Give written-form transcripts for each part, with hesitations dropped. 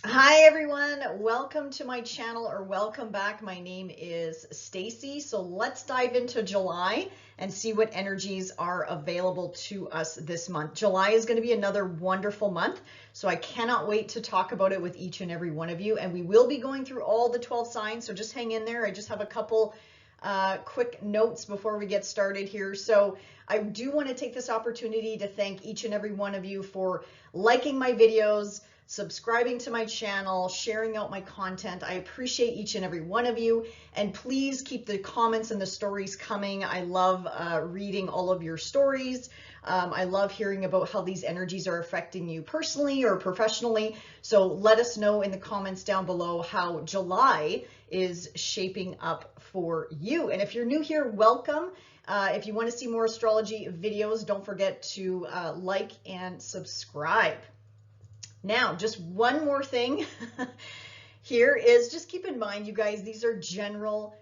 Hi everyone, welcome to my channel or welcome back. My name is Stacy. So let's dive into July and see what energies are available to us this month. July is going to be another wonderful month, so I cannot wait to talk about it with each and every one of you. And we will be going through all the 12 signs, so just hang in there. I just have a couple quick notes before we get started here. So I do want to take this opportunity to thank each and every one of you for liking my videos, subscribing to my channel, sharing out my content. I appreciate each and every one of you, and please keep the comments and the stories coming. I love reading all of your stories. I love hearing about how these energies are affecting you personally or professionally. So let us know in the comments down below how July is shaping up for you. And if you're new here, welcome. If you want to see more astrology videos, don't forget to like and subscribe. Now, just one more thing here is just keep in mind, you guys, these are general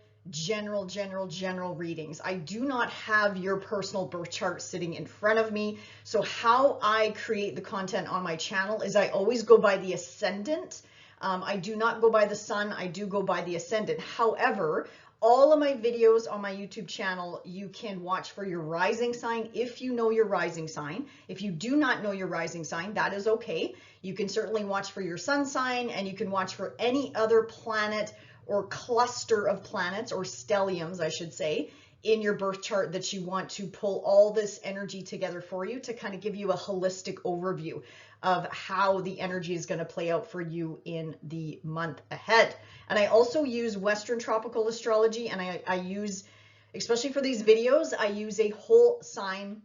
readings. I do not have your personal birth chart sitting in front of me. So how I create the content on my channel is I always go by the ascendant. I do not go by the sun. I do go by the ascendant. However, all of my videos on my YouTube channel, you can watch for your rising sign if you know your rising sign. If you do not know your rising sign, that is okay. You can certainly watch for your sun sign, and you can watch for any other planet or cluster of planets, or stelliums, I should say, in your birth chart that you want to pull all this energy together for you to kind of give you a holistic overview of how the energy is going to play out for you in the month ahead. And I also use Western tropical astrology, and I use, especially for these videos, I use a whole sign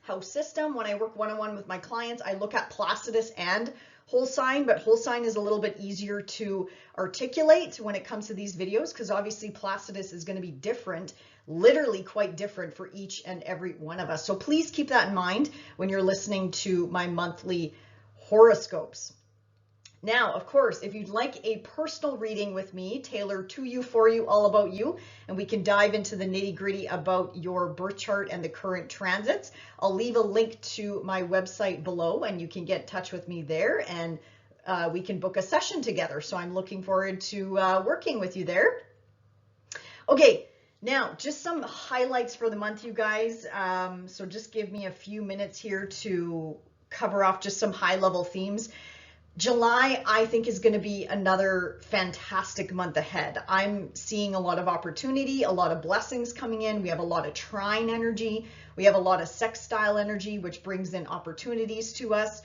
house system. When I work one-on-one with my clients, I look at Placidus and whole sign, but whole sign is a little bit easier to articulate when it comes to these videos, because obviously Placidus is going to be different, literally quite different for each and every one of us. So please keep that in mind when you're listening to my monthly horoscopes. Now, of course, if you'd like a personal reading with me, tailored to you, for you, all about you, and we can dive into the nitty-gritty about your birth chart and the current transits, I'll leave a link to my website below, and you can get in touch with me there, and we can book a session together. So I'm looking forward to working with you there. Okay, now just some highlights for the month, you guys. So just give me a few minutes here to cover off just some high-level themes. July, I think, is going to be another fantastic month ahead. I'm seeing a lot of opportunity, a lot of blessings coming in. We have a lot of trine energy. We have a lot of sextile energy, which brings in opportunities to us.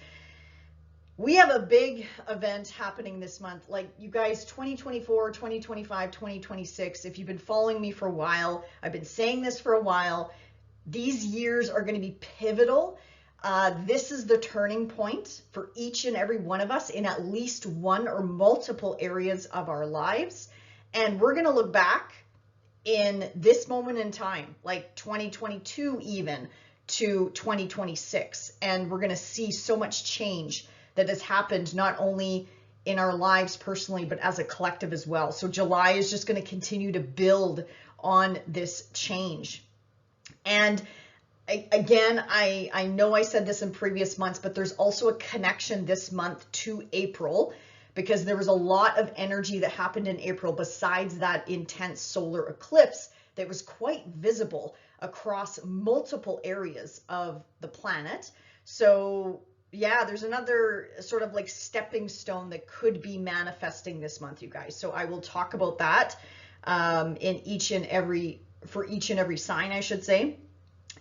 We have a big event happening this month. Like, you guys, 2024, 2025, 2026, if you've been following me for a while, I've been saying this for a while, these years are going to be pivotal. This is the turning point for each and every one of us in at least one or multiple areas of our lives. And we're going to look back in this moment in time, like 2022 even to 2026. And we're going to see so much change that has happened, not only in our lives personally, but as a collective as well. So July is just going to continue to build on this change. And again, I know I said this in previous months, but there's also a connection this month to April, because there was a lot of energy that happened in April besides that intense solar eclipse that was quite visible across multiple areas of the planet. So yeah, there's another sort of like stepping stone that could be manifesting this month, you guys. So I will talk about that for each and every sign, I should say.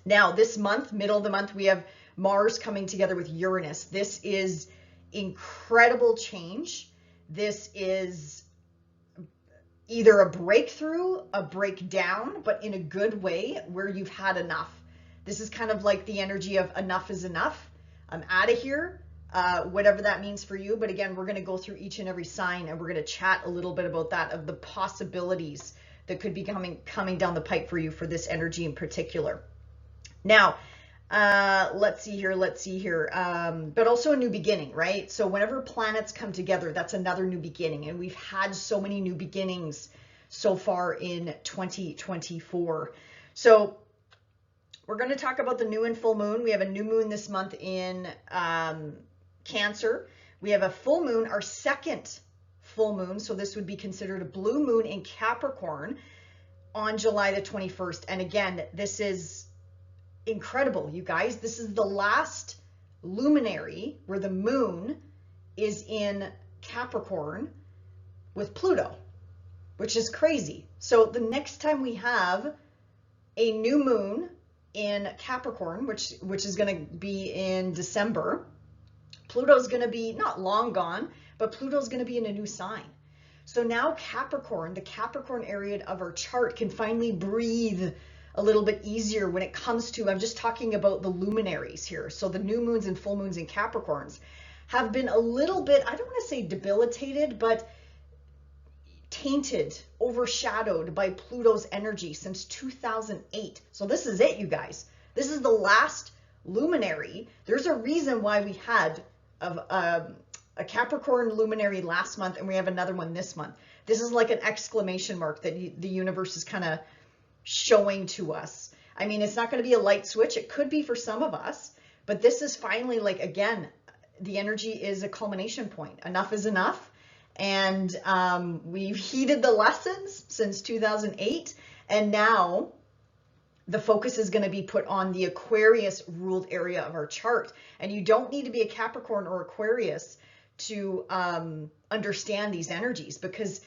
Now, this month, middle of the month, we have Mars coming together with Uranus. This is incredible change. This is either a breakthrough, a breakdown, but in a good way, where you've had enough. This is kind of like the energy of enough is enough. I'm out of here, whatever that means for you. But again, we're going to go through each and every sign, and we're going to chat a little bit about that, of the possibilities that could be coming down the pipe for you for this energy in particular. Now, let's see here, but also a new beginning, right? So whenever planets come together, that's another new beginning. And we've had so many new beginnings so far in 2024. So we're going to talk about the new and full moon. We have a new moon this month in Cancer, We have a full moon, our second full moon. So this would be considered a blue moon in Capricorn on July the 21st. And again, this is incredible, you guys. This is the last luminary where the moon is in Capricorn with Pluto, which is crazy. So the next time we have a new moon in Capricorn, which is going to be in December, Pluto's going to be not long gone, but Pluto's going to be in a new sign. So now Capricorn, the Capricorn area of our chart, can finally breathe a little bit easier when it comes to, I'm just talking about the luminaries here. So the new moons and full moons in Capricorns have been a little bit, I don't want to say debilitated, but tainted, overshadowed by Pluto's energy since 2008. So this is it, you guys. This is the last luminary. There's a reason why we had a Capricorn luminary last month and we have another one this month. This is like an exclamation mark that the universe is kind of showing to us. I mean, it's not going to be a light switch. It could be for some of us, but this is finally, like, again, the energy is a culmination point. Enough is enough. And we've heeded the lessons since 2008. And now the focus is going to be put on the Aquarius ruled area of our chart. And you don't need to be a Capricorn or Aquarius to understand these energies, because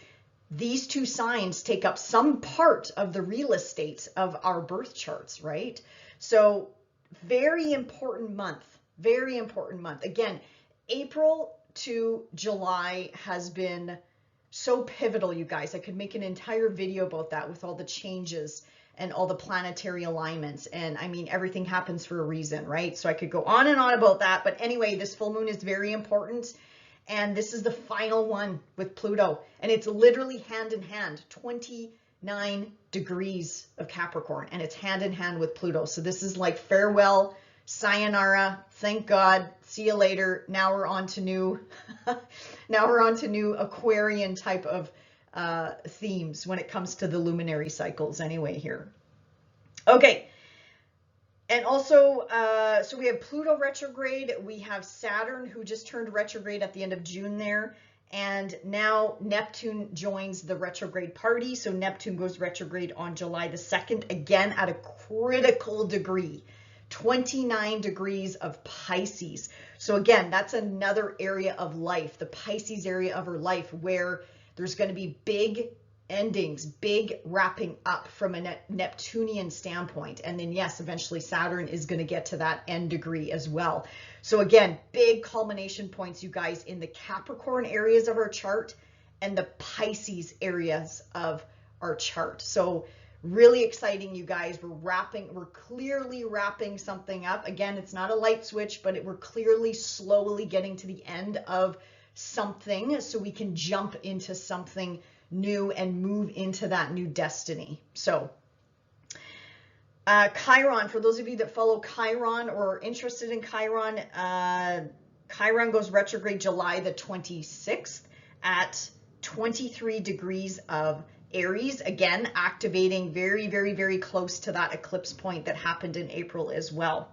these two signs take up some part of the real estate of our birth charts, right? So very important month, very important month. Again, April to July has been so pivotal, you guys. I could make an entire video about that with all the changes and all the planetary alignments. And I mean, everything happens for a reason, right? So I could go on and on about that. But anyway, this full moon is very important. And this is the final one with Pluto. And it's literally hand in hand, 29 degrees of Capricorn. And it's hand in hand with Pluto. So this is like farewell, sayonara, thank God, see you later. Now we're on to new, now we're on to new Aquarian type of themes when it comes to the luminary cycles anyway here. Okay. And also, so we have Pluto retrograde, we have Saturn, who just turned retrograde at the end of June there, and now Neptune joins the retrograde party. So Neptune goes retrograde on July the 2nd, again at a critical degree, 29 degrees of Pisces. So again, that's another area of life, the Pisces area of our life, where there's going to be big endings, big wrapping up from a Neptunian standpoint. And then yes, eventually Saturn is going to get to that end degree as well. So again, big culmination points, you guys, in the Capricorn areas of our chart and the Pisces areas of our chart. So really exciting, you guys. We're clearly wrapping something up. Again, it's not a light switch, but we're clearly slowly getting to the end of something so we can jump into something new and move into that new destiny. So Chiron, for those of you that follow Chiron or are interested in Chiron, Chiron goes retrograde July the 26th at 23 degrees of Aries, again activating very, very, very close to that eclipse point that happened in April as well.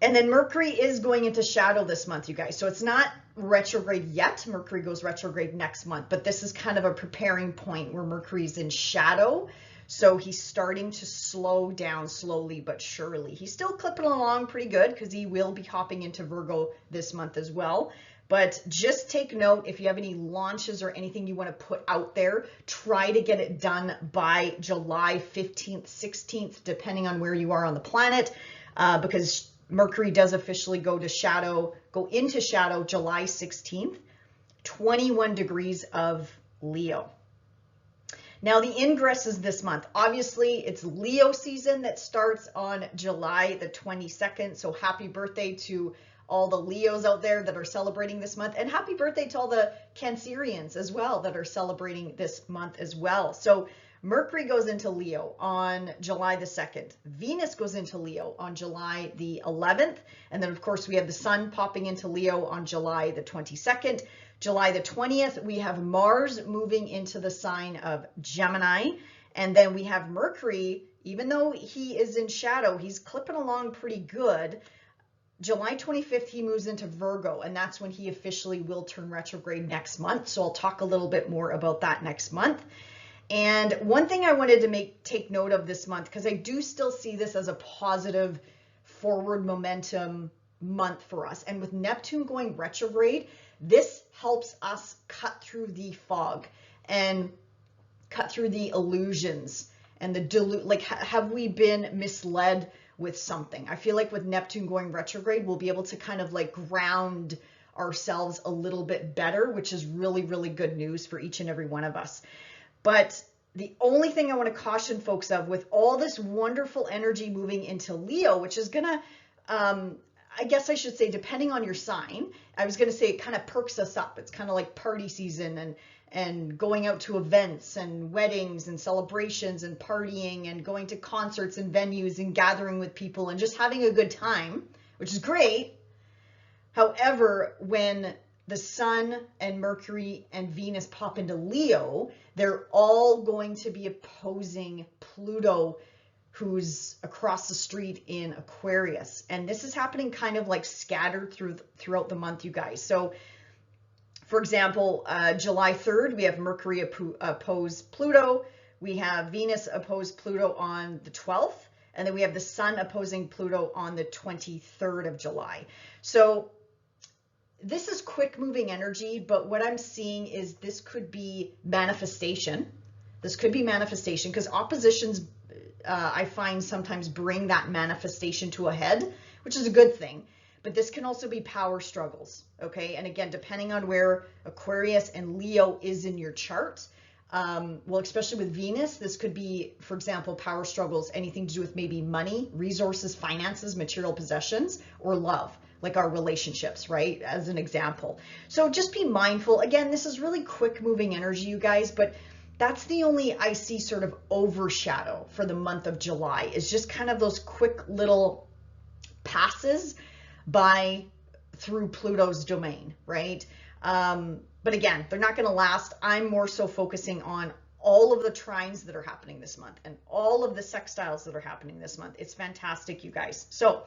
And then Mercury is going into shadow this month, you guys. So it's not retrograde yet. Mercury goes retrograde next month, but this is kind of a preparing point where Mercury's in shadow. So he's starting to slow down slowly but surely. He's still clipping along pretty good because he will be hopping into Virgo this month as well. But just take note, if you have any launches or anything you want to put out there, try to get it done by July 15th, 16th, depending on where you are on the planet, because Mercury does officially go into shadow July 16th, 21 degrees of Leo. Now the ingress is this month. Obviously, it's Leo season that starts on July the 22nd. So happy birthday to all the Leos out there that are celebrating this month. And happy birthday to all the Cancerians as well that are celebrating this month as well. So Mercury goes into Leo on July the 2nd. Venus goes into Leo on July the 11th. And then, of course, we have the sun popping into Leo on July the 22nd. July the 20th, we have Mars moving into the sign of Gemini. And then we have Mercury, even though he is in shadow, he's clipping along pretty good. July 25th, he moves into Virgo, and that's when he officially will turn retrograde next month. So I'll talk a little bit more about that next month. And one thing I wanted to take note of this month, because I do still see this as a positive forward momentum month for us. And with Neptune going retrograde, this helps us cut through the fog and cut through the illusions and like, have we been misled with something? I feel like with Neptune going retrograde, we'll be able to kind of like ground ourselves a little bit better, which is really, really good news for each and every one of us. But the only thing I want to caution folks of, with all this wonderful energy moving into Leo, which is gonna, I guess I should say, depending on your sign, I was gonna say it kind of perks us up. It's kind of like party season and going out to events and weddings and celebrations and partying and going to concerts and venues and gathering with people and just having a good time, which is great. However, when the Sun and Mercury and Venus pop into Leo, they're all going to be opposing Pluto, who's across the street in Aquarius. And this is happening kind of like scattered throughout the month, you guys. So for example, July 3rd, we have Mercury oppose Pluto. We have Venus oppose Pluto on the 12th. And then we have the Sun opposing Pluto on the 23rd of July. So this is quick moving energy, but what I'm seeing is this could be manifestation. This could be manifestation, because oppositions, I find, sometimes bring that manifestation to a head, which is a good thing. But this can also be power struggles, okay? And again, depending on where Aquarius and Leo is in your chart, well, especially with Venus, this could be, for example, power struggles, anything to do with maybe money, resources, finances, material possessions, or love, like our relationships, right? As an example. So just be mindful. Again, this is really quick moving energy, you guys, but that's the only I see sort of overshadow for the month of July, is just kind of those quick little passes by through Pluto's domain, right? But again, they're not going to last. I'm more so focusing on all of the trines that are happening this month and all of the sextiles that are happening this month. It's fantastic, you guys. So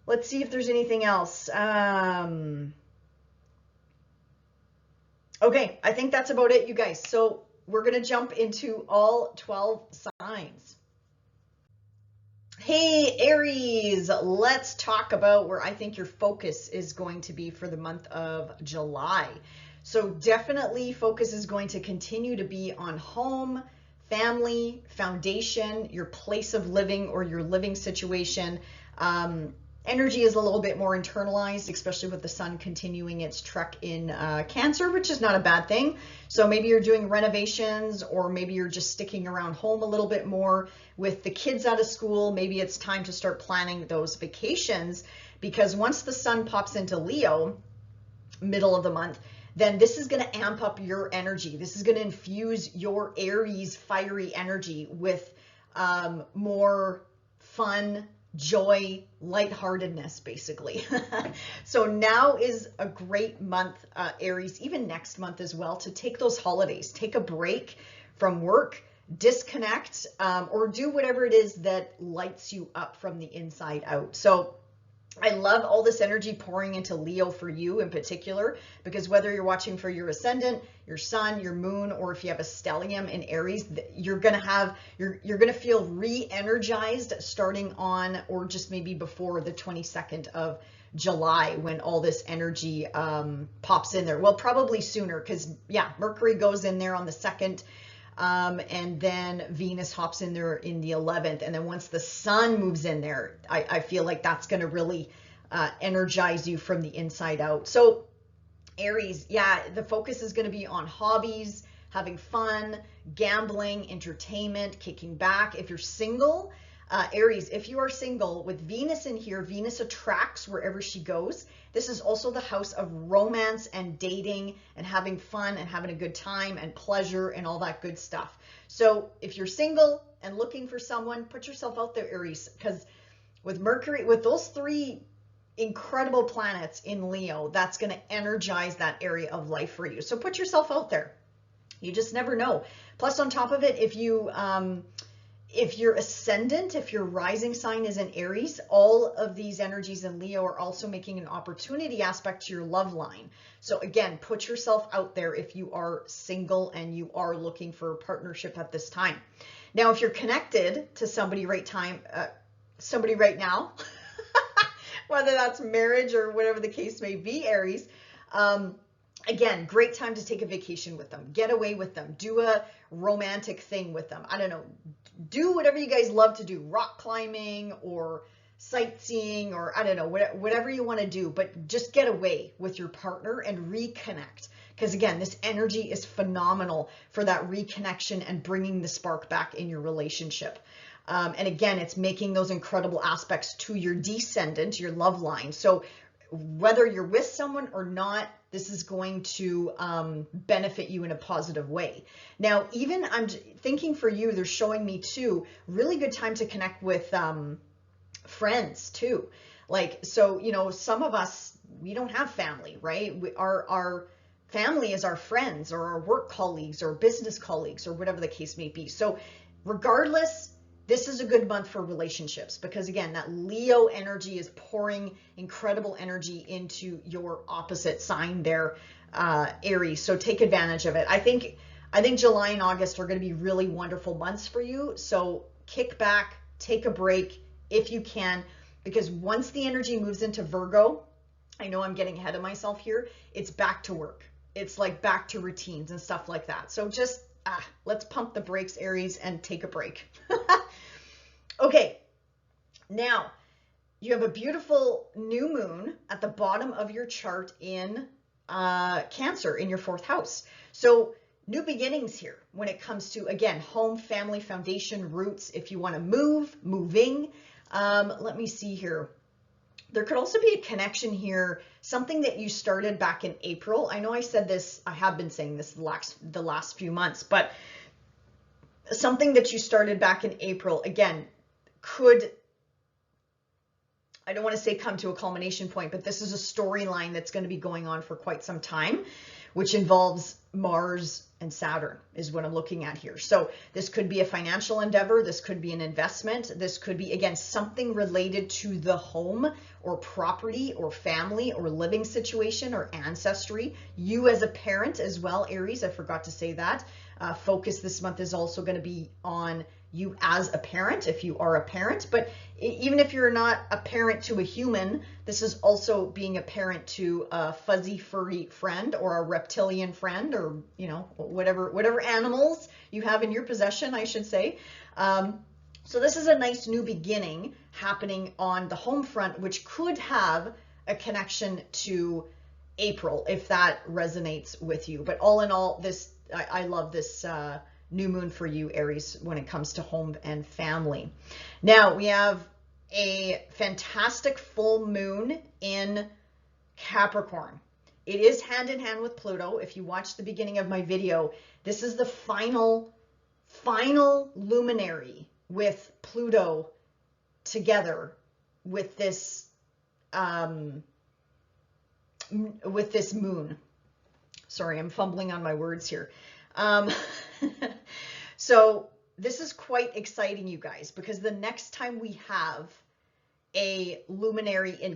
let's see if there's anything else. Okay, I think that's about it, you guys. So we're going to jump into all 12 signs. Hey, Aries, let's talk about where I think your focus is going to be for the month of July. So definitely focus is going to continue to be on home, family, foundation, your place of living or your living situation. Energy is a little bit more internalized, especially with the Sun continuing its trek in Cancer, which is not a bad thing. So maybe you're doing renovations, or maybe you're just sticking around home a little bit more with the kids out of school. Maybe it's time to start planning those vacations, because once the Sun pops into Leo, middle of the month, then this is going to amp up your energy. This is going to infuse your Aries fiery energy with more fun, joy, lightheartedness, basically. So now is a great month, Aries, even next month as well, to take those holidays, take a break from work, disconnect, or do whatever it is that lights you up from the inside out. So I love all this energy pouring into Leo for you in particular, because whether you're watching for your ascendant, your sun, your moon, or if you have a stellium in Aries, you're going to feel re-energized starting on, or just maybe before the 22nd of July, when all this energy pops in there. Well, probably sooner, because yeah, Mercury goes in there on the 2nd. And then Venus hops in there in the 11th. And then once the Sun moves in there, I feel like that's going to really energize you from the inside out. So Aries, yeah, the focus is going to be on hobbies, having fun, gambling, entertainment, kicking back. If you're single, Aries, if you are single, with Venus in here, Venus attracts wherever she goes. This is also the house of romance and dating and having fun and having a good time and pleasure and all that good stuff. So if you're single and looking for someone, put yourself out there, Aries, because with Mercury, with those 3 incredible planets in Leo, that's going to energize that area of life for you. So put yourself out there. You just never know. Plus, on top of it, if if your ascendant, if your rising sign is in Aries, all of these energies in Leo are also making an opportunity aspect to your love line. So again, put yourself out there if you are single and you are looking for a partnership at this time. Now, if you're connected to somebody right now, whether that's marriage or whatever the case may be, Aries, again, great time to take a vacation with them, get away with them, do a romantic thing with them. I don't know, do whatever you guys love to do, rock climbing or sightseeing, or I don't know, whatever you want to do, but just get away with your partner and reconnect. Because again, this energy is phenomenal for that reconnection and bringing the spark back in your relationship. And again, it's making those incredible aspects to your descendant, your love line. So whether you're with someone or not, this is going to benefit you in a positive way. Now, even I'm thinking for you, they're showing me too, really good time to connect with friends too. Like, so, you know, some of us, we don't have family, right? Our family is our friends or our work colleagues or business colleagues or whatever the case may be. So regardless, this is a good month for relationships because again, that Leo energy is pouring incredible energy into your opposite sign there, Aries. So take advantage of it. I think July and August are going to be really wonderful months for you. So kick back, take a break if you can, because once the energy moves into Virgo, I know I'm getting ahead of myself here, it's back to work. It's like back to routines and stuff like that. So just let's pump the brakes, Aries, and take a break. Okay, now you have a beautiful new moon at the bottom of your chart in Cancer, in your 4th house. So new beginnings here when it comes to, again, home, family, foundation, roots. If you want to moving. Let me see here. There could also be a connection here, something that you started back in April. I know I said this, I have been saying this the last few months, but something that you started back in April, again, could, I don't want to say come to a culmination point, but this is a storyline that's going to be going on for quite some time, which involves Mars and Saturn is what I'm looking at here. So this could be a financial endeavor. This could be an investment. This could be, again, something related to the home or property or family or living situation or ancestry. You as a parent as well, Aries, I forgot to say that. Focus this month is also going to be on you as a parent, if you are a parent. But even if you're not a parent to a human, this is also being a parent to a fuzzy, furry friend or a reptilian friend, or, you know, whatever animals you have in your possession, I should say. So this is a nice new beginning happening on the home front, which could have a connection to April, if that resonates with you. But all in all, this, I love this new moon for you, Aries, when it comes to home and family. Now we have a fantastic full moon in Capricorn. It is hand in hand with Pluto. If you watch the beginning of my video, this is the final luminary with Pluto together with this moon. Sorry, I'm fumbling on my words here. So this is quite exciting, you guys, because the next time we have a luminary in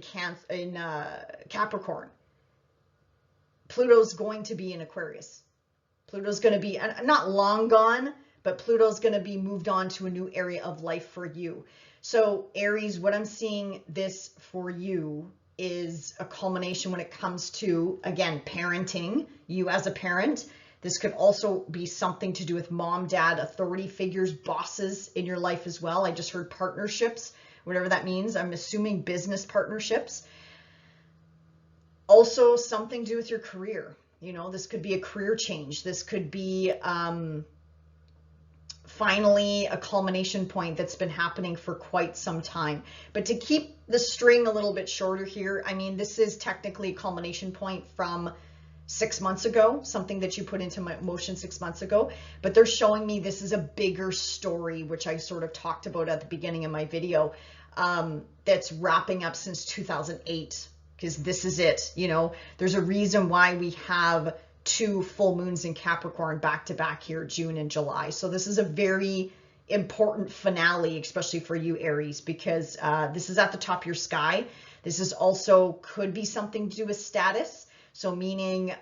Capricorn, Pluto's going to be in Aquarius. Pluto's going to be not long gone, but Pluto's going to be moved on to a new area of life for you. So Aries, what I'm seeing this for you is a culmination when it comes to, again, parenting, you as a parent. This could also be something to do with mom, dad, authority figures, bosses in your life as well. I just heard partnerships, whatever that means. I'm assuming business partnerships. Also something to do with your career. You know, this could be a career change. This could be finally a culmination point that's been happening for quite some time. But to keep the string a little bit shorter here, I mean, this is technically a culmination point from 6 months ago, something that you put into motion 6 months ago, but they're showing me this is a bigger story, which I sort of talked about at the beginning of my video, that's wrapping up since 2008, because this is it. You know, there's a reason why we have 2 full moons in Capricorn back to back here, June and July. So this is a very important finale, especially for you, Aries, because this is at the top of your sky. This is also could be something to do with status. So meaning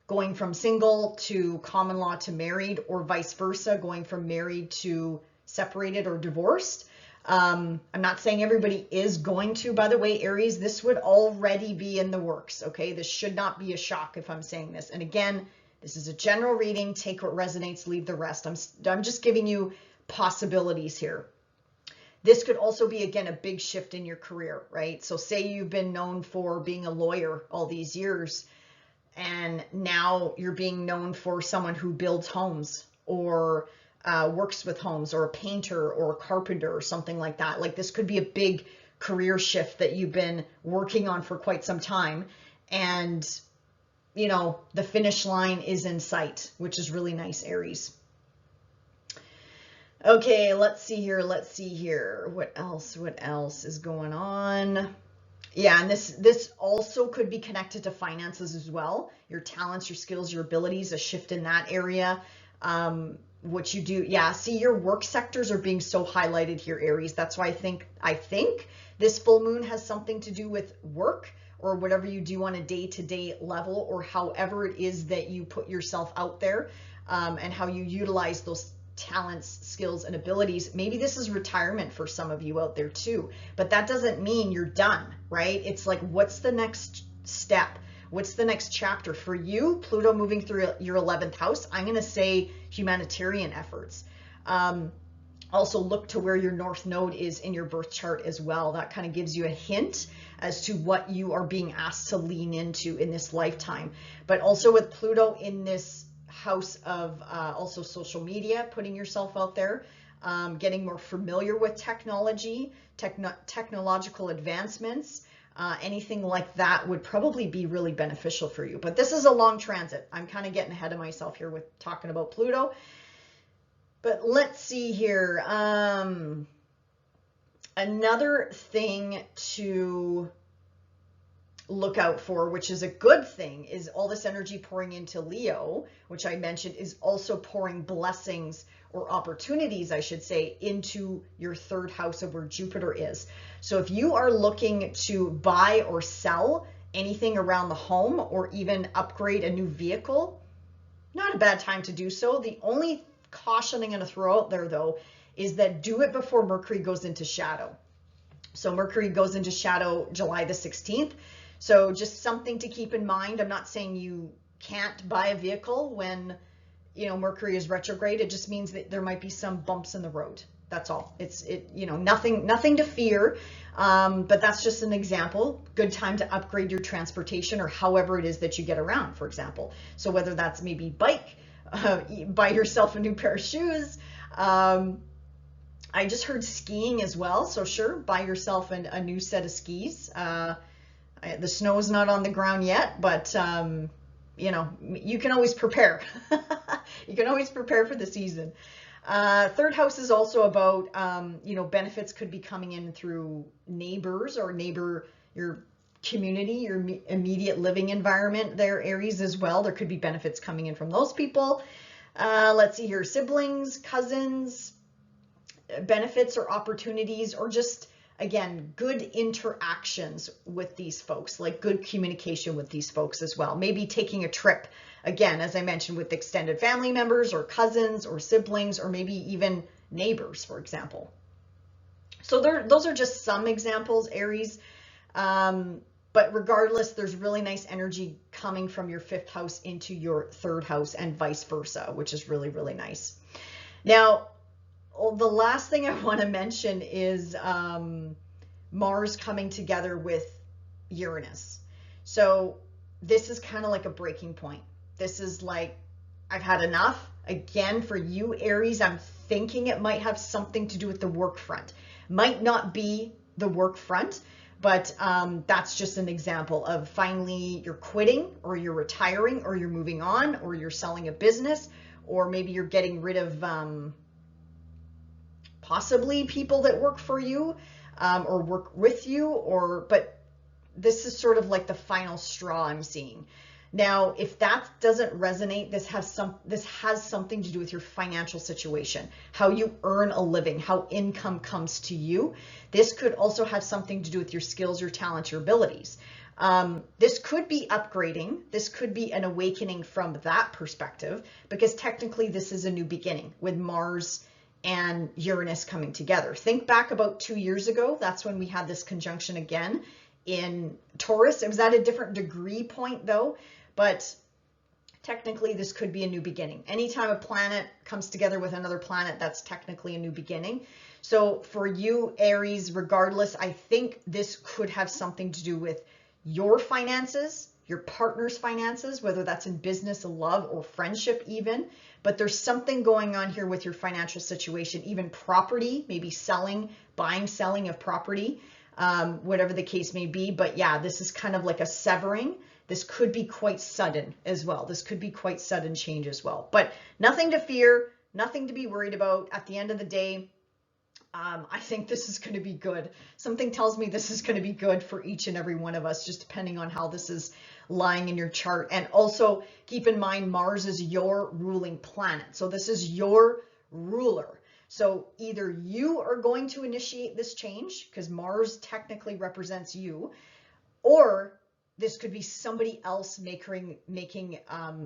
going from single to common law to married, or vice versa, going from married to separated or divorced. I'm not saying everybody is going to, by the way, Aries, this would already be in the works. Okay. This should not be a shock if I'm saying this. And again, this is a general reading. Take what resonates, leave the rest. I'm just giving you possibilities here. This could also be, again, a big shift in your career, right? So say you've been known for being a lawyer all these years, and now you're being known for someone who builds homes or works with homes, or a painter or a carpenter or something like that. Like this could be a big career shift that you've been working on for quite some time. And, you know, the finish line is in sight, which is really nice, Aries. Okay, let's see here. Let's see here. What else? What else is going on? Yeah, and this also could be connected to finances as well. Your talents, your skills, your abilities, a shift in that area. What you do. Yeah, see, your work sectors are being so highlighted here, Aries. That's why I think this full moon has something to do with work, or whatever you do on a day-to-day level, or however it is that you put yourself out there, and how you utilize those talents, skills, and abilities. Maybe this is retirement for some of you out there too, but that doesn't mean you're done, right? It's like, what's the next step? What's the next chapter for you? Pluto moving through your 11th house. I'm going to say humanitarian efforts. Also look to where your North Node is in your birth chart as well. That kind of gives you a hint as to what you are being asked to lean into in this lifetime. But also with Pluto in this house of also social media, putting yourself out there, getting more familiar with technology, technological advancements, anything like that would probably be really beneficial for you. But this is a long transit. I'm kind of getting ahead of myself here with talking about Pluto. But let's see here. Another thing to look out for, which is a good thing, is all this energy pouring into Leo, which I mentioned, is also pouring blessings or opportunities, I should say, into your third house of where Jupiter is. So if you are looking to buy or sell anything around the home, or even upgrade a new vehicle, not a bad time to do so. The only caution I'm going to throw out there, though, is that do it before Mercury goes into shadow. So Mercury goes into shadow July the 16th. So just something to keep in mind. I'm not saying you can't buy a vehicle when, you know, Mercury is retrograde. It just means that there might be some bumps in the road. That's all. You know, nothing to fear. But that's just an example. Good time to upgrade your transportation, or however it is that you get around, for example. So whether that's maybe bike, buy yourself a new pair of shoes. I just heard skiing as well. So sure, buy yourself a new set of skis. The snow is not on the ground yet, but you know, you can always prepare. You can always prepare for the season. Third house is also about, you know, benefits could be coming in through neighbors, or your community, your immediate living environment there, Aries, as well. There could be benefits coming in from those people. Let's see here, siblings, cousins, benefits or opportunities, or just, again, good interactions with these folks, like good communication with these folks as well. Maybe taking a trip, again, as I mentioned, with extended family members or cousins or siblings, or maybe even neighbors, for example. So those are just some examples, Aries. But regardless, there's really nice energy coming from your 5th house into your 3rd house, and vice versa, which is really, really nice. Now, the last thing I want to mention is Mars coming together with Uranus. So this is kind of like a breaking point. This is like, I've had enough. Again, for you, Aries, I'm thinking it might have something to do with the work front. Might not be the work front, but that's just an example of finally you're quitting, or you're retiring, or you're moving on, or you're selling a business, or maybe you're getting rid of possibly people that work for you, or work with you, but this is sort of like the final straw I'm seeing. Now, if that doesn't resonate, this has something to do with your financial situation, how you earn a living, how income comes to you. This could also have something to do with your skills, your talents, your abilities. This could be upgrading. This could be an awakening from that perspective, because technically this is a new beginning with Mars and Uranus coming together. Think back about 2 years ago. That's when we had this conjunction again in Taurus. It was at a different degree point though, but technically this could be a new beginning. Anytime a planet comes together with another planet, that's technically a new beginning. So for you, Aries, regardless, I think this could have something to do with your finances, your partner's finances, whether that's in business, love, or friendship even. But there's something going on here with your financial situation, even property, maybe selling, buying, selling of property, whatever the case may be. But yeah, this is kind of like a severing. This could be quite sudden as well. This could be quite sudden change as well. But nothing to fear, nothing to be worried about. At the end of the day, I think this is going to be good. Something tells me this is going to be good for each and every one of us, just depending on how this is lying in your chart. And also keep in mind, Mars is your ruling planet. So this is your ruler. So either you are going to initiate this change, because Mars technically represents you, or this could be somebody else making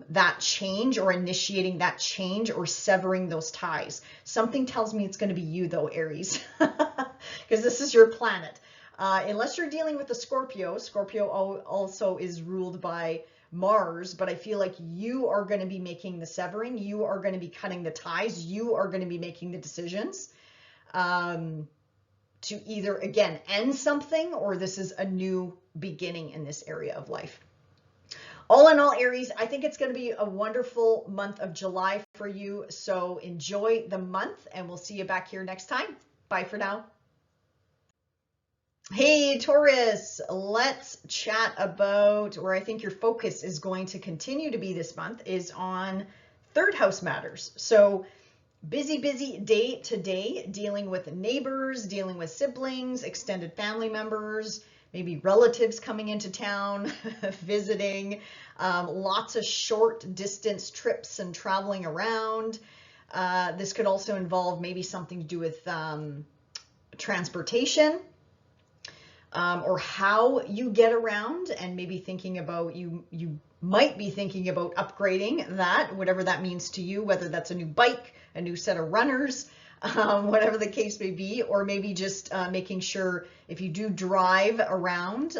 that change, or initiating that change, or severing those ties. Something tells me it's going to be you though, Aries, because this is your planet. Unless you're dealing with the Scorpio. Scorpio also is ruled by Mars, but I feel like you are going to be making the severing. You are going to be cutting the ties. You are going to be making the decisions to either, again, end something, or this is a new beginning in this area of life. All in all, Aries, I think it's going to be a wonderful month of July for you. So enjoy the month, and we'll see you back here next time. Bye for now. Hey, Taurus, let's chat about where I think your focus is going to continue to be this month is on third house matters. So busy day today, dealing with neighbors, dealing with siblings, extended family members, maybe relatives coming into town, visiting, lots of short distance trips and traveling around. This could also involve maybe something to do with transportation, or how you get around, and maybe thinking about, you might be thinking about upgrading that, whatever that means to you, whether that's a new bike, a new set of runners, whatever the case may be, or maybe just making sure if you do drive around,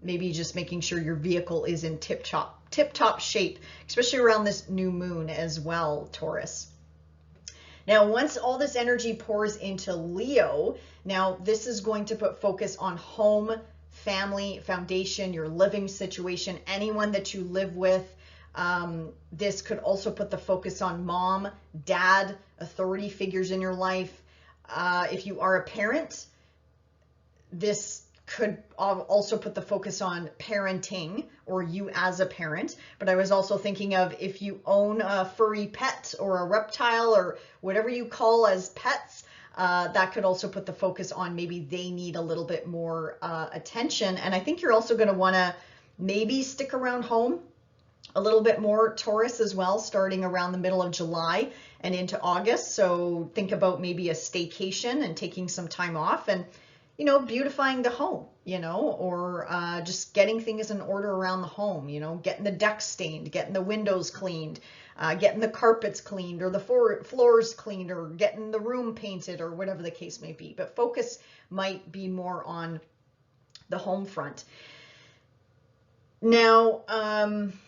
maybe just making sure your vehicle is in tip-top shape, especially around this new moon as well, Taurus. Now, once all this energy pours into Leo, now this is going to put focus on home, family, foundation, your living situation, anyone that you live with. This could also put the focus on mom, dad, authority figures in your life. If you are a parent, this could also put the focus on parenting, or you as a parent. But I was also thinking of if you own a furry pet or a reptile or whatever you call as pets, that could also put the focus on maybe they need a little bit more attention. And I think you're also going to want to maybe stick around home a little bit more, Taurus, as well, starting around the middle of July and into August. So think about maybe a staycation and taking some time off and, you know, beautifying the home, you know, or just getting things in order around the home, you know, getting the decks stained, getting the windows cleaned, getting the carpets cleaned, or the floors cleaned, or getting the room painted, or whatever the case may be. But focus might be more on the home front. Now,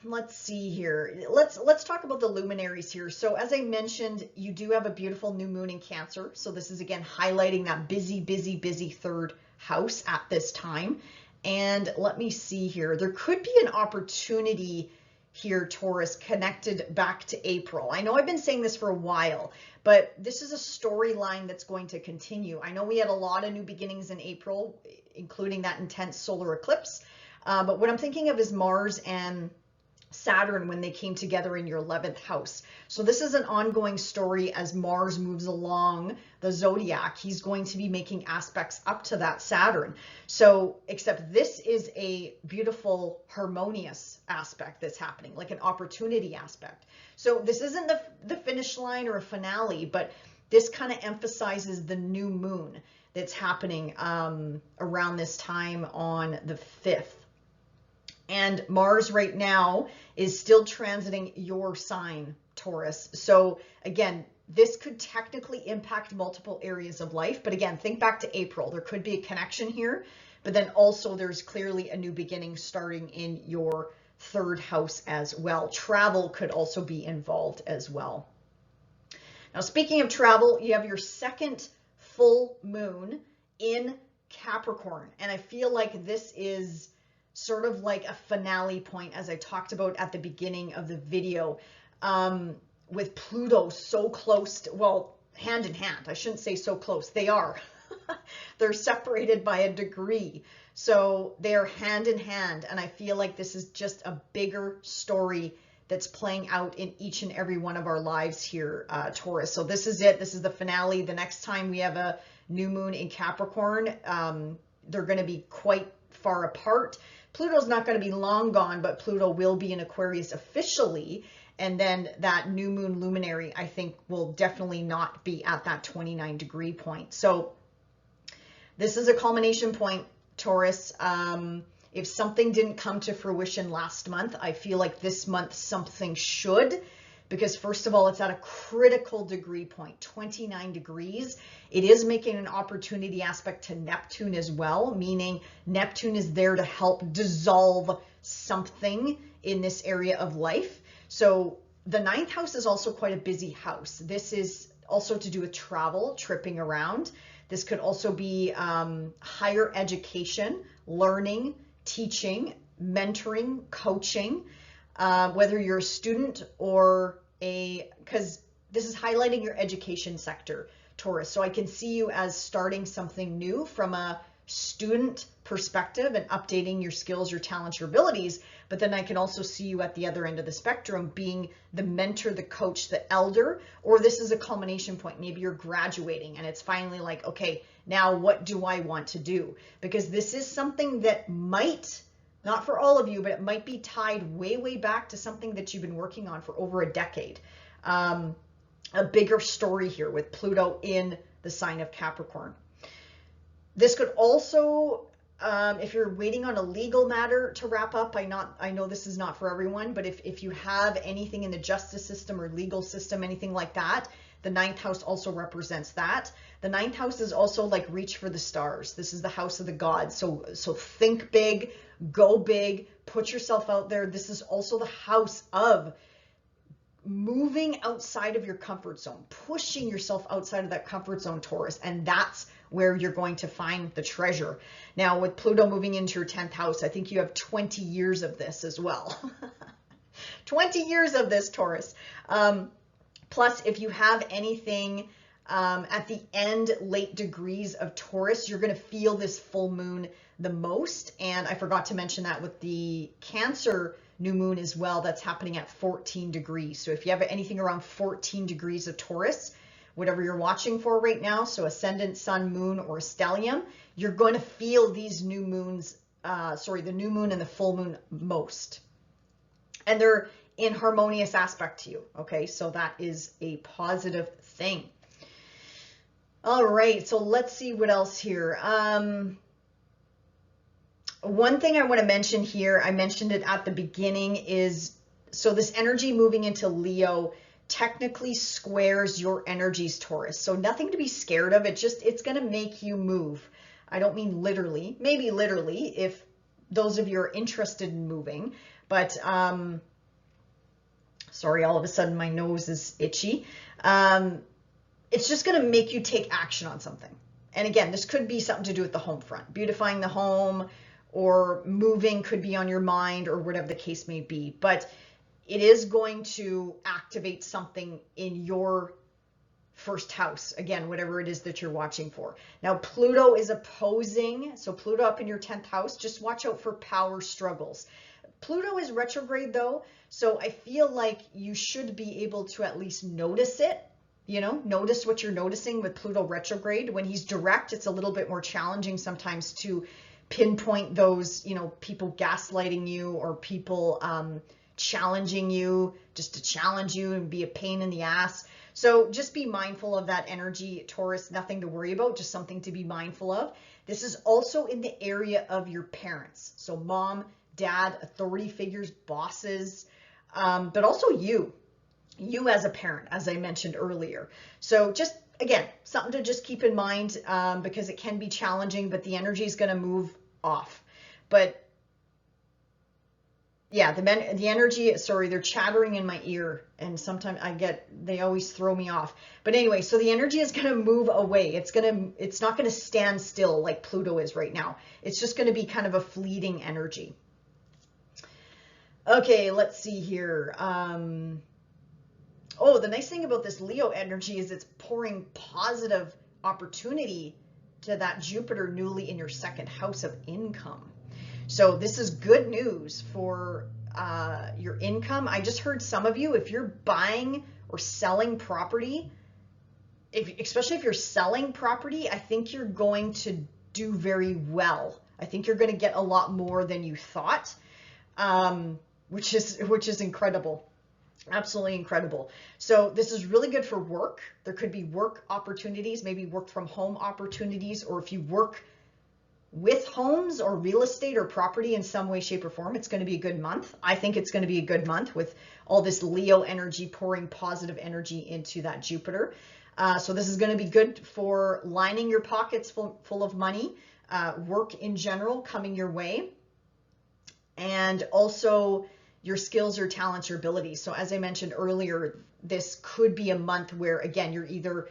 let's see here. Let's talk about the luminaries here. So as I mentioned, you do have a beautiful new moon in Cancer. So this is again highlighting that busy third house at this time. And let me see here. There could be an opportunity here, Taurus, connected back to April. I know I've been saying this for a while, but this is a storyline that's going to continue. I know we had a lot of new beginnings in April, including that intense solar eclipse. But what I'm thinking of is Mars and Saturn when they came together in your 11th house. So this is an ongoing story as Mars moves along the zodiac. He's going to be making aspects up to that Saturn. So, except this is a beautiful, harmonious aspect that's happening, like an opportunity aspect. So this isn't the finish line or a finale, but this kind of emphasizes the new moon that's happening around this time on the 5th. And Mars right now is still transiting your sign, Taurus. So again, this could technically impact multiple areas of life. But again, think back to April. There could be a connection here, but then also there's clearly a new beginning starting in your 3rd house as well. Travel could also be involved as well. Now, speaking of travel, you have your 2nd full moon in Capricorn. And I feel like this is sort of like a finale point, as I talked about at the beginning of the video, with Pluto so close to, well, hand in hand. I shouldn't say so close. They are. They're separated by a degree. So they're hand in hand. And I feel like this is just a bigger story that's playing out in each and every one of our lives here, Taurus. So this is it. This is the finale. The next time we have a new moon in Capricorn, they're going to be quite far apart. Pluto's not going to be long gone, but Pluto will be in Aquarius officially. And then that new moon luminary, I think, will definitely not be at that 29-degree point. So this is a culmination point, Taurus. If something didn't come to fruition last month, I feel like this month something should, because first of all, it's at a critical degree point, 29 degrees. It is making an opportunity aspect to Neptune as well, meaning Neptune is there to help dissolve something in this area of life. So the 9th house is also quite a busy house. This is also to do with travel, tripping around. This could also be higher education, learning, teaching, mentoring, coaching, whether you're a student or because this is highlighting your education sector, Taurus. So I can see you as starting something new from a student perspective and updating your skills, your talents, your abilities. But then I can also see you at the other end of the spectrum being the mentor, the coach, the elder, or this is a culmination point. Maybe you're graduating and it's finally like, okay, now what do I want to do? Because this is something that might, not for all of you, but it might be tied way, way back to something that you've been working on for over a decade. A bigger story here with Pluto in the sign of Capricorn. This could also, if you're waiting on a legal matter to wrap up, I know this is not for everyone, but if you have anything in the justice system or legal system, anything like that, the 9th house also represents that. The 9th house is also like reach for the stars. This is the house of the gods. So think big, go big, put yourself out there. This is also the house of moving outside of your comfort zone, pushing yourself outside of that comfort zone, Taurus. And that's where you're going to find the treasure. Now, with Pluto moving into your 10th house, I think you have 20 years of this as well. 20 years of this, Taurus. Plus, if you have anything at the end, late degrees of Taurus, you're going to feel this full moon the most. And I forgot to mention that with the Cancer new moon as well, that's happening at 14 degrees. So if you have anything around 14 degrees of Taurus, whatever you're watching for right now, so ascendant, sun, moon, or stellium, you're going to feel these new moons, the new moon and the full moon most. And they're in harmonious aspect to you, okay? So that is a positive thing. All right, so let's see what else here. One thing I want to mention here, I mentioned it at the beginning, is so this energy moving into Leo technically squares your energies, Taurus. So nothing to be scared of. It's going to make you move. I don't mean literally, maybe literally if those of you are interested in moving, but sorry, all of a sudden my nose is itchy. It's just going to make you take action on something. And again, this could be something to do with the home front, beautifying the home, or moving could be on your mind, or whatever the case may be. But it is going to activate something in your first house, again, whatever it is that you're watching for. Now, Pluto is opposing, so Pluto up in your 10th house, just watch out for power struggles. Pluto is retrograde though, so I feel like you should be able to at least notice it. You know, notice what you're noticing with Pluto retrograde. When he's direct, it's a little bit more challenging sometimes to pinpoint those, you know, people gaslighting you or people challenging you just to challenge you and be a pain in the ass. So just be mindful of that energy, Taurus. Nothing to worry about, just something to be mindful of. This is also in the area of your parents. So mom, dad, authority figures, bosses, but also you as a parent, as I mentioned earlier. So just, again, something to just keep in mind because it can be challenging, but the energy is going to move off. But yeah, the energy, sorry, they're chattering in my ear, and sometimes they always throw me off. But anyway, so the energy is going to move away. It's not going to stand still like Pluto is right now. It's just going to be kind of a fleeting energy. Okay, let's see here. Oh, the nice thing about this Leo energy is it's pouring positive opportunity to that Jupiter newly in your second house of income. So this is good news for your income. I just heard some of you, if you're buying or selling property, especially if you're selling property, I think you're going to do very well. I think you're going to get a lot more than you thought, which is incredible. Absolutely incredible. So this is really good for work. There could be work opportunities, maybe work from home opportunities, or if you work with homes or real estate or property in some way, shape, or form, it's going to be a good month. I think it's going to be a good month with all this Leo energy pouring positive energy into that Jupiter. So this is going to be good for lining your pockets full of money, work in general coming your way, and also your skills, your talents, your abilities. So as I mentioned earlier, this could be a month where, again, you're either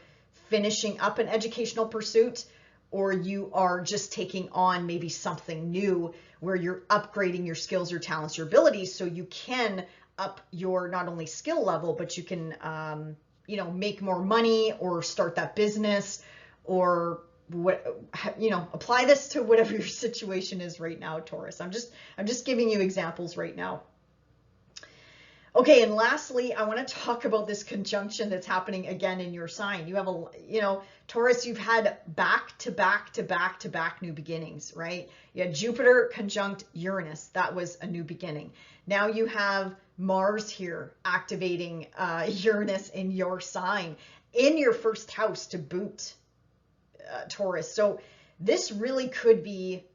finishing up an educational pursuit or you are just taking on maybe something new where you're upgrading your skills, your talents, your abilities, so you can up your not only skill level, but you can, you know, make more money or start that business or what, you know, apply this to whatever your situation is right now, Taurus. I'm just giving you examples right now. Okay, and lastly, I want to talk about this conjunction that's happening again in your sign. You have you know, Taurus, you've had back to back new beginnings, right? You had Jupiter conjunct Uranus. That was a new beginning. Now you have Mars here activating Uranus in your sign, in your first house to boot, Taurus. So this really could be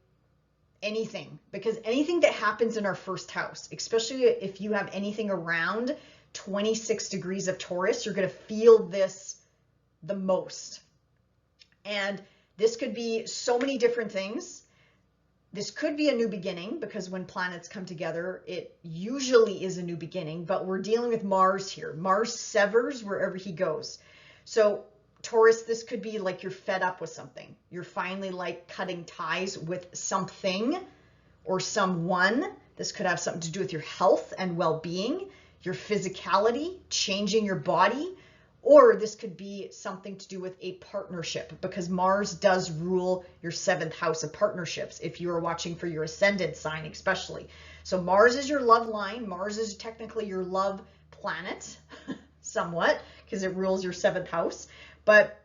anything, because anything that happens in our first house, especially if you have anything around 26 degrees of Taurus, you're going to feel this the most. And this could be so many different things. This could be a new beginning, because when planets come together, it usually is a new beginning, but we're dealing with Mars here. Mars severs wherever he goes. So Taurus, this could be like you're fed up with something. You're finally like cutting ties with something or someone. This could have something to do with your health and well-being, your physicality, changing your body, or this could be something to do with a partnership, because Mars does rule your 7th house of partnerships if you are watching for your ascendant sign especially. So Mars is your love line. Mars is technically your love planet somewhat, because it rules your 7th house. But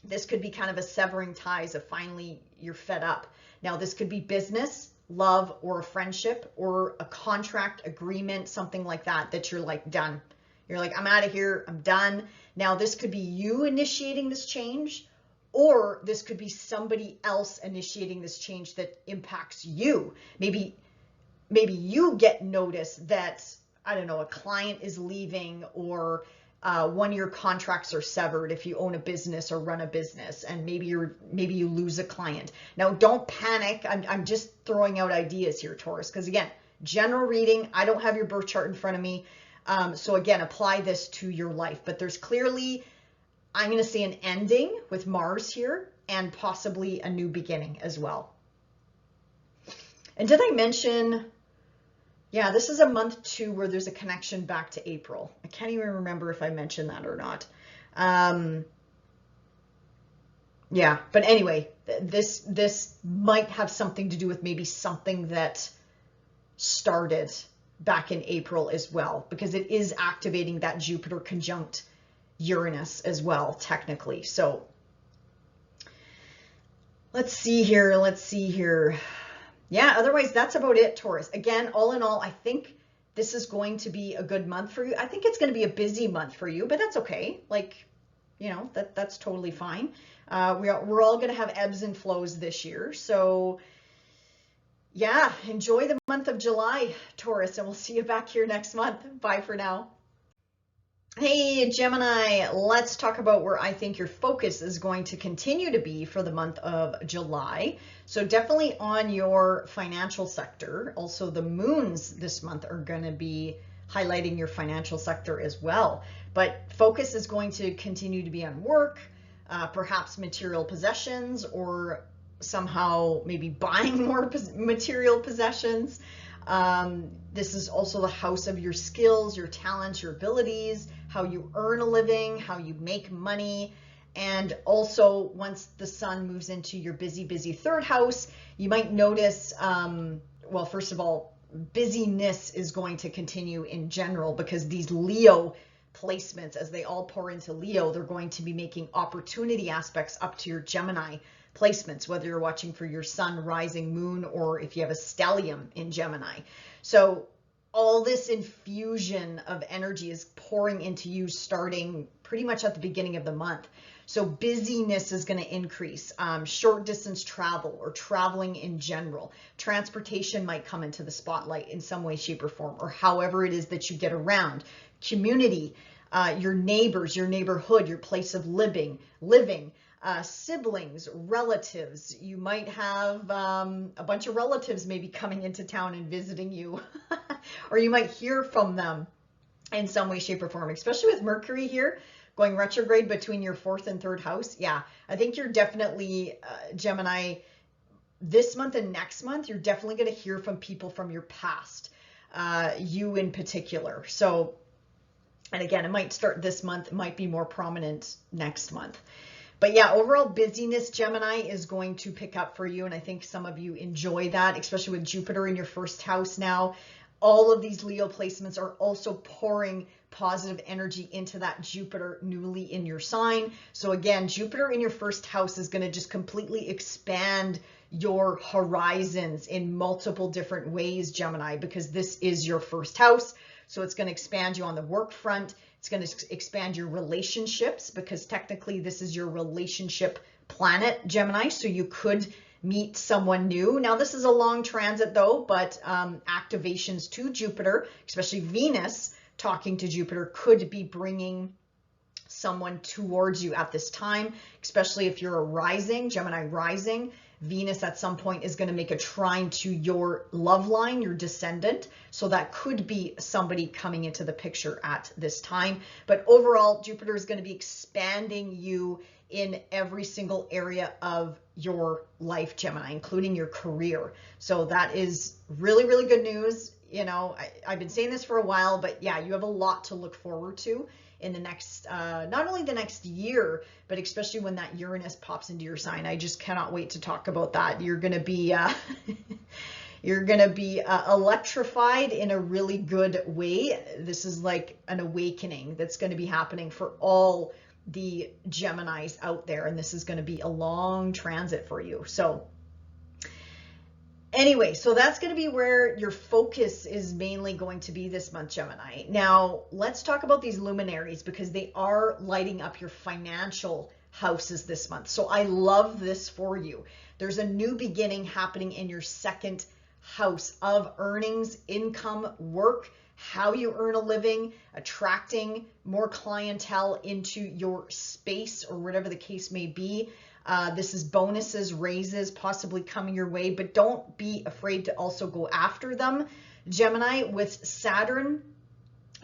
this could be kind of a severing ties of finally you're fed up. Now this could be business, love, or a friendship, or a contract agreement, something like that, that you're like done. You're like, I'm out of here, I'm done. Now this could be you initiating this change, or this could be somebody else initiating this change that impacts you. Maybe you get notice that, I don't know, a client is leaving, or one of your contracts are severed if you own a business or run a business, and maybe you lose a client. Now don't panic. I'm just throwing out ideas here, Taurus, because again, general reading, I don't have your birth chart in front of me. So again, apply this to your life, but there's clearly, I'm going to say, an ending with Mars here and possibly a new beginning as well. And did I mention, yeah, this is a month too where there's a connection back to April. I can't even remember if I mentioned that or not. Yeah, but anyway, this might have something to do with maybe something that started back in April as well, because it is activating that Jupiter conjunct Uranus as well, technically. So let's see here. Yeah, otherwise that's about it, Taurus. Again, all in all, I think this is going to be a good month for you. I think it's going to be a busy month for you, but that's okay. Like, you know, that's totally fine. We're all going to have ebbs and flows this year. So yeah, enjoy the month of July, Taurus, and we'll see you back here next month. Bye for now. Hey, Gemini, let's talk about where I think your focus is going to continue to be for the month of July. So definitely on your financial sector. Also, the moons this month are going to be highlighting your financial sector as well. But focus is going to continue to be on work, perhaps material possessions, or somehow maybe buying more material possessions. This is also the house of your skills, your talents, your abilities, how you earn a living, how you make money. And also once the sun moves into your busy third house, you might notice, well, first of all, busyness is going to continue in general, because these Leo placements, as they all pour into Leo, they're going to be making opportunity aspects up to your Gemini placements, whether you're watching for your sun, rising, moon, or if you have a stellium in Gemini. So all this infusion of energy is pouring into you starting pretty much at the beginning of the month. So busyness is going to increase. Short distance travel or traveling in general. Transportation might come into the spotlight in some way, shape, or form, or however it is that you get around. Community, your neighbors, your neighborhood, your place of living, siblings, relatives. You might have a bunch of relatives maybe coming into town and visiting you, or you might hear from them in some way, shape, or form, especially with Mercury here going retrograde between your fourth and third house. Yeah, I think you're definitely, Gemini, this month and next month, you're definitely going to hear from people from your past, you in particular. So, and again, it might start this month, it might be more prominent next month. But yeah, overall busyness, Gemini, is going to pick up for you. And I think some of you enjoy that, especially with Jupiter in your first house now. All of these Leo placements are also pouring positive energy into that Jupiter newly in your sign. So again, Jupiter in your first house is going to just completely expand your horizons in multiple different ways, Gemini, because this is your first house. So it's going to expand you on the work front. It's going to expand your relationships, because technically this is your relationship planet, Gemini. So you could meet someone new. Now this is a long transit though, but activations to Jupiter, especially Venus talking to Jupiter, could be bringing someone towards you at this time, especially if you're a rising, Gemini rising. Venus at some point is going to make a trine to your love line, your descendant. So that could be somebody coming into the picture at this time. But overall, Jupiter is going to be expanding you in every single area of your life, Gemini, including your career. So that is really, really good news. You know, I've been saying this for a while, but yeah, you have a lot to look forward to in the next, not only the next year, but especially when that Uranus pops into your sign. I just cannot wait to talk about that. You're going to be, electrified in a really good way. This is like an awakening that's going to be happening for all the Geminis out there. And this is going to be a long transit for you. So anyway, so that's going to be where your focus is mainly going to be this month, Gemini. Now, let's talk about these luminaries, because they are lighting up your financial houses this month. So I love this for you. There's a new beginning happening in your second house of earnings, income, work, how you earn a living, attracting more clientele into your space or whatever the case may be. This is bonuses, raises possibly coming your way, but don't be afraid to also go after them, Gemini, with Saturn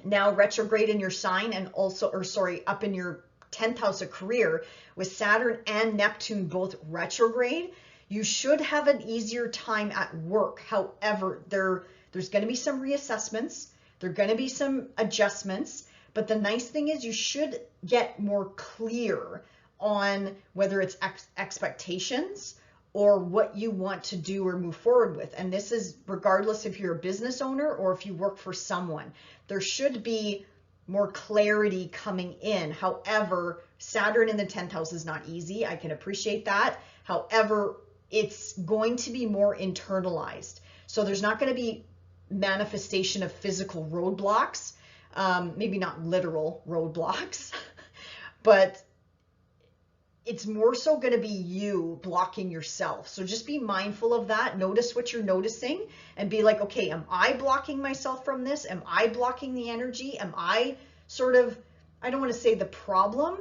now retrograde in your sign, and also, or sorry, up in your 10th house of career, with Saturn and Neptune both retrograde. You should have an easier time at work. However, there's going to be some reassessments. There are going to be some adjustments, but the nice thing is you should get more clear on whether it's expectations or what you want to do or move forward with. And this is regardless if you're a business owner or if you work for someone. There should be more clarity coming in. However, Saturn in the 10th house is not easy. I can appreciate that. However, it's going to be more internalized. So there's not going to be manifestation of physical roadblocks, maybe not literal roadblocks, but it's more so going to be you blocking yourself. So just be mindful of that. Notice what you're noticing and be like, okay, am I blocking myself from this? Am I blocking the energy? Am I sort of, I don't want to say the problem,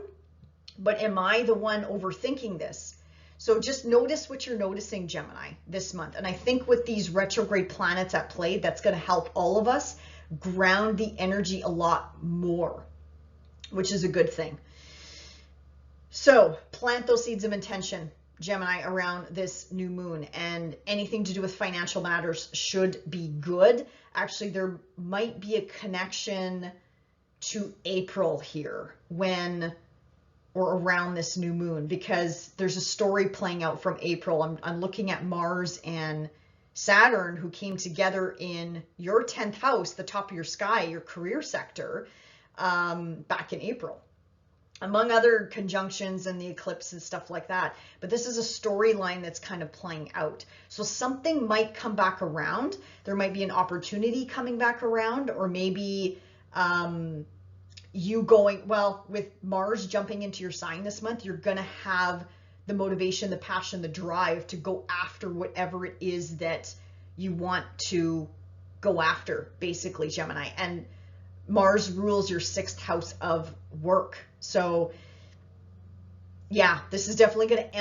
but am I the one overthinking this? So just notice what you're noticing, Gemini, this month. And I think with these retrograde planets at play, that's going to help all of us ground the energy a lot more, which is a good thing. So plant those seeds of intention, Gemini, around this new moon, and anything to do with financial matters should be good. Actually, there might be a connection to April here when or around this new moon, because there's a story playing out from April. I'm looking at Mars and Saturn, who came together in your 10th house, the top of your sky, your career sector, back in April, among other conjunctions and the eclipse and stuff like that. But this is a storyline that's kind of playing out. So something might come back around. There might be an opportunity coming back around, or maybe you going, well, with Mars jumping into your sign this month, you're going to have the motivation, the passion, the drive to go after whatever it is that you want to go after, basically, Gemini. And Mars rules your 6th house of work. So yeah, this is definitely going to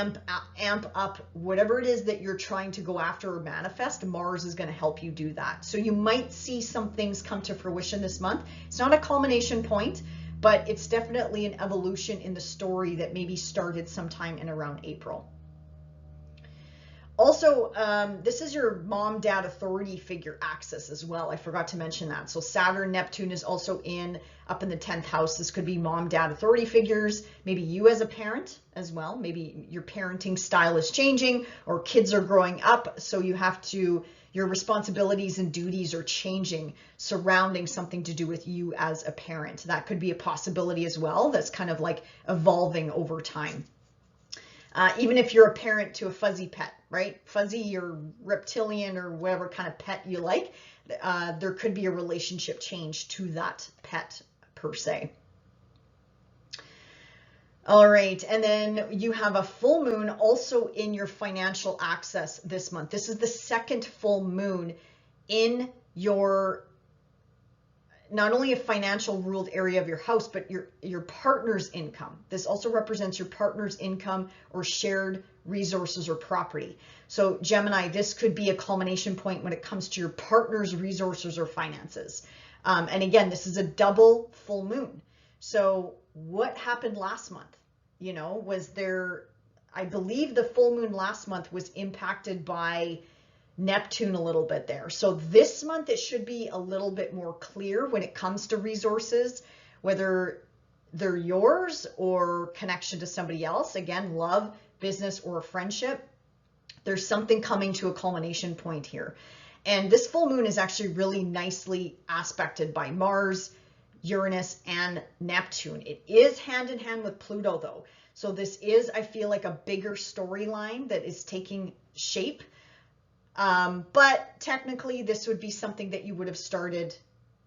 amp up whatever it is that you're trying to go after or manifest. Mars is going to help you do that. So you might see some things come to fruition this month. It's not a culmination point, but it's definitely an evolution in the story that maybe started sometime in around April. Also, this is your mom, dad, authority figure axis as well. I forgot to mention that. So Saturn, Neptune is also up in the 10th house. This could be mom, dad, authority figures. Maybe you as a parent as well. Maybe your parenting style is changing, or kids are growing up. So your responsibilities and duties are changing surrounding something to do with you as a parent. That could be a possibility as well. That's kind of like evolving over time. Even if you're a parent to a fuzzy pet, right? Fuzzy or reptilian or whatever kind of pet you like, there could be a relationship change to that pet per se. All right, and then you have a full moon also in your financial access this month. This is the 2nd full moon in your, not only a financial ruled area of your house, but your partner's income. This also represents your partner's income or shared resources or property. So Gemini, this could be a culmination point when it comes to your partner's resources or finances. And again, this is a double full moon. So what happened last month? You know, was there, I believe the full moon last month was impacted by Neptune a little bit there. So this month it should be a little bit more clear when it comes to resources, whether they're yours or connection to somebody else. Again, love, business, or a friendship. There's something coming to a culmination point here. And this full moon is actually really nicely aspected by Mars, Uranus, and Neptune. It is hand in hand with Pluto though. So this is, I feel like, a bigger storyline that is taking shape. But technically this would be something that you would have started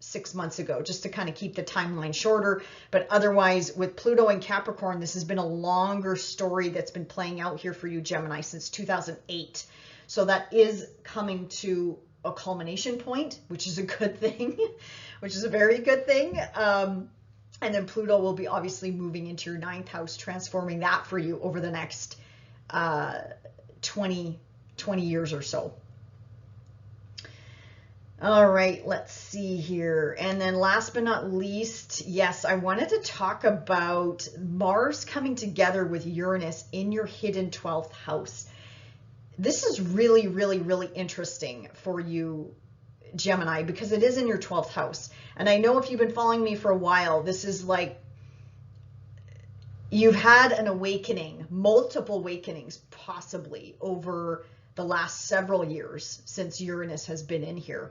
6 months ago, just to kind of keep the timeline shorter. But otherwise, with Pluto and Capricorn, this has been a longer story that's been playing out here for you, Gemini, since 2008. So that is coming to a culmination point, which is a good thing, which is a very good thing. And then Pluto will be obviously moving into your 9th house, transforming that for you over the next 20 years or so. All right, let's see here. And then last but not least, yes, I wanted to talk about Mars coming together with Uranus in your hidden 12th house. This is really, really, really interesting for you, Gemini, because it is in your 12th house. And I know if you've been following me for a while, this is like, you've had an awakening, multiple awakenings possibly over the last several years since Uranus has been in here.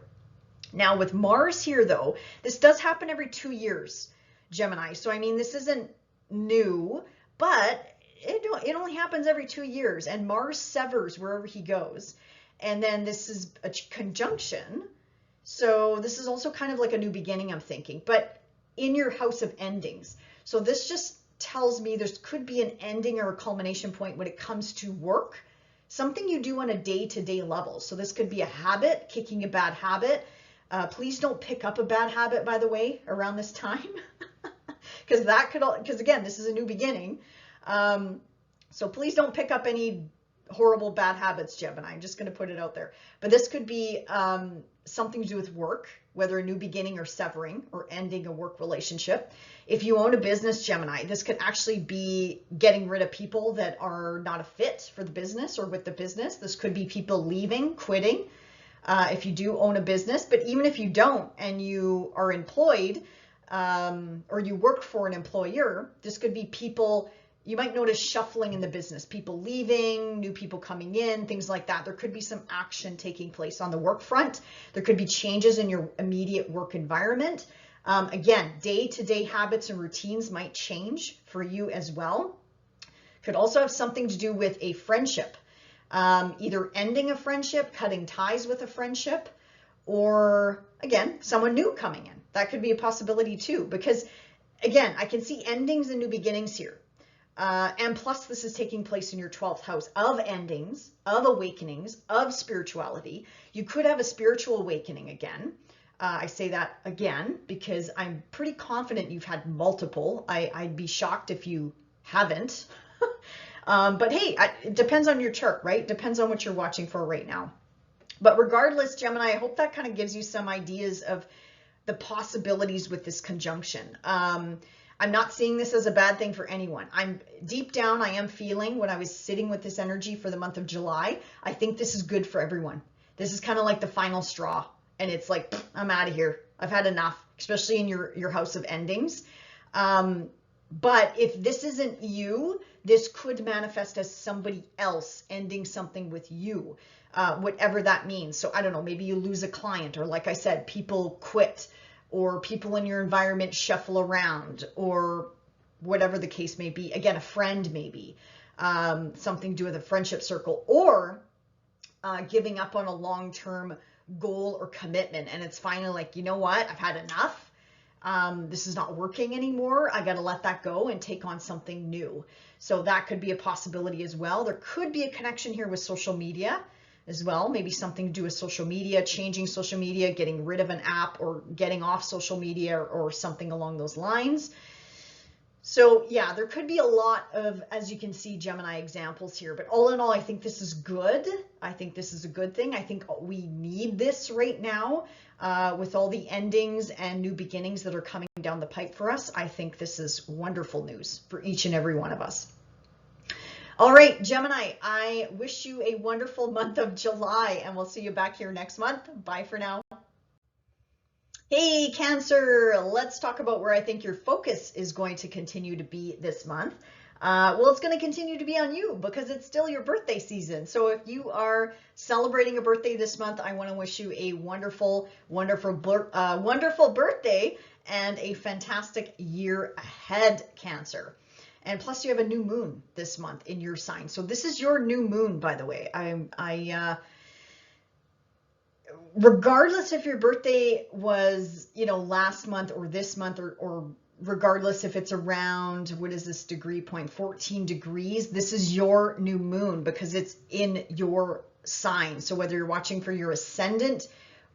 Now with Mars here though, this does happen every 2 years, Gemini. So I mean, this isn't new, but it only happens every 2 years, and Mars severs wherever he goes. And then this is a conjunction. So this is also kind of like a new beginning, I'm thinking, but in your house of endings. So this just tells me there could be an ending or a culmination point when it comes to work, something you do on a day-to-day level. So this could be a habit, kicking a bad habit. Please don't pick up a bad habit, by the way, around this time, because again, this is a new beginning. So please don't pick up any horrible bad habits, Gemini. I'm just going to put it out there. But this could be something to do with work, whether a new beginning or severing or ending a work relationship. If you own a business, Gemini, this could actually be getting rid of people that are not a fit for the business or with the business. This could be people leaving, quitting, if you do own a business. But even if you don't and you are employed or you work for an employer, this could be people. You might notice shuffling in the business, people leaving, new people coming in, things like that. There could be some action taking place on the work front. There could be changes in your immediate work environment. Again, day-to-day habits and routines might change for you as well. Could also have something to do with a friendship, either ending a friendship, cutting ties with a friendship, or again, someone new coming in. That could be a possibility too, because again, I can see endings and new beginnings here. And plus this is taking place in your 12th house of endings, of awakenings, of spirituality. You could have a spiritual awakening again. I say that again because I'm pretty confident you've had multiple. I'd be shocked if you haven't. But hey, it depends on your chart, right? Depends on what you're watching for right now. But regardless, Gemini, I hope that kind of gives you some ideas of the possibilities with this conjunction. I'm not seeing this as a bad thing for anyone. Deep down, I am feeling when I was sitting with this energy for the month of July, I think this is good for everyone. This is kind of like the final straw. And it's like, I'm out of here. I've had enough, especially in your house of endings. But if this isn't you, this could manifest as somebody else ending something with you, whatever that means. So I don't know, maybe you lose a client, or like I said, people quit, or people in your environment shuffle around, or whatever the case may be. Again, a friend maybe, something to do with a friendship circle, or giving up on a long-term goal or commitment. And it's finally like, you know what, I've had enough. This is not working anymore. I got to let that go and take on something new. So that could be a possibility as well. There could be a connection here with social media as well. Maybe something to do with social media, changing social media, getting rid of an app, or getting off social media, or something along those lines. So yeah, there could be a lot of, as you can see, Gemini examples here, but all in all, I think this is good. I think this is a good thing. I think we need this right now with all the endings and new beginnings that are coming down the pipe for us. I think this is wonderful news for each and every one of us. All right, Gemini, I wish you a wonderful month of July, and we'll see you back here next month. Bye for now. Hey, Cancer, let's talk about where I think your focus is going to continue to be this month. Well, it's going to continue to be on you because it's still your birthday season. So if you are celebrating a birthday this month, I want to wish you a wonderful, wonderful birthday and a fantastic year ahead, Cancer. And plus you have a new moon this month in your sign. So this is your new moon, by the way. Regardless if your birthday was, last month or this month, or regardless if it's around, what is this degree point, 14 degrees, this is your new moon because it's in your sign. So whether you're watching for your ascendant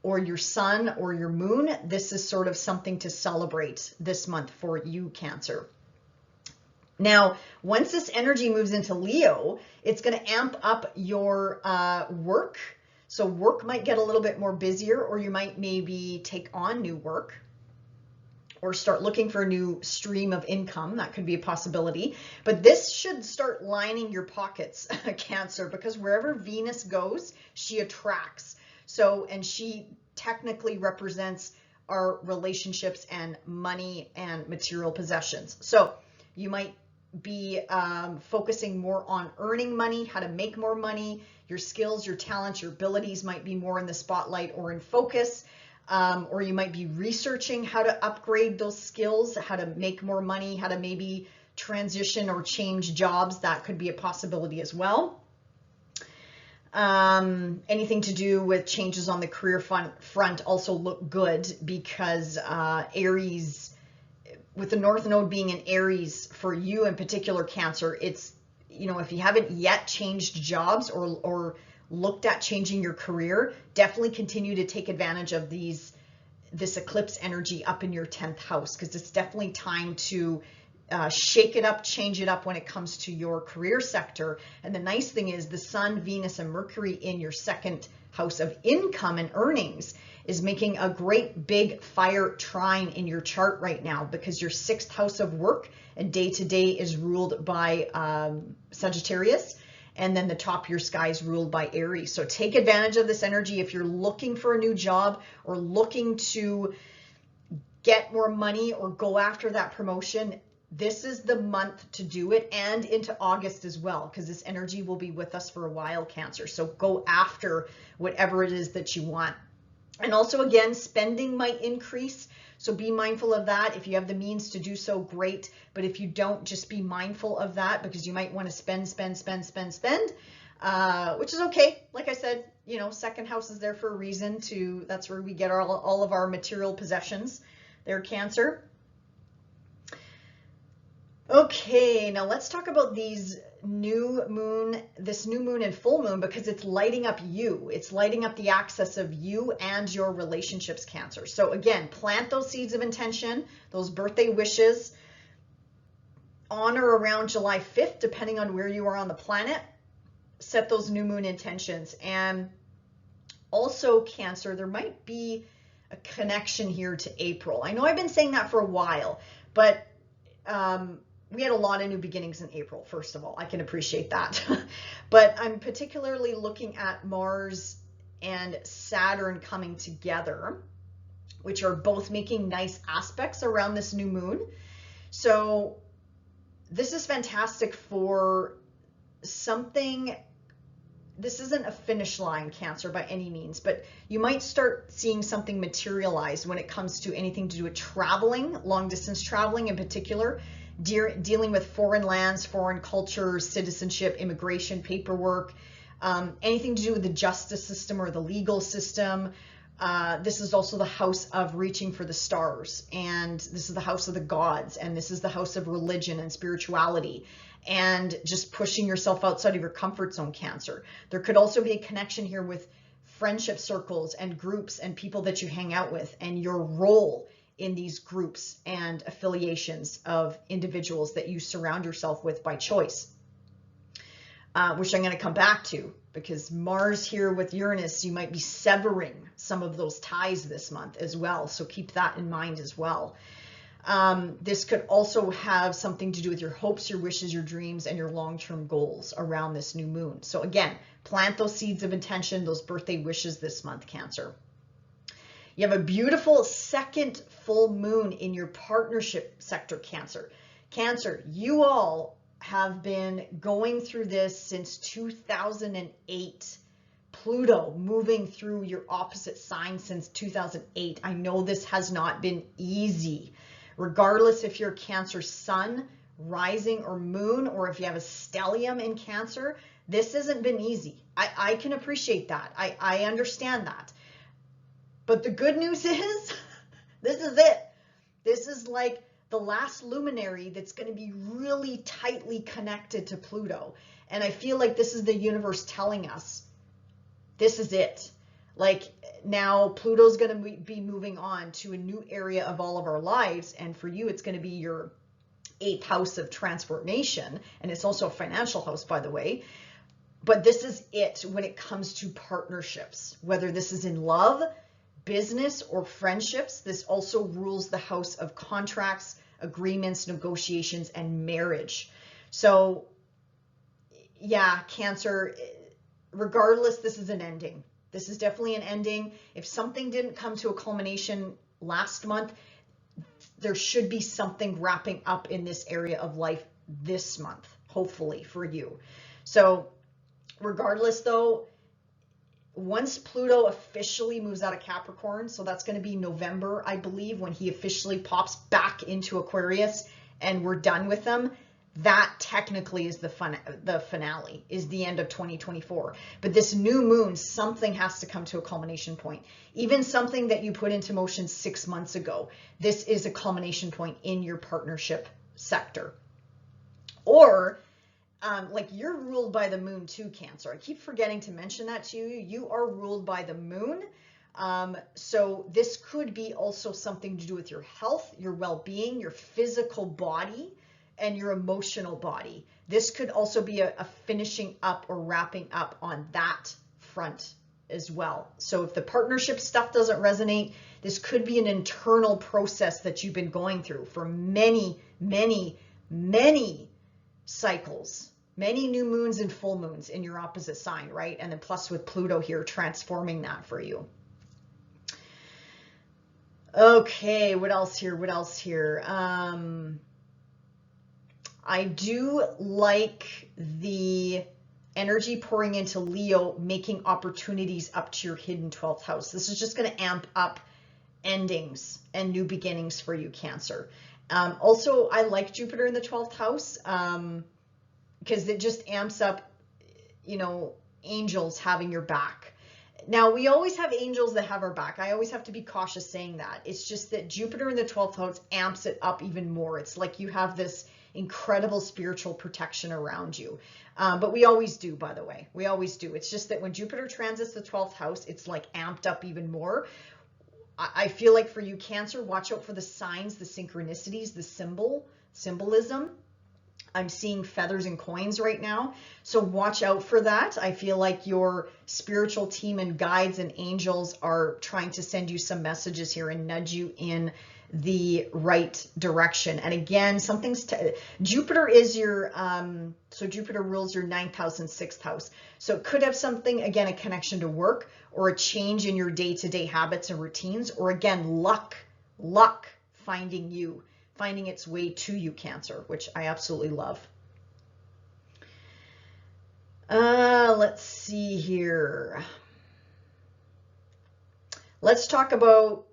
or your sun or your moon, this is sort of something to celebrate this month for you, Cancer. Now, once this energy moves into Leo, it's going to amp up your work. So work might get a little bit more busier, or you might maybe take on new work or start looking for a new stream of income. That could be a possibility. But this should start lining your pockets, Cancer, because wherever Venus goes, she attracts. So, and she technically represents our relationships and money and material possessions. So you might be focusing more on earning money, how to make more money. Your skills, your talents, your abilities might be more in the spotlight or in focus. Or you might be researching how to upgrade those skills, how to make more money, how to maybe transition or change jobs. That could be a possibility as well. Anything to do with changes on the career front also look good, because Aries, with the North Node being in Aries for you in particular, Cancer, it's, you know, if you haven't yet changed jobs or looked at changing your career, definitely continue to take advantage of this eclipse energy up in your 10th house, because it's definitely time to shake it up, change it up when it comes to your career sector. And the nice thing is the Sun, Venus, and Mercury in your 2nd house of income and earnings is making a great big fire trine in your chart right now, because your 6th house of work and day-to-day is ruled by Sagittarius, and then the top of your sky is ruled by Aries. So take advantage of this energy if you're looking for a new job or looking to get more money or go after that promotion. This is the month to do it, and into August as well, because this energy will be with us for a while, Cancer. So go after whatever it is that you want. And also, again, spending might increase, so be mindful of that. If you have the means to do so, great. But if you don't, just be mindful of that, because you might want to spend, which is okay. Like I said, you know, 2nd house is there for a reason. That's where we get all of our material possessions there, Cancer. Okay, now let's talk about this new moon and full moon, because it's lighting up you. It's lighting up the axis of you and your relationships, Cancer. So again, plant those seeds of intention, those birthday wishes on or around July 5th, depending on where you are on the planet. Set those new moon intentions. And also, Cancer, there might be a connection here to April. I know I've been saying that for a while, but we had a lot of new beginnings in April, first of all. I can appreciate that. But I'm particularly looking at Mars and Saturn coming together, which are both making nice aspects around this new moon. So this is fantastic for something. This isn't a finish line, Cancer, by any means, but you might start seeing something materialize when it comes to anything to do with traveling, long distance traveling in particular, dealing with foreign lands, foreign cultures, citizenship, immigration, paperwork, anything to do with the justice system or the legal system. This is also the house of reaching for the stars, and this is the house of the gods, and this is the house of religion and spirituality, and just pushing yourself outside of your comfort zone, Cancer. There could also be a connection here with friendship circles and groups and people that you hang out with, and your role in these groups and affiliations of individuals that you surround yourself with by choice, which I'm going to come back to, because Mars here with Uranus, you might be severing some of those ties this month as well. So keep that in mind as well. This could also have something to do with your hopes, your wishes, your dreams, and your long-term goals around this new moon. So again, plant those seeds of intention, those birthday wishes this month, Cancer. You have a beautiful 2nd full moon in your partnership sector, Cancer. Cancer, you all have been going through this since 2008. Pluto moving through your opposite sign since 2008. I know this has not been easy. Regardless if you're Cancer Sun, rising, or moon, or if you have a stellium in Cancer, this hasn't been easy. I can appreciate that. I understand that. But the good news is, this is it. This is like the last luminary that's going to be really tightly connected to Pluto. And I feel like this is the universe telling us, this is it. Like, now Pluto's going to be moving on to a new area of all of our lives. And for you, it's going to be your 8th house of transformation. And it's also a financial house, by the way. But this is it when it comes to partnerships, whether this is in love, business, or friendships. This also rules the house of contracts, agreements, negotiations, and marriage. So yeah, Cancer, regardless, this is an ending. This is definitely an ending. If something didn't come to a culmination last month, there should be something wrapping up in this area of life this month, hopefully for you. So regardless though, once Pluto officially moves out of Capricorn, so that's going to be November, I believe, when he officially pops back into Aquarius and we're done with them, that technically is the finale, is the end of 2024. But this new moon, something has to come to a culmination point. Even something that you put into motion 6 months ago, this is a culmination point in your partnership sector. Or like you're ruled by the moon too, Cancer. I keep forgetting to mention that to you. You are ruled by the moon. So this could be also something to do with your health, your well-being, your physical body, and your emotional body. This could also be a finishing up or wrapping up on that front as well. So if the partnership stuff doesn't resonate, this could be an internal process that you've been going through for many, many, many cycles, many new moons and full moons in your opposite sign, right? And then plus with Pluto here transforming that for you. Okay, what else here? What else here? I do like the energy pouring into Leo, making opportunities up to your hidden 12th house. This is just going to amp up endings and new beginnings for you, Cancer. Also, I like Jupiter in the 12th house because it just amps up, you know, angels having your back. Now, we always have angels that have our back. I always have to be cautious saying that. It's just that Jupiter in the 12th house amps it up even more. It's like you have this incredible spiritual protection around you. But we always do, by the way. We always do. It's just that when Jupiter transits the 12th house, it's like amped up even more. I feel like for you, Cancer, watch out for the signs, the synchronicities, the symbolism. I'm seeing feathers and coins right now. So watch out for that. I feel like your spiritual team and guides and angels are trying to send you some messages here and nudge you in the right direction. And again, Jupiter is your, so Jupiter rules your 9th house and 6th house. So it could have something, again, a connection to work or a change in your day-to-day habits and routines, or again, luck finding its way to you, Cancer, which I absolutely love. Let's see here. Let's talk about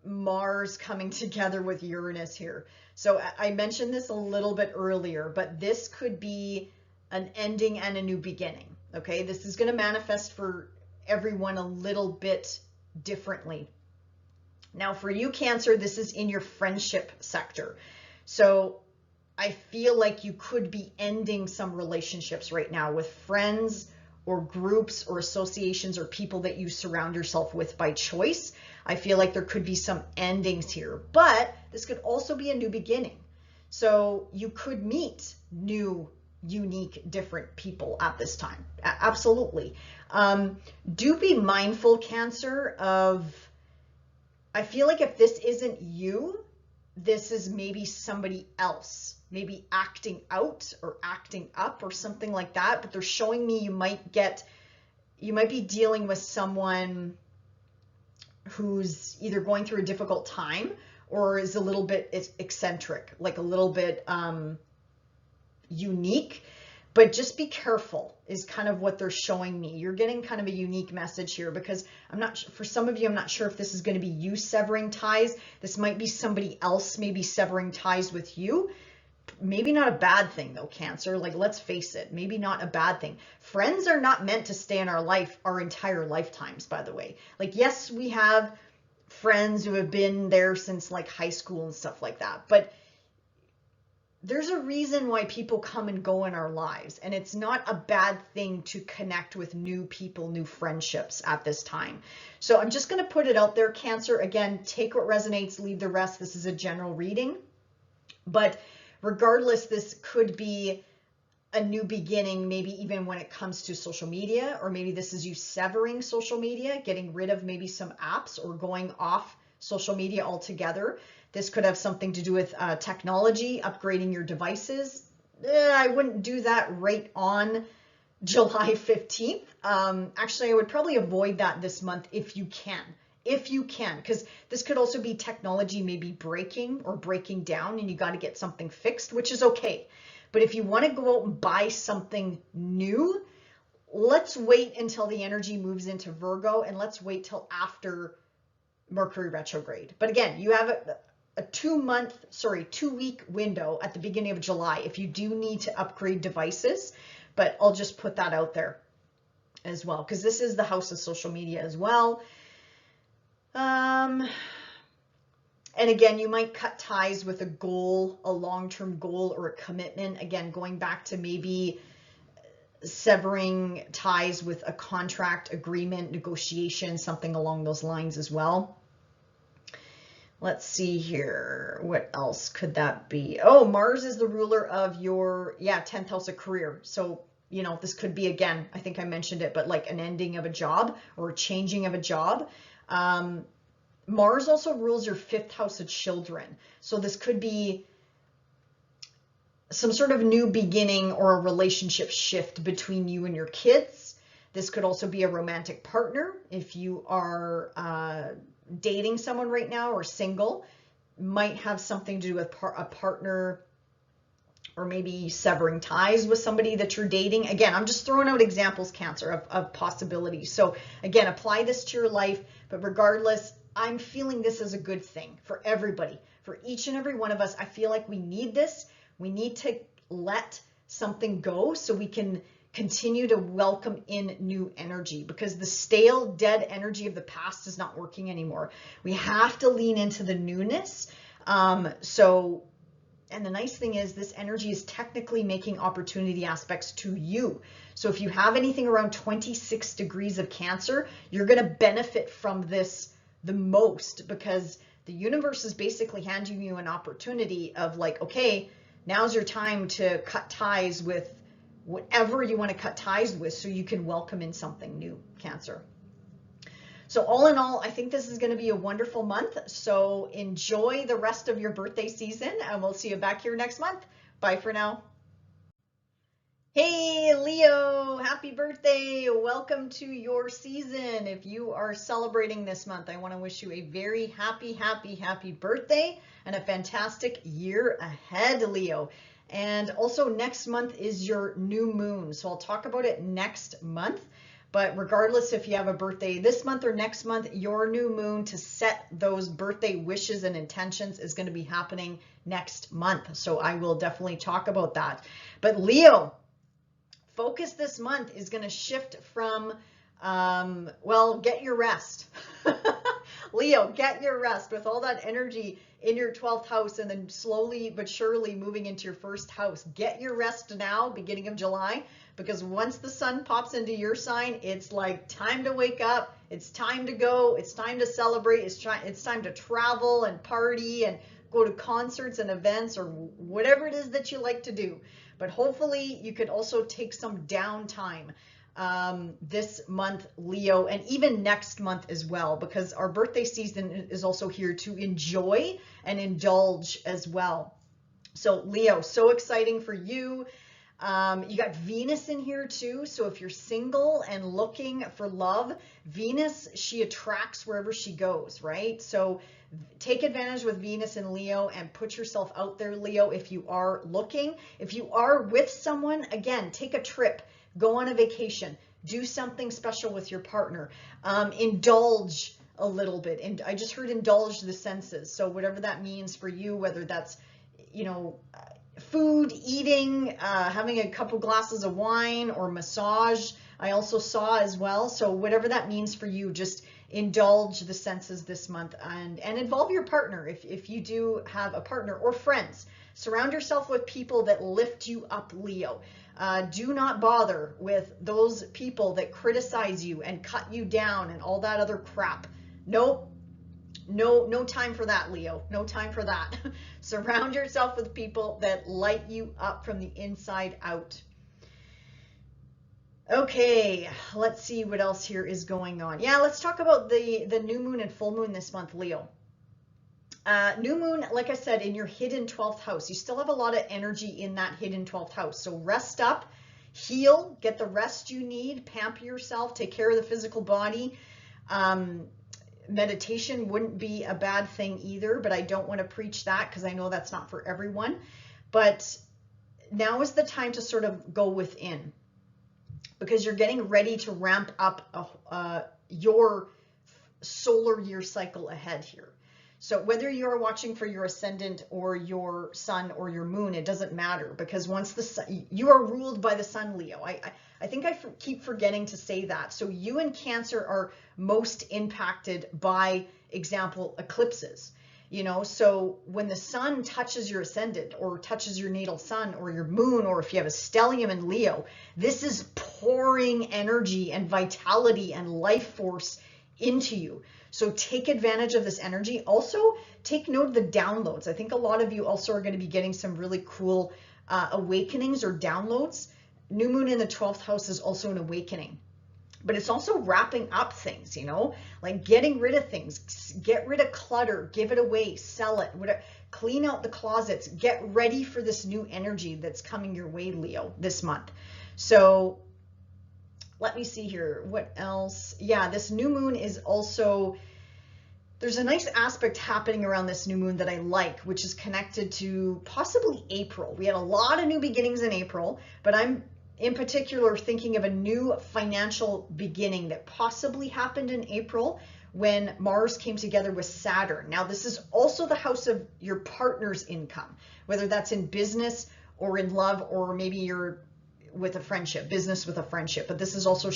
Mars coming together with Uranus here. So I mentioned this a little bit earlier, but this could be an ending and a new beginning. Okay, this is going to manifest for everyone a little bit differently. Now for you, Cancer, this is in your friendship sector. So I feel like you could be ending some relationships right now with friends or groups or associations or people that you surround yourself with by choice. I feel like there could be some endings here, but this could also be a new beginning. So you could meet new, unique, different people at this time. Absolutely. Do be mindful, Cancer, I feel like if this isn't you, this is maybe somebody else, maybe acting out or acting up or something like that. But they're showing me you might be dealing with someone who's either going through a difficult time or is a little bit eccentric, like a little bit unique. But just be careful is kind of what they're showing me. You're getting kind of a unique message here because for some of you, I'm not sure if this is going to be you severing ties. This might be somebody else maybe severing ties with you. Maybe not a bad thing though, Cancer. Like, let's face it, maybe not a bad thing. Friends are not meant to stay in our life our entire lifetimes, by the way. Like, yes, we have friends who have been there since like high school and stuff like that. But there's a reason why people come and go in our lives, and it's not a bad thing to connect with new people, new friendships at this time. So I'm just going to put it out there, Cancer. Again, take what resonates, leave the rest. This is a general reading, but regardless, this could be a new beginning, maybe even when it comes to social media, or maybe this is you severing social media, getting rid of maybe some apps or going off social media altogether. This could have something to do with technology, upgrading your devices. I wouldn't do that right on July 15th. Actually, I would probably avoid that this month if you can, because this could also be technology maybe breaking or breaking down and you got to get something fixed, which is okay. But if you want to go out and buy something new, let's wait until the energy moves into Virgo, and let's wait till after Mercury retrograde. But again, you have a 2-week window at the beginning of July if you do need to upgrade devices. But I'll just put that out there as well, because this is the house of social media as well. And again, you might cut ties with a goal, a long-term goal or a commitment. Again, going back to maybe severing ties with a contract, agreement, negotiation, something along those lines as well. Let's see here. What else could that be? Oh, Mars is the ruler of your, 10th house of career. So, you know, this could be, again, I think I mentioned it, but like an ending of a job or a changing of a job. Mars also rules your 5th house of children. So this could be some sort of new beginning or a relationship shift between you and your kids. This could also be a romantic partner. If you are dating someone right now or single, might have something to do with a partner, or maybe severing ties with somebody that you're dating. Again, I'm just throwing out examples, Cancer, of possibilities. So again, apply this to your life, but regardless, I'm feeling this as a good thing for everybody, for each and every one of us. I feel like we need this. We need to let something go so we can continue to welcome in new energy, because the stale, dead energy of the past is not working anymore. We have to lean into the newness. And the nice thing is this energy is technically making opportunity aspects to you. So if you have anything around 26 degrees of Cancer, you're going to benefit from this the most, because the universe is basically handing you an opportunity of like, okay, now's your time to cut ties with whatever you want to cut ties with so you can welcome in something new, Cancer. So all in all, I think this is going to be a wonderful month. So enjoy the rest of your birthday season, and we'll see you back here next month. Bye for now. Hey Leo, happy birthday. Welcome to your season. If you are celebrating this month, I want to wish you a very happy birthday and a fantastic year ahead, Leo. And also next month is your new moon. So I'll talk about it next month. But regardless if you have a birthday this month or next month, your new moon to set those birthday wishes and intentions is going to be happening next month. So I will definitely talk about that. But Leo, focus this month is going to shift from, get your rest. Leo, get your rest with all that energy in your 12th house and then slowly but surely moving into your 1st house. Get your rest now, beginning of July, because once the sun pops into your sign, it's like time to wake up. It's time to go. It's time to celebrate. It's time to travel and party and go to concerts and events or whatever it is that you like to do. But hopefully you could also take some downtime this month, Leo, and even next month as well, because our birthday season is also here to enjoy and indulge as well. So Leo, so exciting for you. You got Venus in here too. So if you're single and looking for love, Venus, she attracts wherever she goes, right? So take advantage with Venus and Leo and put yourself out there, Leo, if you are looking. If you are with someone, again, take a trip, go on a vacation, do something special with your partner, indulge a little bit. And I just heard indulge the senses. So whatever that means for you, whether that's, food, eating, having a couple glasses of wine or massage, I also saw as well. So whatever that means for you, just indulge the senses this month and involve your partner. If you do have a partner or friends, surround yourself with people that lift you up, Leo. Do not bother with those people that criticize you and cut you down and all that other crap. Nope. No time for that, Leo. No time for that. Surround yourself with people that light you up from the inside out. Okay, let's see what else here is going on. Yeah, let's talk about the new moon and full moon this month, Leo. New moon, like I said, in your hidden 12th house. You still have a lot of energy in that hidden 12th house. So rest up, heal, get the rest you need, pamper yourself, take care of the physical body. Meditation wouldn't be a bad thing either, but I don't want to preach that because I know that's not for everyone. But now is the time to sort of go within, because you're getting ready to ramp up your solar year cycle ahead here. So whether you're watching for your ascendant or your sun or your moon, it doesn't matter, because once the sun, you are ruled by the sun, Leo. I think I keep forgetting to say that. So you and Cancer are most impacted by, example, eclipses. You know, so when the sun touches your ascendant or touches your natal sun or your moon, or if you have a stellium in Leo, this is pouring energy and vitality and life force into you. So take advantage of this energy. Also, take note of the downloads. I think a lot of you also are going to be getting some really cool awakenings or downloads. New moon in the 12th house is also an awakening. But it's also wrapping up things, you know, like getting rid of things, get rid of clutter, give it away, sell it, whatever, clean out the closets, get ready for this new energy that's coming your way, Leo, this month. So let me see here. What else? Yeah, this new moon is also, there's a nice aspect happening around this new moon that I like, which is connected to possibly April. We had a lot of new beginnings in April, but I'm in particular thinking of a new financial beginning that possibly happened in April when Mars came together with Saturn. Now, this is also the house of your partner's income, whether that's in business or in love, or maybe you're with a friendship, business with a friendship, but this is also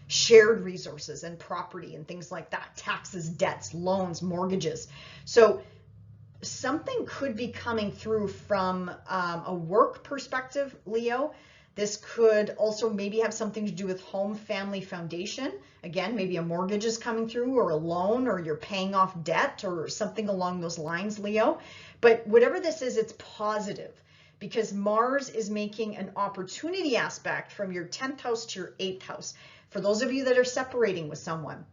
shared resources and property and things like that, taxes, debts, loans, mortgages. So something could be coming through from a work perspective, Leo. This could also maybe have something to do with home, family, foundation. Again, maybe a mortgage is coming through, or a loan, or you're paying off debt or something along those lines, Leo. But whatever this is, it's positive, because Mars is making an opportunity aspect from your 10th house to your 8th house. For those of you that are separating with someone,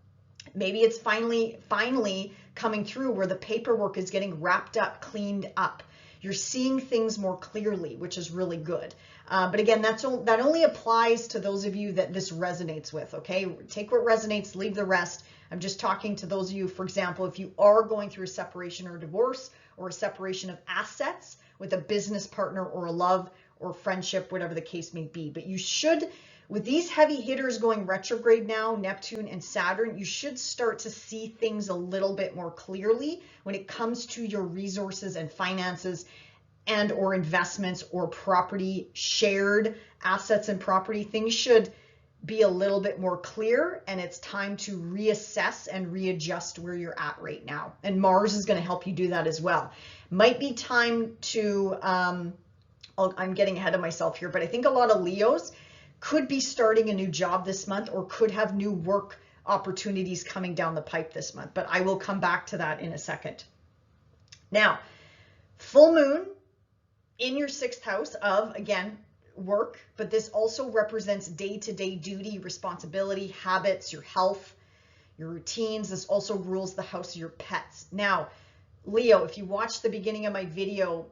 maybe it's finally coming through where the paperwork is getting wrapped up, cleaned up. You're seeing things more clearly, which is really good. But again, that only applies to those of you that this resonates with, okay? Take what resonates, leave the rest. I'm just talking to those of you, for example, if you are going through a separation or a divorce, or a separation of assets with a business partner or a love or friendship, whatever the case may be. But you should, with these heavy hitters going retrograde now, Neptune and Saturn, you should start to see things a little bit more clearly when it comes to your resources and finances and or investments or property, shared assets and property. Things should be a little bit more clear, and it's time to reassess and readjust where you're at right now. And Mars is going to help you do that as well. Might be time to, I'm getting ahead of myself here, but I think a lot of Leos could be starting a new job this month, or could have new work opportunities coming down the pipe this month. But I will come back to that in a second. Now, full moon in your 6th house of, again, work, but this also represents day-to-day duty, responsibility, habits, your health, your routines. This also rules the house of your pets. Now, Leo, if you watch the beginning of my video,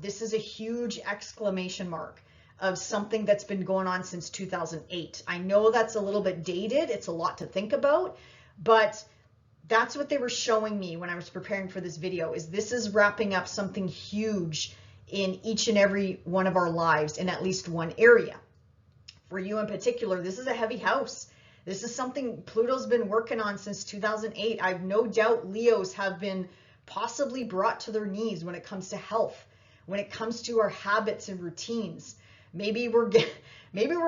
this is a huge exclamation mark of something that's been going on since 2008. I know that's a little bit dated. It's a lot to think about, but that's what they were showing me when I was preparing for this video, is this is wrapping up something huge in each and every one of our lives in at least one area. For you in particular, this is a heavy house. This is something Pluto's been working on since 2008. I've no doubt Leos have been possibly brought to their knees when it comes to health, when it comes to our habits and routines. Maybe we're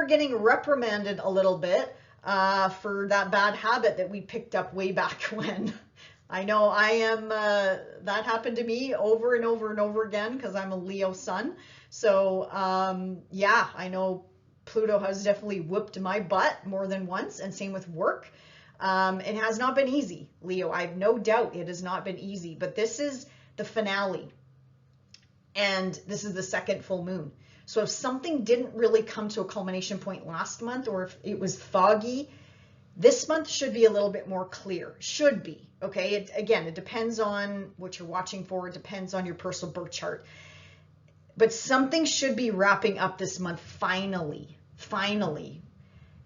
getting reprimanded a little bit for that bad habit that we picked up way back when. I know I am, that happened to me over and over and over again because I'm a Leo sun. So yeah, I know Pluto has definitely whooped my butt more than once, and same with work. It has not been easy, Leo. I have no doubt it has not been easy, but this is the finale, and this is the second full moon. So if something didn't really come to a culmination point last month, or if it was foggy, this month should be a little bit more clear. Should be, okay? Again, it depends on what you're watching for. It depends on your personal birth chart. But something should be wrapping up this month, finally.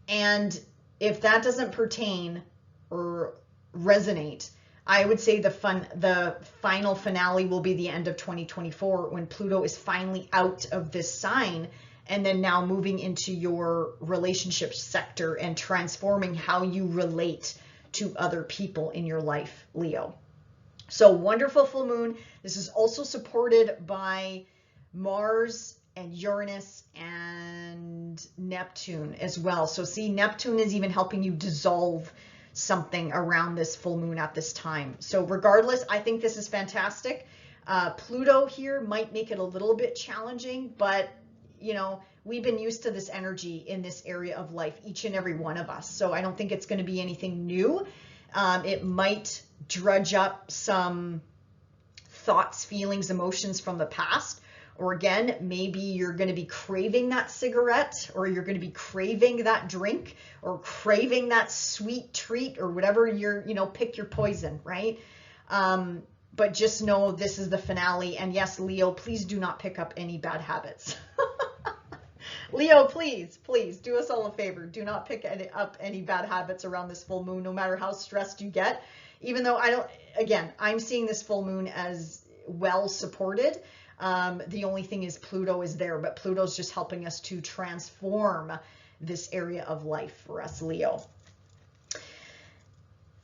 And if that doesn't pertain or resonate, I would say the final finale will be the end of 2024 when Pluto is finally out of this sign and then now moving into your relationship sector and transforming how you relate to other people in your life, Leo. So wonderful full moon. This is also supported by Mars and Uranus and Neptune as well. So see, Neptune is even helping you dissolve something around this full moon at this time. So regardless, I think this is fantastic. Pluto here might make it a little bit challenging, but you know, we've been used to this energy in this area of life, each and every one of us. So I don't think it's going to be anything new. It might drudge up some thoughts, feelings, emotions from the past. Or again, maybe you're going to be craving that cigarette, or you're going to be craving that drink, or craving that sweet treat, or whatever you're, you know, pick your poison, right? But just know this is the finale. And yes, Leo, please do not pick up any bad habits. Leo, please do us all a favor. Do not pick up any bad habits around this full moon, no matter how stressed you get. Even though I'm seeing this full moon as well supported. The only thing is Pluto is there, but Pluto's just helping us to transform this area of life for us, Leo.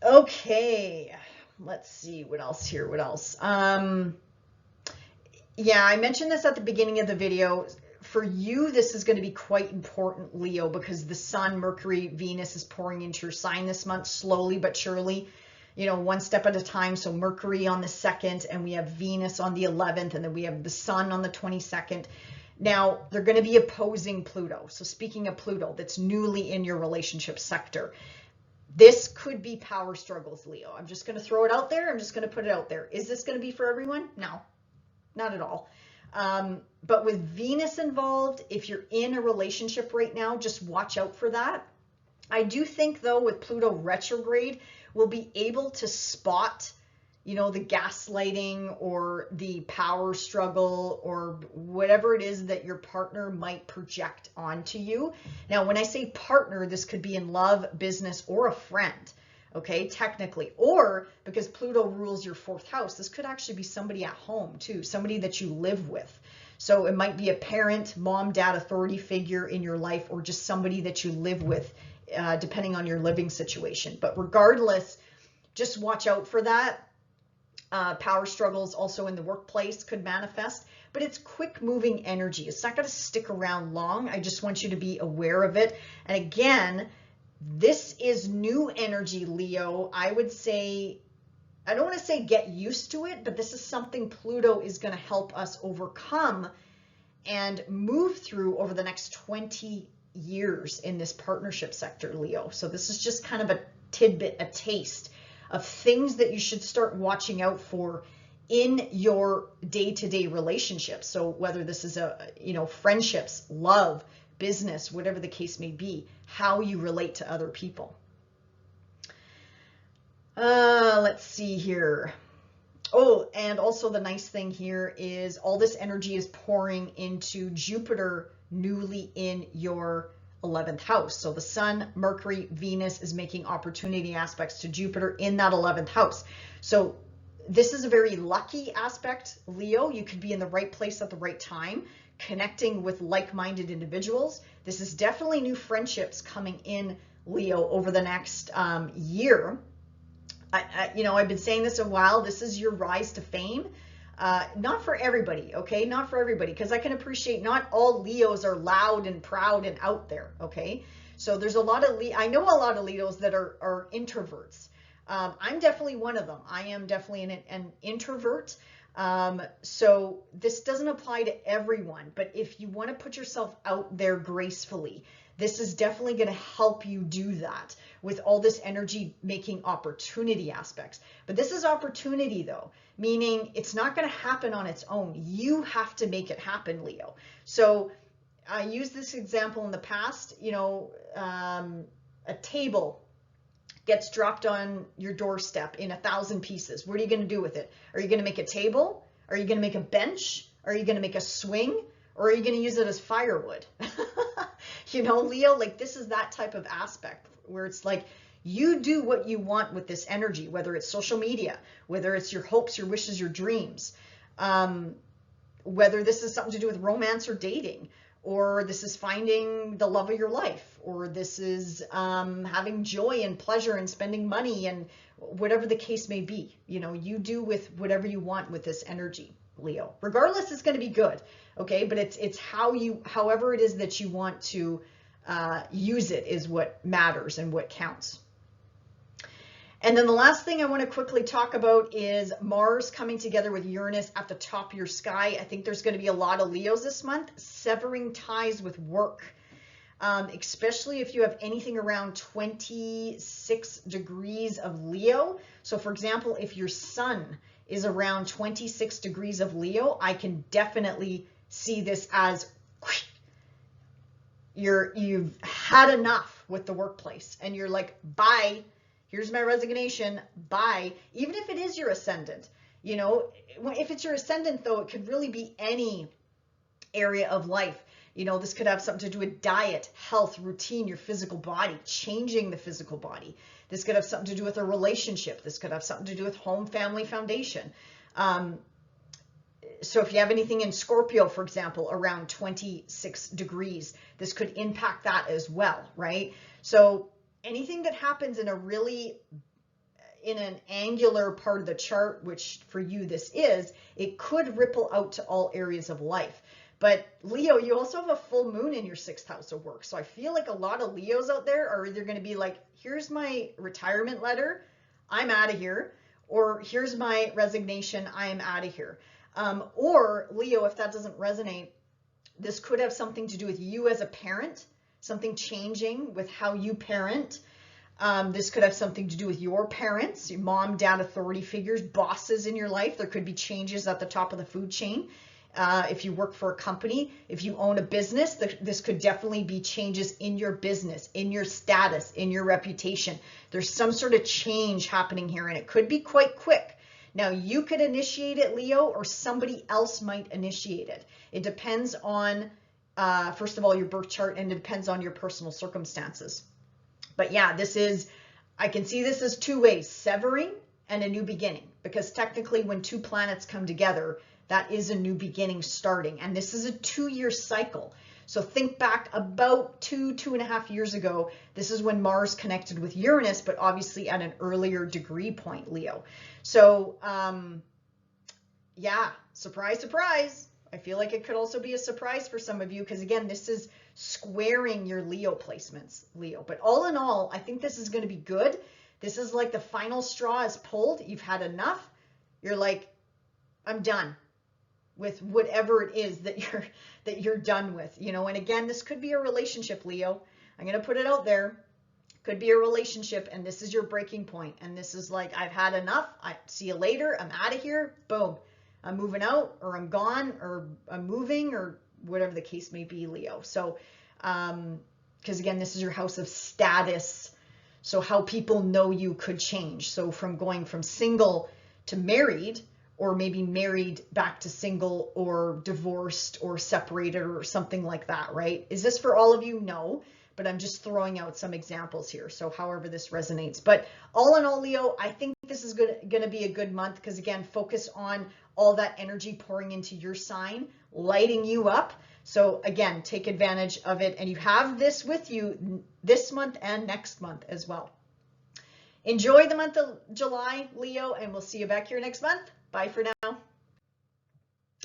Okay, let's see what else here. What else? Yeah, I mentioned this at the beginning of the video. For you, this is going to be quite important, Leo, because the Sun, Mercury, Venus is pouring into your sign this month, slowly but surely, you know, one step at a time. So Mercury on the 2nd, and we have Venus on the 11th, and then we have the Sun on the 22nd. Now, they're going to be opposing Pluto. So speaking of Pluto, that's newly in your relationship sector. This could be power struggles, Leo. I'm just going to throw it out there. I'm just going to put it out there. Is this going to be for everyone? No, not at all. But with Venus involved, if you're in a relationship right now, just watch out for that. I do think, though, with Pluto retrograde, we'll be able to spot, you know, the gaslighting or the power struggle or whatever it is that your partner might project onto you. Now, when I say partner, this could be in love, business, or a friend. Okay, technically, or because Pluto rules your 4th house, this could actually be somebody at home too, somebody that you live with. So it might be a parent, mom, dad, authority figure in your life, or just somebody that you live with, depending on your living situation. But regardless, just watch out for that. Power struggles also in the workplace could manifest, but it's quick moving energy. It's not going to stick around long. I just want you to be aware of it. And again, this is new energy, Leo. I would say, I don't want to say get used to it, but this is something Pluto is going to help us overcome and move through over the next 20 years in this partnership sector, Leo. So this is just kind of a tidbit, a taste of things that you should start watching out for in your day-to-day relationships. So whether this is friendships, love, business, whatever the case may be, how you relate to other people. Let's see here. Oh, and also the nice thing here is all this energy is pouring into Jupiter newly in your 11th house. So the Sun, Mercury, Venus is making opportunity aspects to Jupiter in that 11th house. So this is a very lucky aspect, Leo. You could be in the right place at the right time, connecting with like-minded individuals. This is definitely new friendships coming in, Leo, over the next year. I've been saying this a while. This is your rise to fame. Not for everybody, okay? Not for everybody, because I can appreciate not all Leos are loud and proud and out there, okay? So there's a lot of I know a lot of Leos that are introverts. I'm definitely one of them. I am definitely an introvert. So this doesn't apply to everyone, but if you want to put yourself out there gracefully, this is definitely going to help you do that with all this energy making opportunity aspects. But this is opportunity though, meaning it's not going to happen on its own. You have to make it happen, Leo. So I used this example in the past, a table gets dropped on your doorstep in 1,000 pieces. What are you going to do with it? Are you going to make a table? Are you going to make a bench? Are you going to make a swing? Or are you going to use it as firewood? Leo, like this is that type of aspect where it's like You do what you want with this energy, whether it's social media, whether it's your hopes, your wishes, your dreams, whether this is something to do with romance or dating, or this is finding the love of your life, or this is having joy and pleasure and spending money, and whatever the case may be. You know, you do with whatever you want with this energy, Leo. Regardless, it's going to be good, okay? But it's however it is that you want to use it is what matters and what counts. And then the last thing I want to quickly talk about is Mars coming together with Uranus at the top of your sky. I think there's going to be a lot of Leos this month, severing ties with work, especially if you have anything around 26 degrees of Leo. So for example, if your sun is around 26 degrees of Leo, I can definitely see this as you've had enough with the workplace and you're like, bye. Here's my resignation, bye. Even if it is your ascendant, you know, if it's your ascendant though, it could really be any area of life. You know, this could have something to do with diet, health, routine, your physical body, changing the physical body. This could have something to do with a relationship. This could have something to do with home, family, foundation. So if you have anything in Scorpio, for example, around 26 degrees, this could impact that as well, right? So anything that happens in an angular part of the chart, which for you this is, it could ripple out to all areas of life. But Leo, you also have a full moon in your 6th house of work. So I feel like a lot of Leos out there are either going to be like, here's my retirement letter, I'm out of here, or here's my resignation, I am out of here. Or Leo, if that doesn't resonate, this could have something to do with you as a parent, something changing with how you parent. This could have something to do with your parents, your mom, dad, authority figures, bosses in your life. There could be changes at the top of the food chain. If you work for a company, if you own a business, this could definitely be changes in your business, in your status, in your reputation. There's some sort of change happening here, and it could be quite quick. Now, you could initiate it, Leo, or somebody else might initiate it. It depends on, first of all, your birth chart, and it depends on your personal circumstances. But yeah, I can see this as two ways, severing and a new beginning, because technically when two planets come together, that is a new beginning starting. And this is a 2-year cycle. So think back about 2.5 years ago. This is when Mars connected with Uranus, but obviously at an earlier degree point, Leo. So yeah, surprise, surprise. I feel like it could also be a surprise for some of you, because again, this is squaring your Leo placements, Leo. But all in all, I think this is going to be good. This is like the final straw is pulled. You've had enough. You're like, I'm done with whatever it is that you're done with, you know. And again, this could be a relationship, Leo. I'm going to put it out there. Could be a relationship, and this is your breaking point. And this is like, I've had enough. I see you later. I'm out of here. Boom. I'm moving out, or I'm gone, or I'm moving, or whatever the case may be, Leo. So, because again, this is your house of status. So how people know you could change. So from going from single to married, or maybe married back to single, or divorced, or separated, or something like that, right? Is this for all of you? No, but I'm just throwing out some examples here. So however this resonates. But all in all, Leo, I think this is going to be a good month, because again, focus on all that energy pouring into your sign, lighting you up. So again, take advantage of it. And you have this with you this month and next month as well. Enjoy the month of July, Leo, and we'll see you back here next month. Bye for now.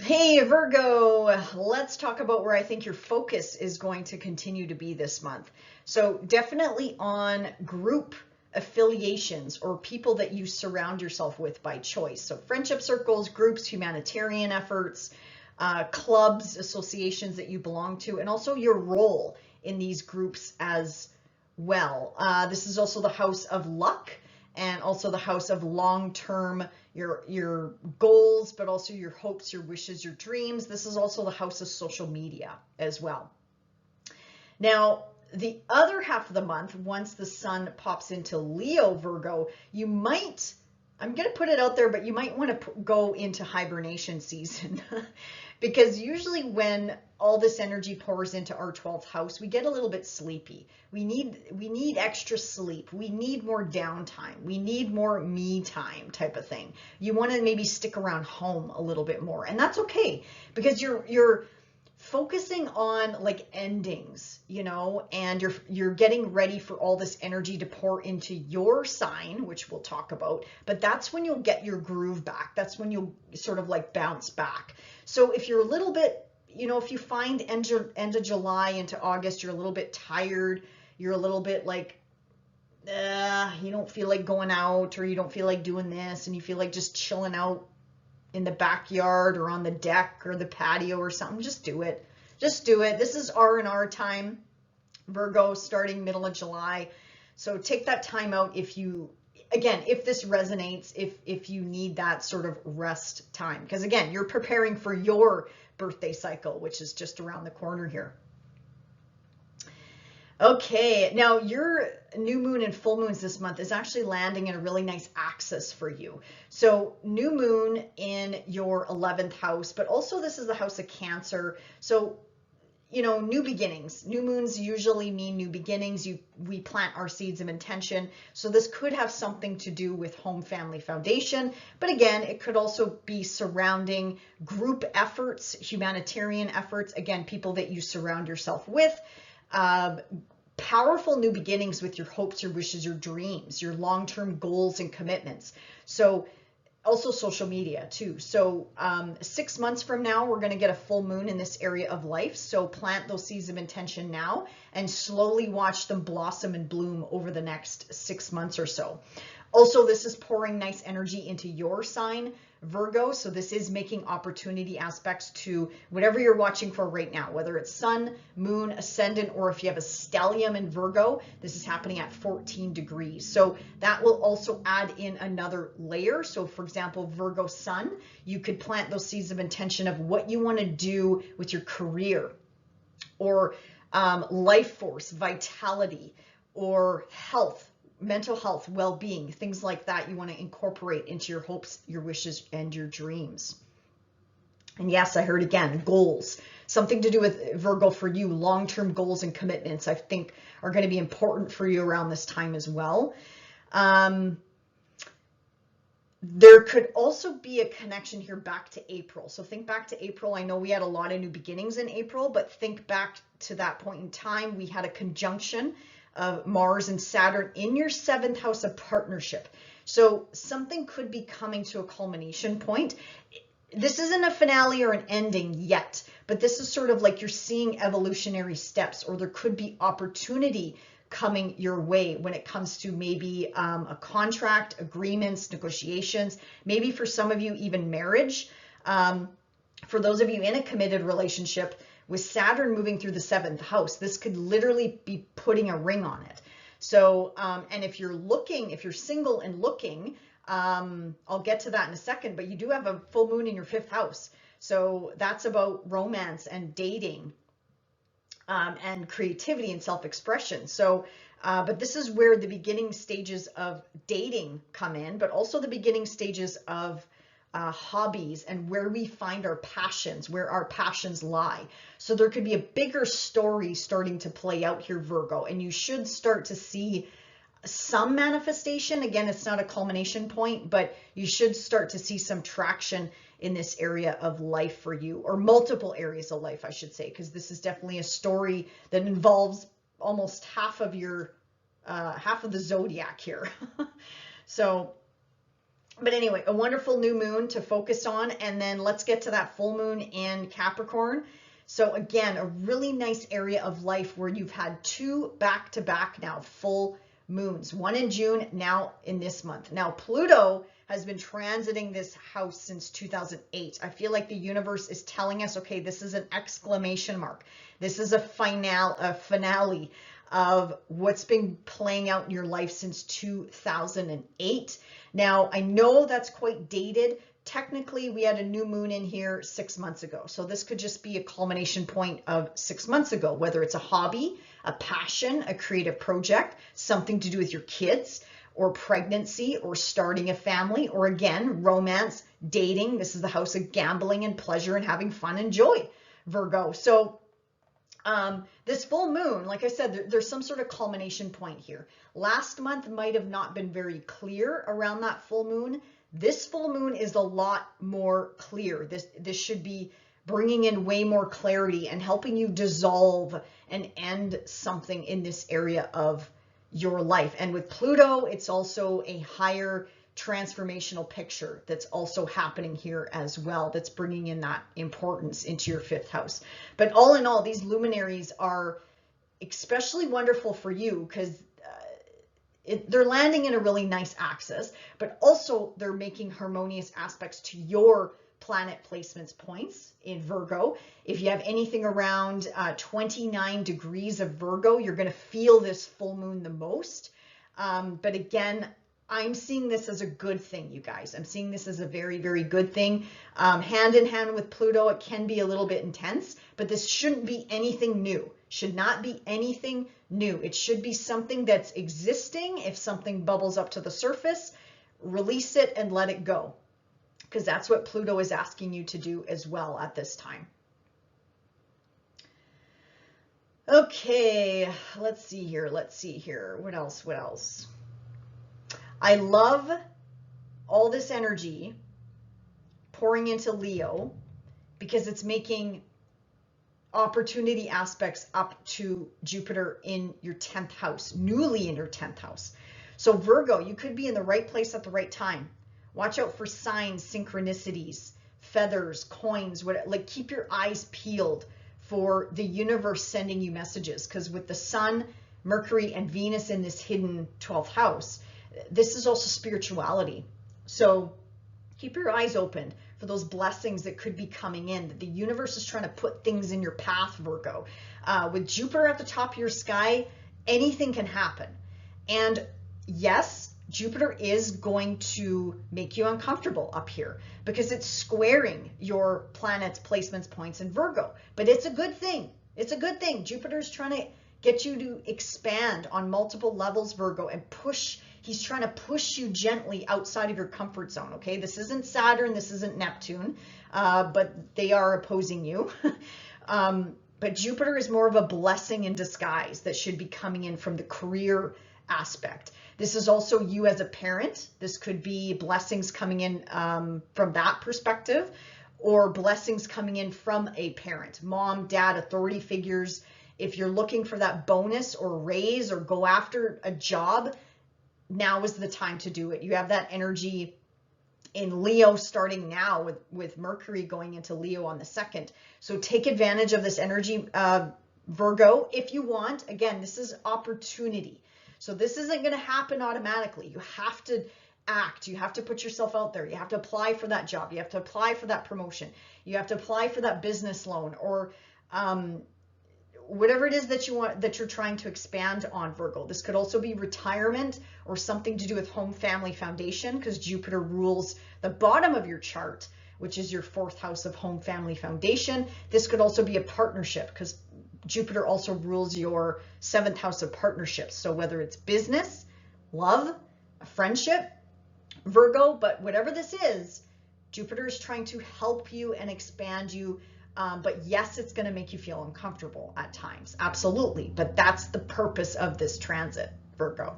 Hey, Virgo, let's talk about where I think your focus is going to continue to be this month. So definitely on group affiliations or people that you surround yourself with by choice. So friendship circles, groups, humanitarian efforts, clubs, associations that you belong to, and also your role in these groups as well. This is also the house of luck, and also the house of long-term, your goals, but also your hopes, your wishes, your dreams. This is also the house of social media as well. Now, the other half of the month, once the sun pops into Leo, Virgo, you might I'm going to put it out there, but you might want to go into hibernation season because usually when all this energy pours into our 12th house, we get a little bit sleepy. We need extra sleep. We need more downtime. We need more me time type of thing. You want to maybe stick around home a little bit more, and that's okay because you're focusing on like endings, you know, and you're getting ready for all this energy to pour into your sign, which we'll talk about, but that's when you'll get your groove back. That's when you'll sort of like bounce back. So if you're a little bit, you know, if you find end of July into August, you're a little bit tired, you're a little bit like, you don't feel like going out, or you don't feel like doing this, and you feel like just chilling out in the backyard or on the deck or the patio or something, just do it. Just do it. This is R&R time, Virgo, starting middle of July. So take that time out if you, again, if this resonates, if you need that sort of rest time. Because again, you're preparing for your birthday cycle, which is just around the corner here. Okay, now your new moon and full moons this month is actually landing in a really nice axis for you. So new moon in your 11th house, but also this is the house of Cancer. So, you know, new beginnings. New moons usually mean new beginnings. We plant our seeds of intention. So this could have something to do with home family foundation. But again, it could also be surrounding group efforts, humanitarian efforts. Again, people that you surround yourself with. Powerful new beginnings with your hopes, your wishes, your dreams, your long-term goals and commitments. So also social media too. So 6 months from now, we're going to get a full moon in this area of life. So plant those seeds of intention now and slowly watch them blossom and bloom over the next 6 months or so. Also, this is pouring nice energy into your sign, Virgo. So this is making opportunity aspects to whatever you're watching for right now, whether it's sun, moon, ascendant, or if you have a stellium in Virgo, this is happening at 14 degrees. So that will also add in another layer. So for example, Virgo sun, you could plant those seeds of intention of what you want to do with your career, or life force, vitality, or health, mental health, well-being, things like that you want to incorporate into your hopes, your wishes, and your dreams. And yes, I heard again, goals, something to do with Virgo for you, long-term goals and commitments, I think are going to be important for you around this time as well. There could also be a connection here back to April. So think back to April. I know we had a lot of new beginnings in April, but think back to that point in time. We had a conjunction of Mars and Saturn in your 7th house of partnership. So something could be coming to a culmination point. This isn't a finale or an ending yet, but this is sort of like you're seeing evolutionary steps, or there could be opportunity coming your way when it comes to maybe a contract, agreements, negotiations, maybe for some of you, even marriage. For those of you in a committed relationship, with Saturn moving through the 7th house, this could literally be putting a ring on it. So, and if you're looking, if you're single and looking, I'll get to that in a second, but you do have a full moon in your 5th house. So that's about romance and dating, and creativity and self-expression. So, but this is where the beginning stages of dating come in, but also the beginning stages of hobbies and where we find our passions, where our passions lie. So there could be a bigger story starting to play out here, Virgo, and you should start to see some manifestation. Again, it's not a culmination point, but you should start to see some traction in this area of life for you, or multiple areas of life, I should say, because this is definitely a story that involves almost half of your, half of the zodiac here. So, but anyway, a wonderful new moon to focus on. And then let's get to that full moon in Capricorn. So again, a really nice area of life where you've had 2 back-to-back now full moons, one in June, now in this month. Now Pluto has been transiting this house since 2008. I feel like the universe is telling us, okay, this is an exclamation mark. This is a finale of what's been playing out in your life since 2008. Now, I know that's quite dated. Technically, we had a new moon in here 6 months ago. So this could just be a culmination point of 6 months ago, whether it's a hobby, a passion, a creative project, something to do with your kids, or pregnancy or starting a family, or again, romance, dating. This is the house of gambling and pleasure and having fun and joy, Virgo. So this full moon, like I said, there's some sort of culmination point here. Last month might have not been very clear around that full moon. This full moon is a lot more clear. This should be bringing in way more clarity and helping you dissolve and end something in this area of your life. And with Pluto, it's also a higher transformational picture that's also happening here as well, that's bringing in that importance into your 5th house. But all in all, these luminaries are especially wonderful for you because they're landing in a really nice axis, but also they're making harmonious aspects to your planet placements points in Virgo. If you have anything around 29 degrees of Virgo, you're going to feel this full moon the most. But again, I'm seeing this as a good thing, you guys. I'm seeing this as a very, very good thing. Hand in hand with Pluto, it can be a little bit intense, but this shouldn't be anything new. Should not be anything new. It should be something that's existing. If something bubbles up to the surface, release it and let it go, because that's what Pluto is asking you to do as well at this time. Okay, let's see here. What else? I love all this energy pouring into Leo because it's making opportunity aspects up to Jupiter in your 10th house, newly in your 10th house. So Virgo, you could be in the right place at the right time. Watch out for signs, synchronicities, feathers, coins, like keep your eyes peeled for the universe sending you messages, because with the Sun, Mercury, and Venus in this hidden 12th house, this is also spirituality. So keep your eyes open for those blessings that could be coming in, that the universe is trying to put things in your path, Virgo. With Jupiter at the top of your sky, anything can happen. And yes, Jupiter is going to make you uncomfortable up here because it's squaring your planet's placements points in Virgo. But it's a good thing. It's a good thing. Jupiter is trying to get you to expand on multiple levels, Virgo, and push. He's trying to push you gently outside of your comfort zone, okay? This isn't Saturn, this isn't Neptune, but they are opposing you. But Jupiter is more of a blessing in disguise that should be coming in from the career aspect. This is also you as a parent. This could be blessings coming in from that perspective, or blessings coming in from a parent, mom, dad, authority figures. If you're looking for that bonus or raise or go after a job, now is the time to do it. You have that energy in Leo starting now with Mercury going into Leo on the 2nd. So take advantage of this energy, Virgo, if you want. Again, this is opportunity. So this isn't going to happen automatically. You have to act. You have to put yourself out there. You have to apply for that job. You have to apply for that promotion. You have to apply for that business loan, or whatever it is that you want, that you're trying to expand on, Virgo. This could also be retirement or something to do with home family foundation, because Jupiter rules the bottom of your chart, which is your 4th house of home family foundation. This could also be a partnership, because Jupiter also rules your 7th house of partnerships. So whether it's business, love, a friendship, Virgo, but whatever this is, Jupiter is trying to help you and expand you. But yes, it's going to make you feel uncomfortable at times. Absolutely. But that's the purpose of this transit, Virgo.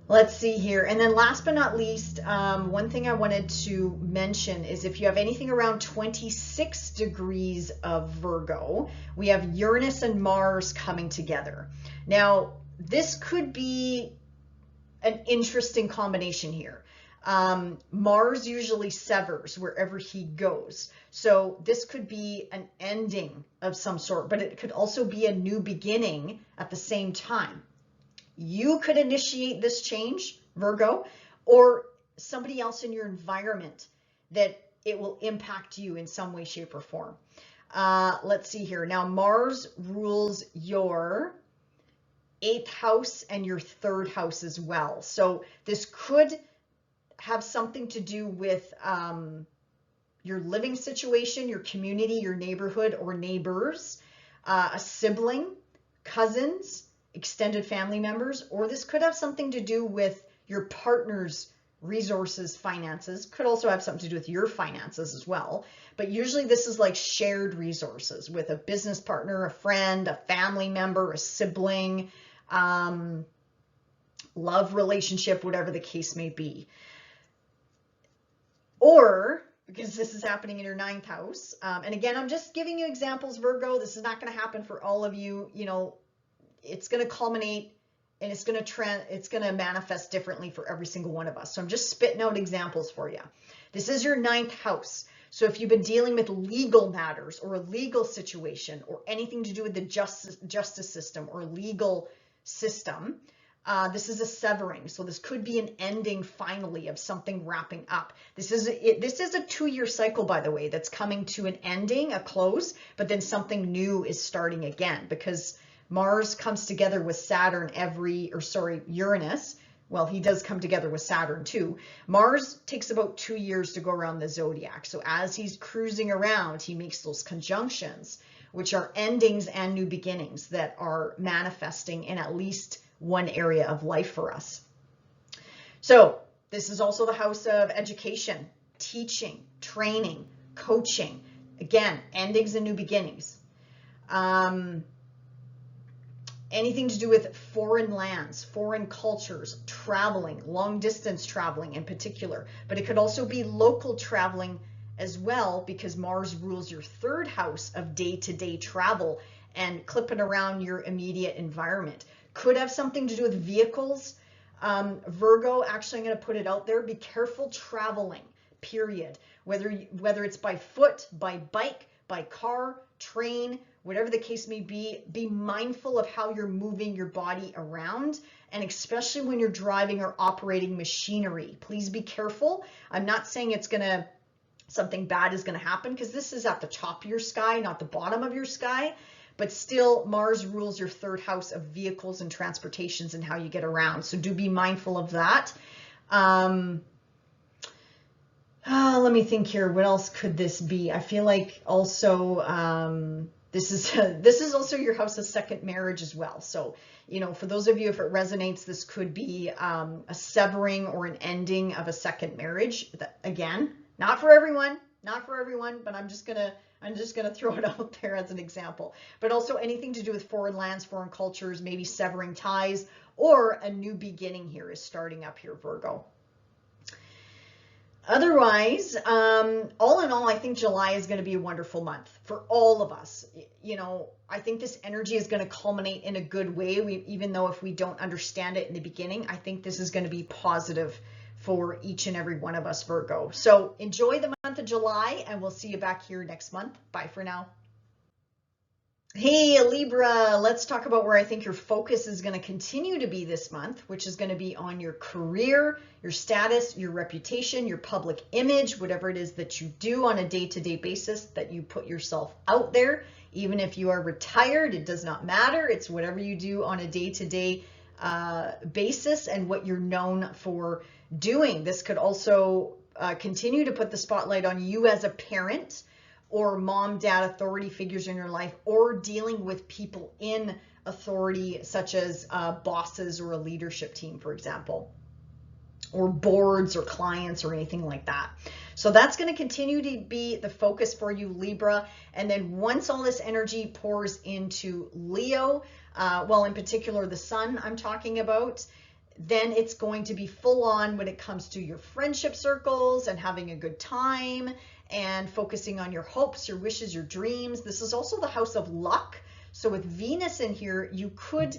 Let's see here. And then last but not least, one thing I wanted to mention is if you have anything around 26 degrees of Virgo, we have Uranus and Mars coming together. Now, this could be an interesting combination here. Mars usually severs wherever he goes. So this could be an ending of some sort, but it could also be a new beginning at the same time. You could initiate this change, Virgo, or somebody else in your environment that it will impact you in some way, shape, or form. Let's see here. Now, Mars rules your 8th house and your 3rd house as well. So this could have something to do with your living situation, your community, your neighborhood or neighbors, a sibling, cousins, extended family members, or this could have something to do with your partner's resources, finances. Could also have something to do with your finances as well. But usually this is like shared resources with a business partner, a friend, a family member, a sibling, love relationship, whatever the case may be. Or, because this is happening in your 9th house, and again, I'm just giving you examples, Virgo. This is not going to happen for all of you. You know, it's going to culminate and it's going to manifest differently for every single one of us. So I'm just spitting out examples for you. This is your 9th house. So if you've been dealing with legal matters or a legal situation or anything to do with the justice system or legal system, this is a severing. So this could be an ending finally of something wrapping up. This is a 2-year cycle, by the way, that's coming to an ending, a close, but then something new is starting again, because Mars comes together with Saturn Uranus. Well, he does come together with Saturn too. Mars takes about 2 years to go around the zodiac. So as he's cruising around, he makes those conjunctions, which are endings and new beginnings that are manifesting in at least one area of life for us. So this is also the house of education, teaching, training, coaching. Again, endings and new beginnings. Anything to do with foreign lands, foreign cultures, traveling, long distance traveling in particular, but it could also be local traveling as well, because Mars rules your 3rd house of day-to-day travel and clipping around your immediate environment. Could have something to do with vehicles. Virgo, actually, I'm going to put it out there. Be careful traveling, period. Whether it's by foot, by bike, by car, train, whatever the case may be mindful of how you're moving your body around, and especially when you're driving or operating machinery. Please be careful. I'm not saying something bad is going to happen, because this is at the top of your sky, not the bottom of your sky. But still, Mars rules your 3rd house of vehicles and transportations and how you get around. So do be mindful of that. Let me think here. What else could this be? I feel like also this is also your house of 2nd marriage as well. So, you know, for those of you, if it resonates, this could be a severing or an ending of a 2nd marriage. Again, not for everyone, but I'm just gonna throw it out there as an example. But also anything to do with foreign lands, foreign cultures, maybe severing ties, or a new beginning here is starting up here, Virgo. Otherwise, all in all, I think July is going to be a wonderful month for all of us. You know, I think this energy is going to culminate in a good way. Even though if we don't understand it in the beginning, I think this is going to be positive for each and every one of us, Virgo. So enjoy the month of July, and we'll see you back here next month. Bye for now. Hey, Libra, let's talk about where I think your focus is going to continue to be this month, which is going to be on your career, your status, your reputation, your public image, whatever it is that you do on a day-to-day basis, that you put yourself out there. Even if you are retired, it does not matter. It's whatever you do on a day-to-day basis and what you're known for doing. This could also continue to put the spotlight on you as a parent, or mom, dad, authority figures in your life, or dealing with people in authority, such as bosses or a leadership team, for example, or boards or clients or anything like that. So that's going to continue to be the focus for you, Libra. And then once all this energy pours into Leo, well, in particular, the sun I'm talking about, then it's going to be full on when it comes to your friendship circles and having a good time and focusing on your hopes, your wishes, your dreams. This is also the house of luck. So with Venus in here, you could,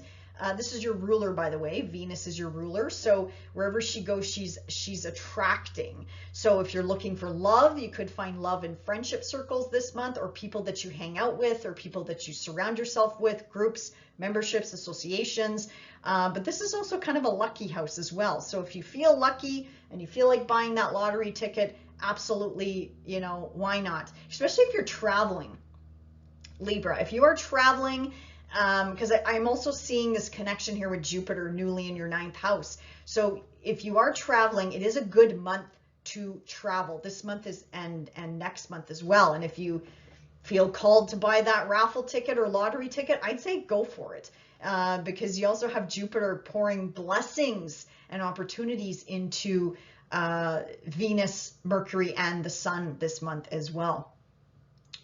this is your ruler, by the way. Venus is your ruler. So wherever she goes, she's attracting. So if you're looking for love, you could find love in friendship circles this month, or people that you hang out with, or people that you surround yourself with, groups, memberships, associations. But this is also kind of a lucky house as well. So if you feel lucky and you feel like buying that lottery ticket, absolutely, you know, why not? Especially if you're traveling, Libra. If you are traveling, because I'm also seeing this connection here with Jupiter newly in your 9th house. So if you are traveling, it is a good month to travel. This month is and next month as well. And if you feel called to buy that raffle ticket or lottery ticket, I'd say go for it, because you also have Jupiter pouring blessings and opportunities into Venus, Mercury, and the Sun this month as well.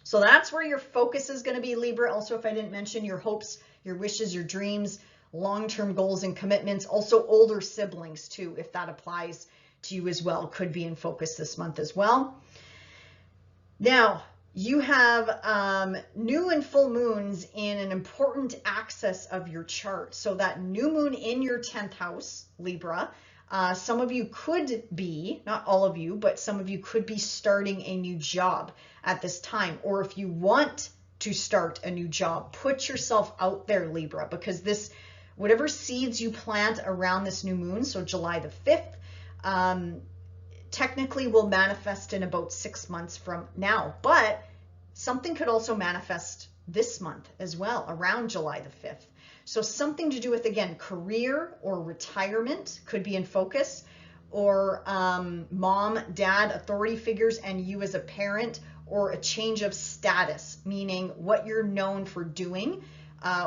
So that's where your focus is going to be, Libra. Also, if I didn't mention, your hopes, your wishes, your dreams, long-term goals and commitments, also older siblings too, if that applies to you as well, could be in focus this month as well. Now, you have new and full moons in an important axis of your chart. So that new moon in your 10th house, Libra, some of you could be, not all of you, but some of you could be starting a new job at this time. Or if you want to start a new job, put yourself out there, Libra, because this, whatever seeds you plant around this new moon, so July the 5th, technically will manifest in about 6 months from now, but something could also manifest this month as well, around July the 5th. So something to do with, again, career or retirement could be in focus, or mom, dad, authority figures, and you as a parent, or a change of status, meaning what you're known for doing,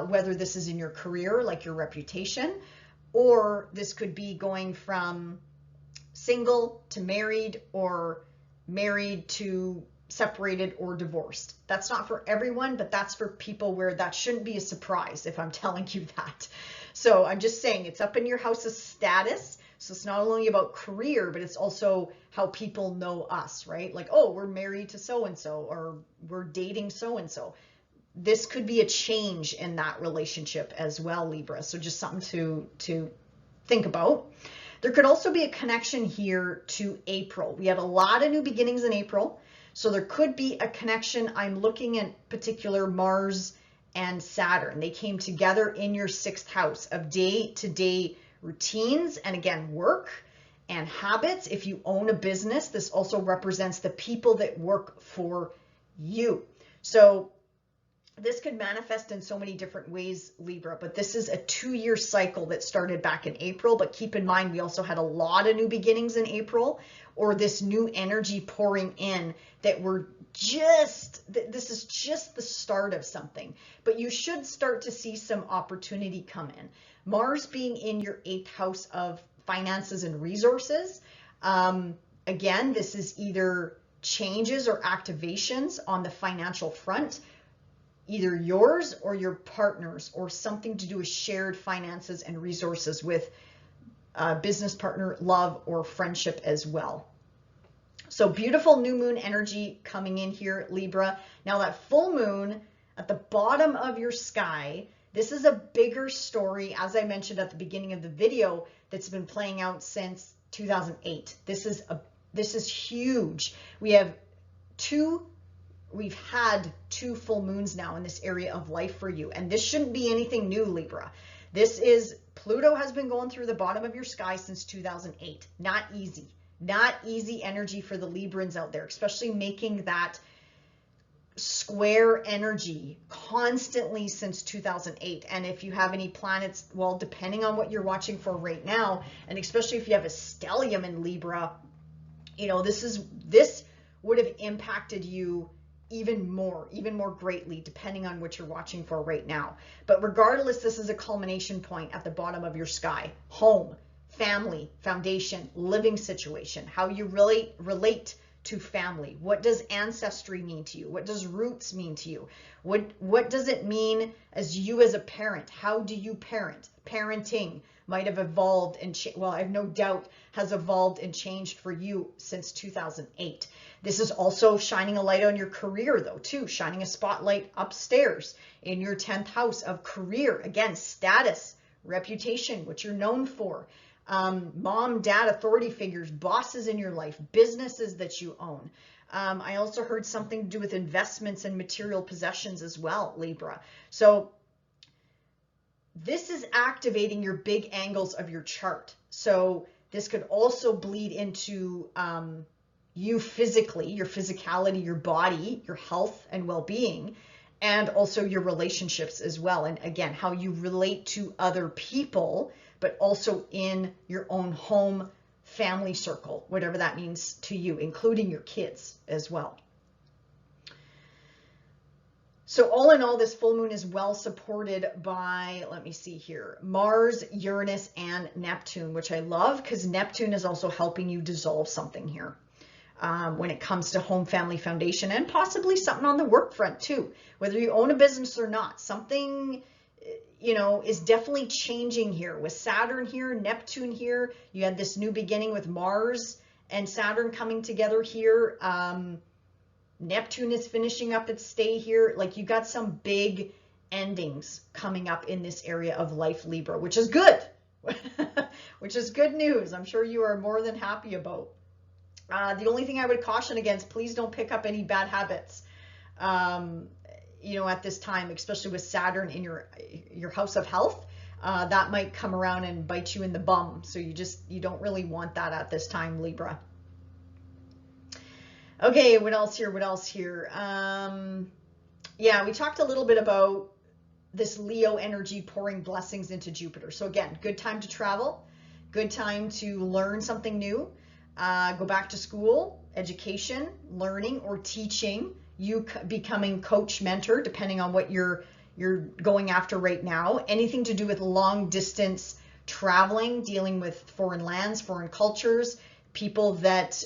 whether this is in your career, like your reputation, or this could be going from single to married, or married to separated or divorced. That's not for everyone, but that's for people where that shouldn't be a surprise if I'm telling you that. So I'm just saying it's up in your house's status. So it's not only about career, but it's also how people know us, right? Like, oh, we're married to so-and-so, or we're dating so-and-so. This could be a change in that relationship as well, Libra. So just something to think about. There could also be a connection here to April. We had a lot of new beginnings in April. So there could be a connection. I'm looking at particular Mars and Saturn. They came together in your 6th house of day-to-day routines, and again, work and habits. If you own a business, this also represents the people that work for you. So this could manifest in so many different ways, Libra, but this is a 2-year cycle that started back in April. But keep in mind, we also had a lot of new beginnings in April, or this new energy pouring in that we're this is just the start of something. But you should start to see some opportunity come in. Mars being in your 8th house of finances and resources. Again, this is either changes or activations on the financial front, either yours or your partner's, or something to do with shared finances and resources with a business partner, love, or friendship as well. So beautiful new moon energy coming in here, Libra. Now that full moon at the bottom of your sky, this is a bigger story, as I mentioned at the beginning of the video, that's been playing out since 2008. This is huge. We've had 2 full moons now in this area of life for you. And this shouldn't be anything new, Libra. This is, Pluto has been going through the bottom of your sky since 2008. Not easy. Not easy energy for the Librans out there, especially making that square energy constantly since 2008. And if you have any planets, well, depending on what you're watching for right now, and especially if you have a stellium in Libra, you know, this would have impacted you even more greatly, depending on what you're watching for right now. But regardless, this is a culmination point at the bottom of your sky. Home, family, foundation, living situation, how you really relate to family. What does ancestry mean to you? What does roots mean to you? What does it mean as you as a parent? How do you parent? Parenting might have evolved and well, I have no doubt has evolved and changed for you since 2008. This is also shining a light on your career though too, shining a spotlight upstairs in your 10th house of career. Again, status, reputation, what you're known for. Mom, dad, authority figures, bosses in your life, businesses that you own. I also heard something to do with investments and material possessions as well, Libra. So this is activating your big angles of your chart. So this could also bleed into you physically, your physicality, your body, your health and well-being, and also your relationships as well. And again, how you relate to other people, but also in your own home, family circle, whatever that means to you, including your kids as well. So all in all, this full moon is well supported by, let me see here, Mars, Uranus, and Neptune, which I love because Neptune is also helping you dissolve something here when it comes to home, family, foundation, and possibly something on the work front too. Whether you own a business or not, something, you know, is definitely changing here. With Saturn here, Neptune here, you had this new beginning with Mars and Saturn coming together here. Neptune is finishing up its stay here. Like, you got some big endings coming up in this area of life, Libra, which is good, which is good news. I'm sure you are more than happy about. The only thing I would caution against, please don't pick up any bad habits, you know, at this time, especially with Saturn in your house of health. That might come around and bite you in the bum. So you don't really want that at this time, Libra. Okay, what else here? What else here? Yeah, we talked a little bit about this Leo energy pouring blessings into Jupiter. So again, good time to travel, good time to learn something new, go back to school, education, learning, or teaching, you becoming coach, mentor, depending on what you're going after right now. Anything to do with long distance traveling, dealing with foreign lands, foreign cultures, people that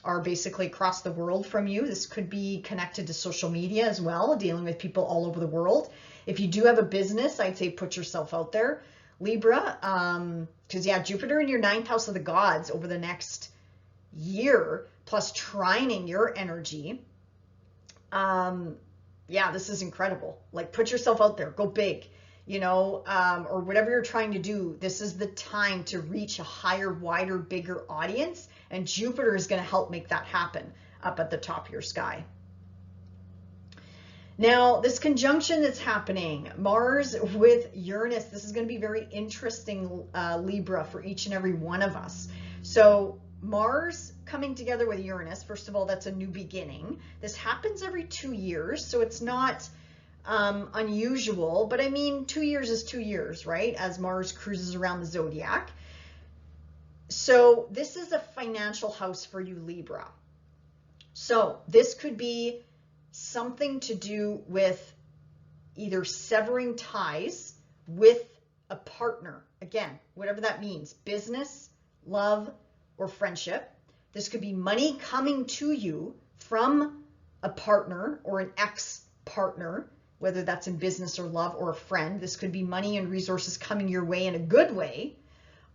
are basically across the world from you. This could be connected to social media as well, dealing with people all over the world. If you do have a business, I'd say put yourself out there, Libra, because yeah, Jupiter in your 9th house of the gods over the next year, plus trining your energy. Yeah, this is incredible. Like, put yourself out there, go big, you know, or whatever you're trying to do. This is the time to reach a higher, wider, bigger audience. And Jupiter is going to help make that happen up at the top of your sky. Now, this conjunction that's happening, Mars with Uranus, this is going to be very interesting, Libra, for each and every one of us. So Mars coming together with Uranus, first of all, that's a new beginning. This happens every 2 years, so it's not unusual. But I mean, 2 years is 2 years, right? As Mars cruises around the zodiac. So this is a financial house for you, Libra. So this could be something to do with either severing ties with a partner. Again, whatever that means, business, love, or friendship. This could be money coming to you from a partner or an ex-partner, whether that's in business or love or a friend. This could be money and resources coming your way in a good way.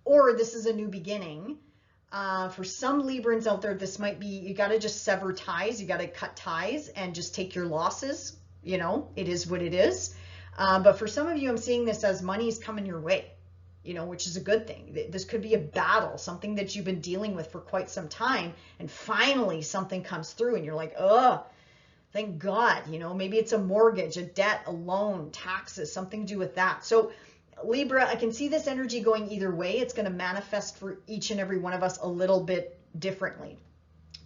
Or this is a new beginning. For some Librans out there, this might be, you got to just sever ties. You got to cut ties and just take your losses. You know, it is what it is. But for some of you, I'm seeing this as money is coming your way, you know, which is a good thing. This could be a battle, something that you've been dealing with for quite some time. And finally something comes through and you're like, oh, thank God, you know, maybe it's a mortgage, a debt, a loan, taxes, something to do with that. So Libra, I can see this energy going either way. It's going to manifest for each and every one of us a little bit differently.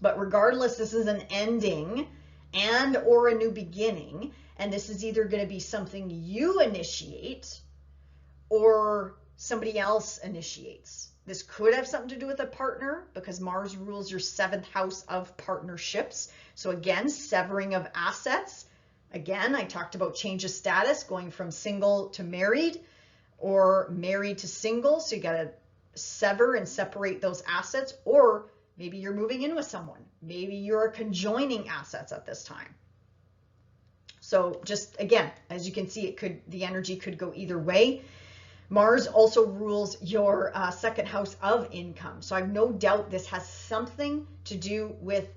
But regardless, this is an ending and or a new beginning. And this is either going to be something you initiate or somebody else initiates. This could have something to do with a partner because Mars rules your 7th house of partnerships. So again, severing of assets. Again, I talked about change of status, going from single to married, or married to single. So you got to sever and separate those assets, or maybe you're moving in with someone. Maybe you're conjoining assets at this time. So just again, as you can see, the energy could go either way. Mars also rules your 2nd house of income. So I have no doubt this has something to do with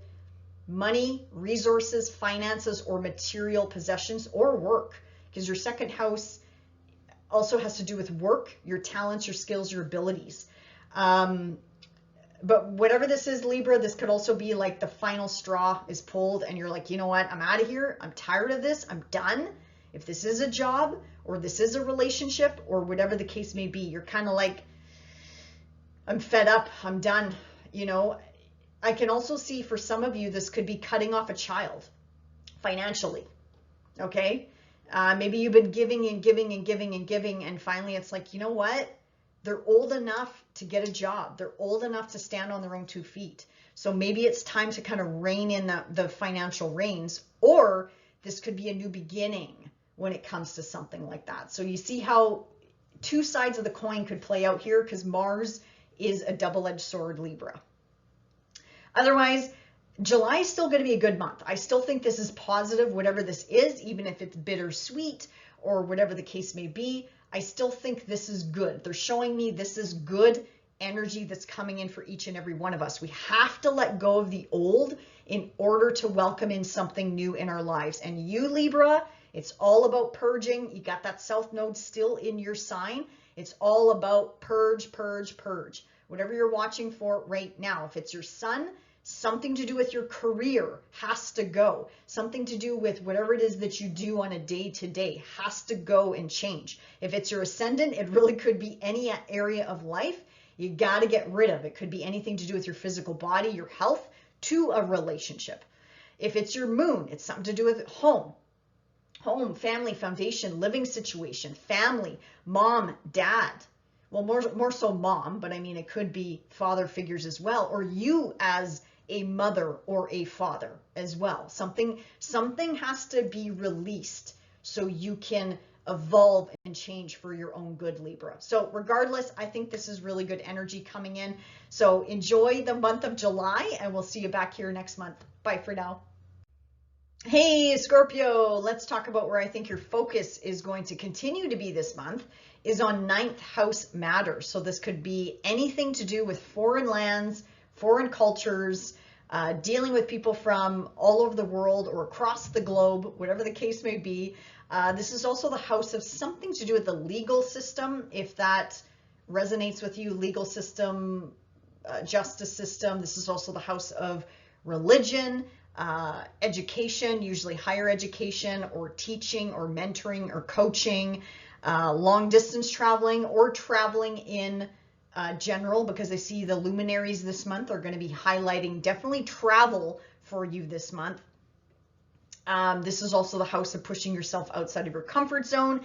money, resources, finances, or material possessions or work, because your 2nd house also has to do with work, your talents, your skills, your abilities. But whatever this is, Libra, this could also be like the final straw is pulled and you're like, you know what, I'm out of here. I'm tired of this. I'm done. If this is a job or this is a relationship or whatever the case may be, you're kind of like, I'm fed up. I'm done. You know, I can also see for some of you, this could be cutting off a child financially. Okay. Maybe you've been giving and giving and giving and giving, and finally it's like, you know what? They're old enough to get a job. They're old enough to stand on their own 2 feet. So maybe it's time to kind of rein in the financial reins, or this could be a new beginning when it comes to something like that. So you see how two sides of the coin could play out here, because Mars is a double-edged sword, Libra. Otherwise, July is still going to be a good month. I still think this is positive, whatever this is, even if it's bittersweet or whatever the case may be. I still think this is good. They're showing me this is good energy that's coming in for each and every one of us. We have to let go of the old in order to welcome in something new in our lives. And you, Libra, it's all about purging. You got that South Node still in your sign. It's all about purge, purge, purge. Whatever you're watching for right now, if it's your sun, something to do with your career has to go. Something to do with whatever it is that you do on a day-to-day has to go and change. If it's your ascendant, it really could be any area of life you got to get rid of. It could be anything to do with your physical body, your health, to a relationship. If it's your moon, it's something to do with home, family, foundation, living situation, family, mom, dad. Well, more so mom, but I mean, it could be father figures as well, or you as a mother or a father as well. Something has to be released so you can evolve and change for your own good, Libra. So regardless, I think this is really good energy coming in. So enjoy the month of July, and we'll see you back here next month. Bye for now. Hey, Scorpio, let's talk about where I think your focus is going to continue to be this month is on 9th house matters. So this could be anything to do with foreign lands, foreign cultures, dealing with people from all over the world or across the globe, whatever the case may be. This is also the house of something to do with the legal system, if that resonates with you, legal system, justice system. This is also the house of religion, education, usually higher education or teaching or mentoring or coaching, long distance traveling or traveling in general, because I see the luminaries this month are going to be highlighting definitely travel for you this month. This is also the house of pushing yourself outside of your comfort zone.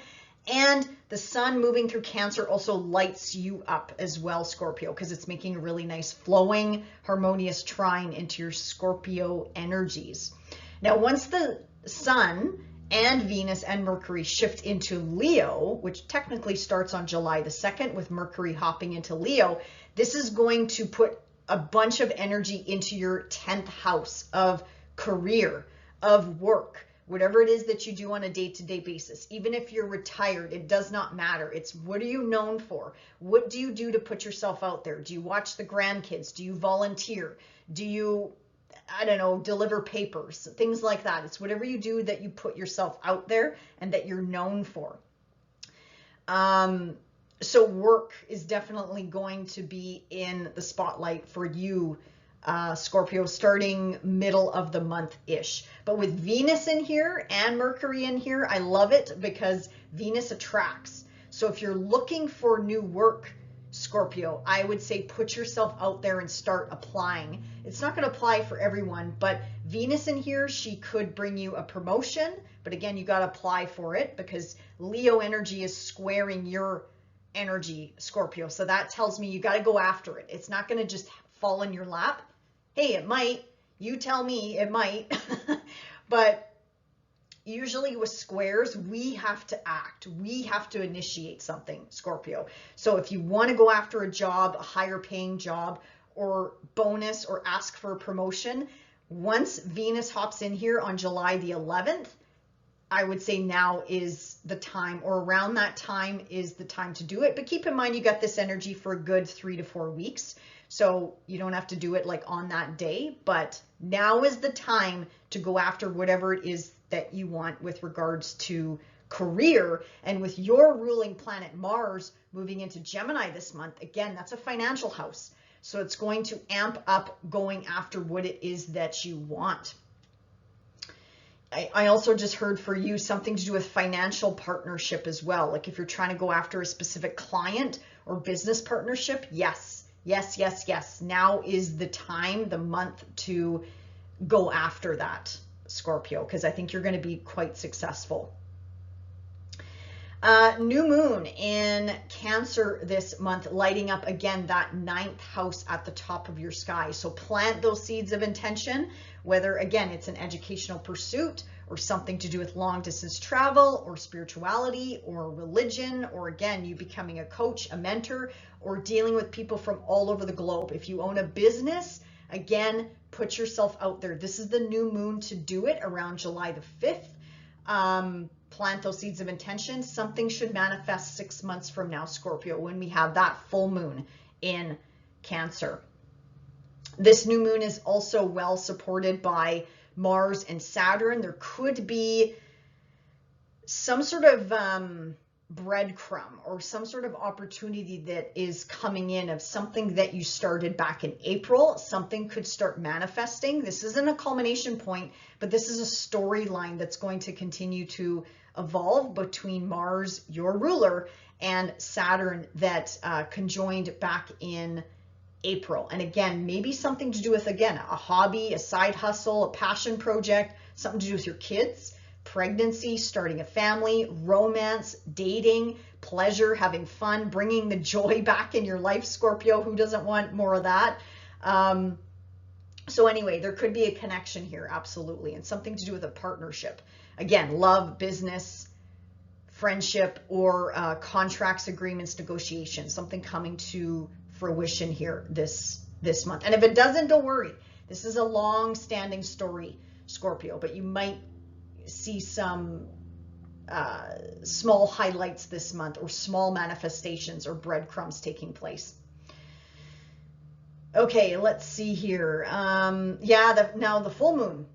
And the sun moving through Cancer also lights you up as well, Scorpio, because it's making a really nice flowing, harmonious trine into your Scorpio energies. Now, once the sun and Venus and Mercury shift into Leo, which technically starts on July the 2nd with Mercury hopping into Leo, this is going to put a bunch of energy into your 10th house of career, of work, whatever it is that you do on a day-to-day basis. Even if you're retired, it does not matter. It's what are you known for? What do you do to put yourself out there? Do you watch the grandkids? Do you volunteer? Do you, I don't know, deliver papers? Things like that. It's whatever you do that you put yourself out there and that you're known for. So work is definitely going to be in the spotlight for you, Scorpio, starting middle of the month-ish. But with Venus in here and Mercury in here, I love it because Venus attracts. So if you're looking for new work, Scorpio, I would say put yourself out there and start applying. It's not going to apply for everyone, but Venus in here, she could bring you a promotion. But again, you got to apply for it because Leo energy is squaring your energy, Scorpio. So that tells me you got to go after it. It's not going to just fall in your lap. Hey, it might. You tell me it might. But usually with squares, we have to act. We have to initiate something, Scorpio. So if you want to go after a job, a higher paying job, or bonus, or ask for a promotion, once Venus hops in here on July the 11th, I would say now is the time, or around that time is the time to do it. But keep in mind, you got this energy for a good 3 to 4 weeks. So you don't have to do it like on that day, but now is the time to go after whatever it is that you want with regards to career. And with your ruling planet Mars moving into Gemini this month, again, that's a financial house. So it's going to amp up going after what it is that you want. I also just heard for you something to do with financial partnership as well. Like if you're trying to go after a specific client or business partnership, yes. Yes, yes, yes. Now is the time, the month to go after that, Scorpio, because I think you're going to be quite successful. New moon in Cancer this month, lighting up again that 9th house at the top of your sky. So plant those seeds of intention, whether again, it's an educational pursuit or something to do with long distance travel or spirituality or religion, or again, you becoming a coach, a mentor, or dealing with people from all over the globe. If you own a business, again, put yourself out there. This is the new moon to do it around July the 5th. Plant those seeds of intention. Something should manifest 6 months from now, Scorpio, when we have that full moon in Cancer. This new moon is also well supported by Mars and Saturn. There could be some sort of breadcrumb or some sort of opportunity that is coming in of something that you started back in April. Something could start manifesting. This isn't a culmination point, but this is a storyline that's going to continue to evolve between Mars, your ruler, and Saturn that conjoined back in April. And again, maybe something to do with, again, a hobby, a side hustle, a passion project, something to do with your kids, pregnancy, starting a family, romance, dating, pleasure, having fun, bringing the joy back in your life, Scorpio. Who doesn't want more of that? So anyway, there could be a connection here, absolutely, and something to do with a partnership. Again, love, business, friendship, or contracts, agreements, negotiations, something coming to fruition here this month. And if it doesn't, don't worry. This is a long-standing story, Scorpio, but you might see some small highlights this month, or small manifestations or breadcrumbs taking place. Okay, let's see here. Now the full moon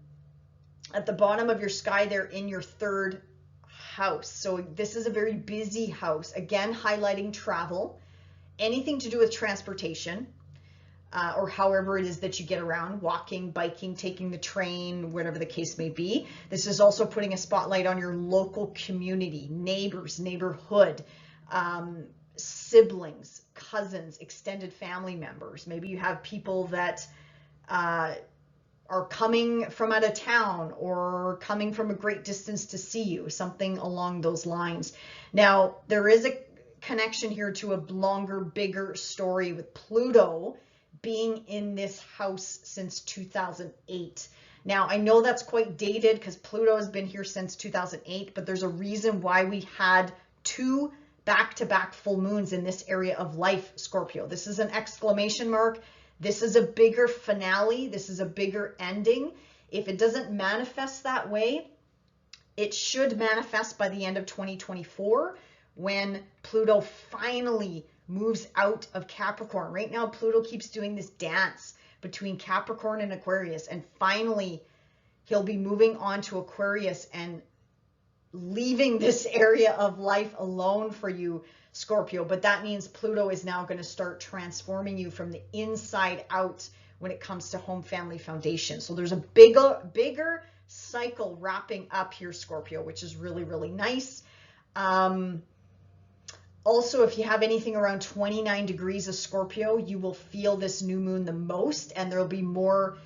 at the bottom of your sky there in your 3rd house. So this is a very busy house, again, highlighting travel, anything to do with transportation, or however it is that you get around, walking, biking, taking the train, whatever the case may be. This is also putting a spotlight on your local community, neighbors, neighborhood, siblings, cousins, extended family members. Maybe you have people that are coming from out of town or coming from a great distance to see you, something along those lines. Now, there is a connection here to a longer, bigger story with Pluto being in this house since 2008. Now, I know that's quite dated because Pluto has been here since 2008, but there's a reason why we had 2 back-to-back full moons in this area of life, Scorpio. This is an exclamation mark. This is a bigger finale. This is a bigger ending. If it doesn't manifest that way, it should manifest by the end of 2024 when Pluto finally moves out of Capricorn. Right now, Pluto keeps doing this dance between Capricorn and Aquarius, and finally he'll be moving on to Aquarius and leaving this area of life alone for you, Scorpio. But that means Pluto is now going to start transforming you from the inside out when it comes to home, family, foundation. So there's a bigger cycle wrapping up here, Scorpio, which is really, really nice. Also, if you have anything around 29 degrees of Scorpio, you will feel this new moon the most, and there'll be more,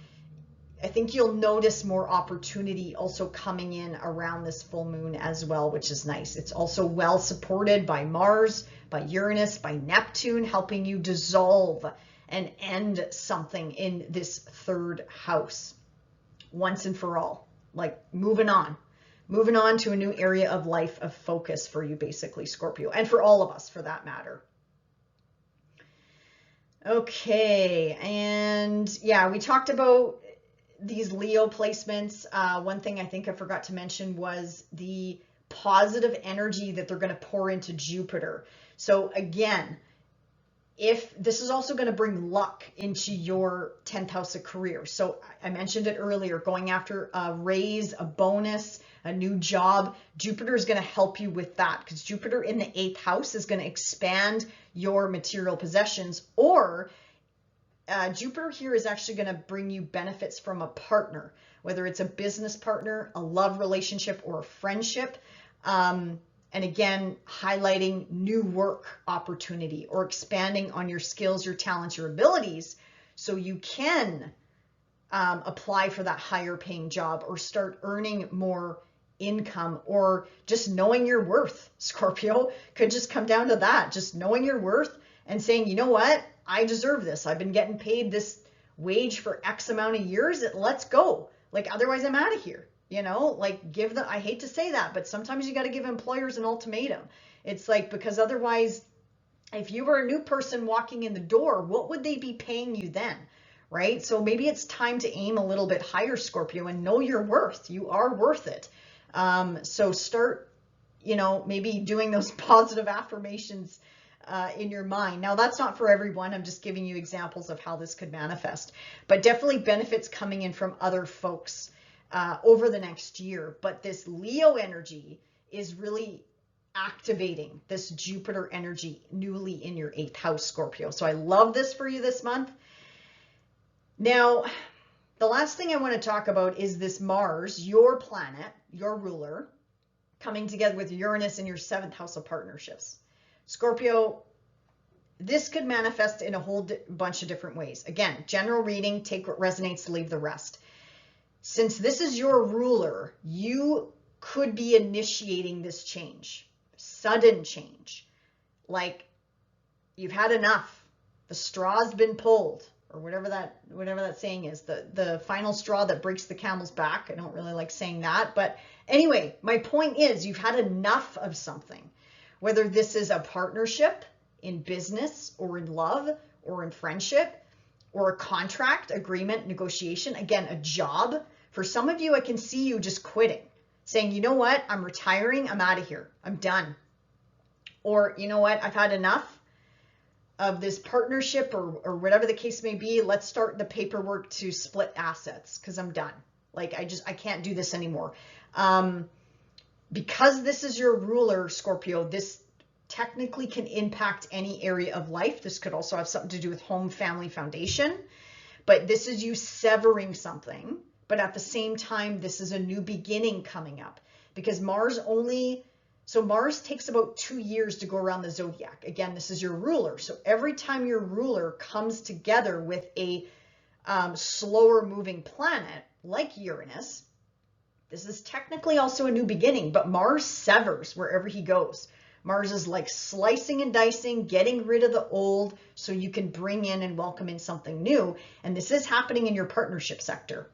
I think you'll notice more opportunity also coming in around this full moon as well, which is nice. It's also well supported by Mars, by Uranus, by Neptune, helping you dissolve and end something in this 3rd house once and for all, like moving on to a new area of life of focus for you, basically, Scorpio, and for all of us for that matter. Okay, and yeah, we talked about these Leo placements. One thing I think I forgot to mention was the positive energy that they're going to pour into Jupiter. So again, if this is also going to bring luck into your 10th house of career. So I mentioned it earlier, going after a raise, a bonus, a new job. Jupiter is going to help you with that, because Jupiter in the 8th house is going to expand your material possessions, or Jupiter here is actually going to bring you benefits from a partner, whether it's a business partner, a love relationship, or a friendship. And again, highlighting new work opportunity or expanding on your skills, your talents, your abilities, so you can apply for that higher paying job or start earning more income, or just knowing your worth. Scorpio could just come down to that, just knowing your worth and saying, you know what, I deserve this. I've been getting paid this wage for X amount of years. Let's go. Like, otherwise I'm out of here. You know, like give them, I hate to say that, but sometimes you got to give employers an ultimatum. It's like, because otherwise, if you were a new person walking in the door, what would they be paying you then? Right? So maybe it's time to aim a little bit higher, Scorpio, and know your worth. You are worth it. So start, you know, maybe doing those positive affirmations in your mind. Now, that's not for everyone. I'm just giving you examples of how this could manifest, but definitely benefits coming in from other folks over the next year. But this Leo energy is really activating this Jupiter energy newly in your 8th house, Scorpio. So I love this for you this month. Now, the last thing I want to talk about is this Mars, your planet, your ruler, coming together with Uranus in your 7th house of partnerships. Scorpio, this could manifest in a whole bunch of different ways. Again, general reading, take what resonates, leave the rest. Since this is your ruler, you could be initiating this change, sudden change. Like you've had enough. The straw's been pulled, or whatever that saying is, the final straw that breaks the camel's back. I don't really like saying that, but anyway, my point is you've had enough of something, whether this is a partnership in business or in love or in friendship or a contract, agreement, negotiation, again, a job. For some of you, I can see you just quitting, saying, you know what, I'm retiring, I'm out of here, I'm done. Or, you know what, I've had enough of this partnership or whatever the case may be. Let's start the paperwork to split assets because I'm done. Like I can't do this anymore. Because this is your ruler, Scorpio, this technically can impact any area of life. This could also have something to do with home, family, foundation. But this is you severing something. But at the same time, this is a new beginning coming up because Mars takes about 2 years to go around the zodiac. Again, this is your ruler. So every time your ruler comes together with a slower moving planet like Uranus, this is technically also a new beginning, but Mars severs wherever he goes. Mars is like slicing and dicing, getting rid of the old so you can bring in and welcome in something new. And this is happening in your partnership sector.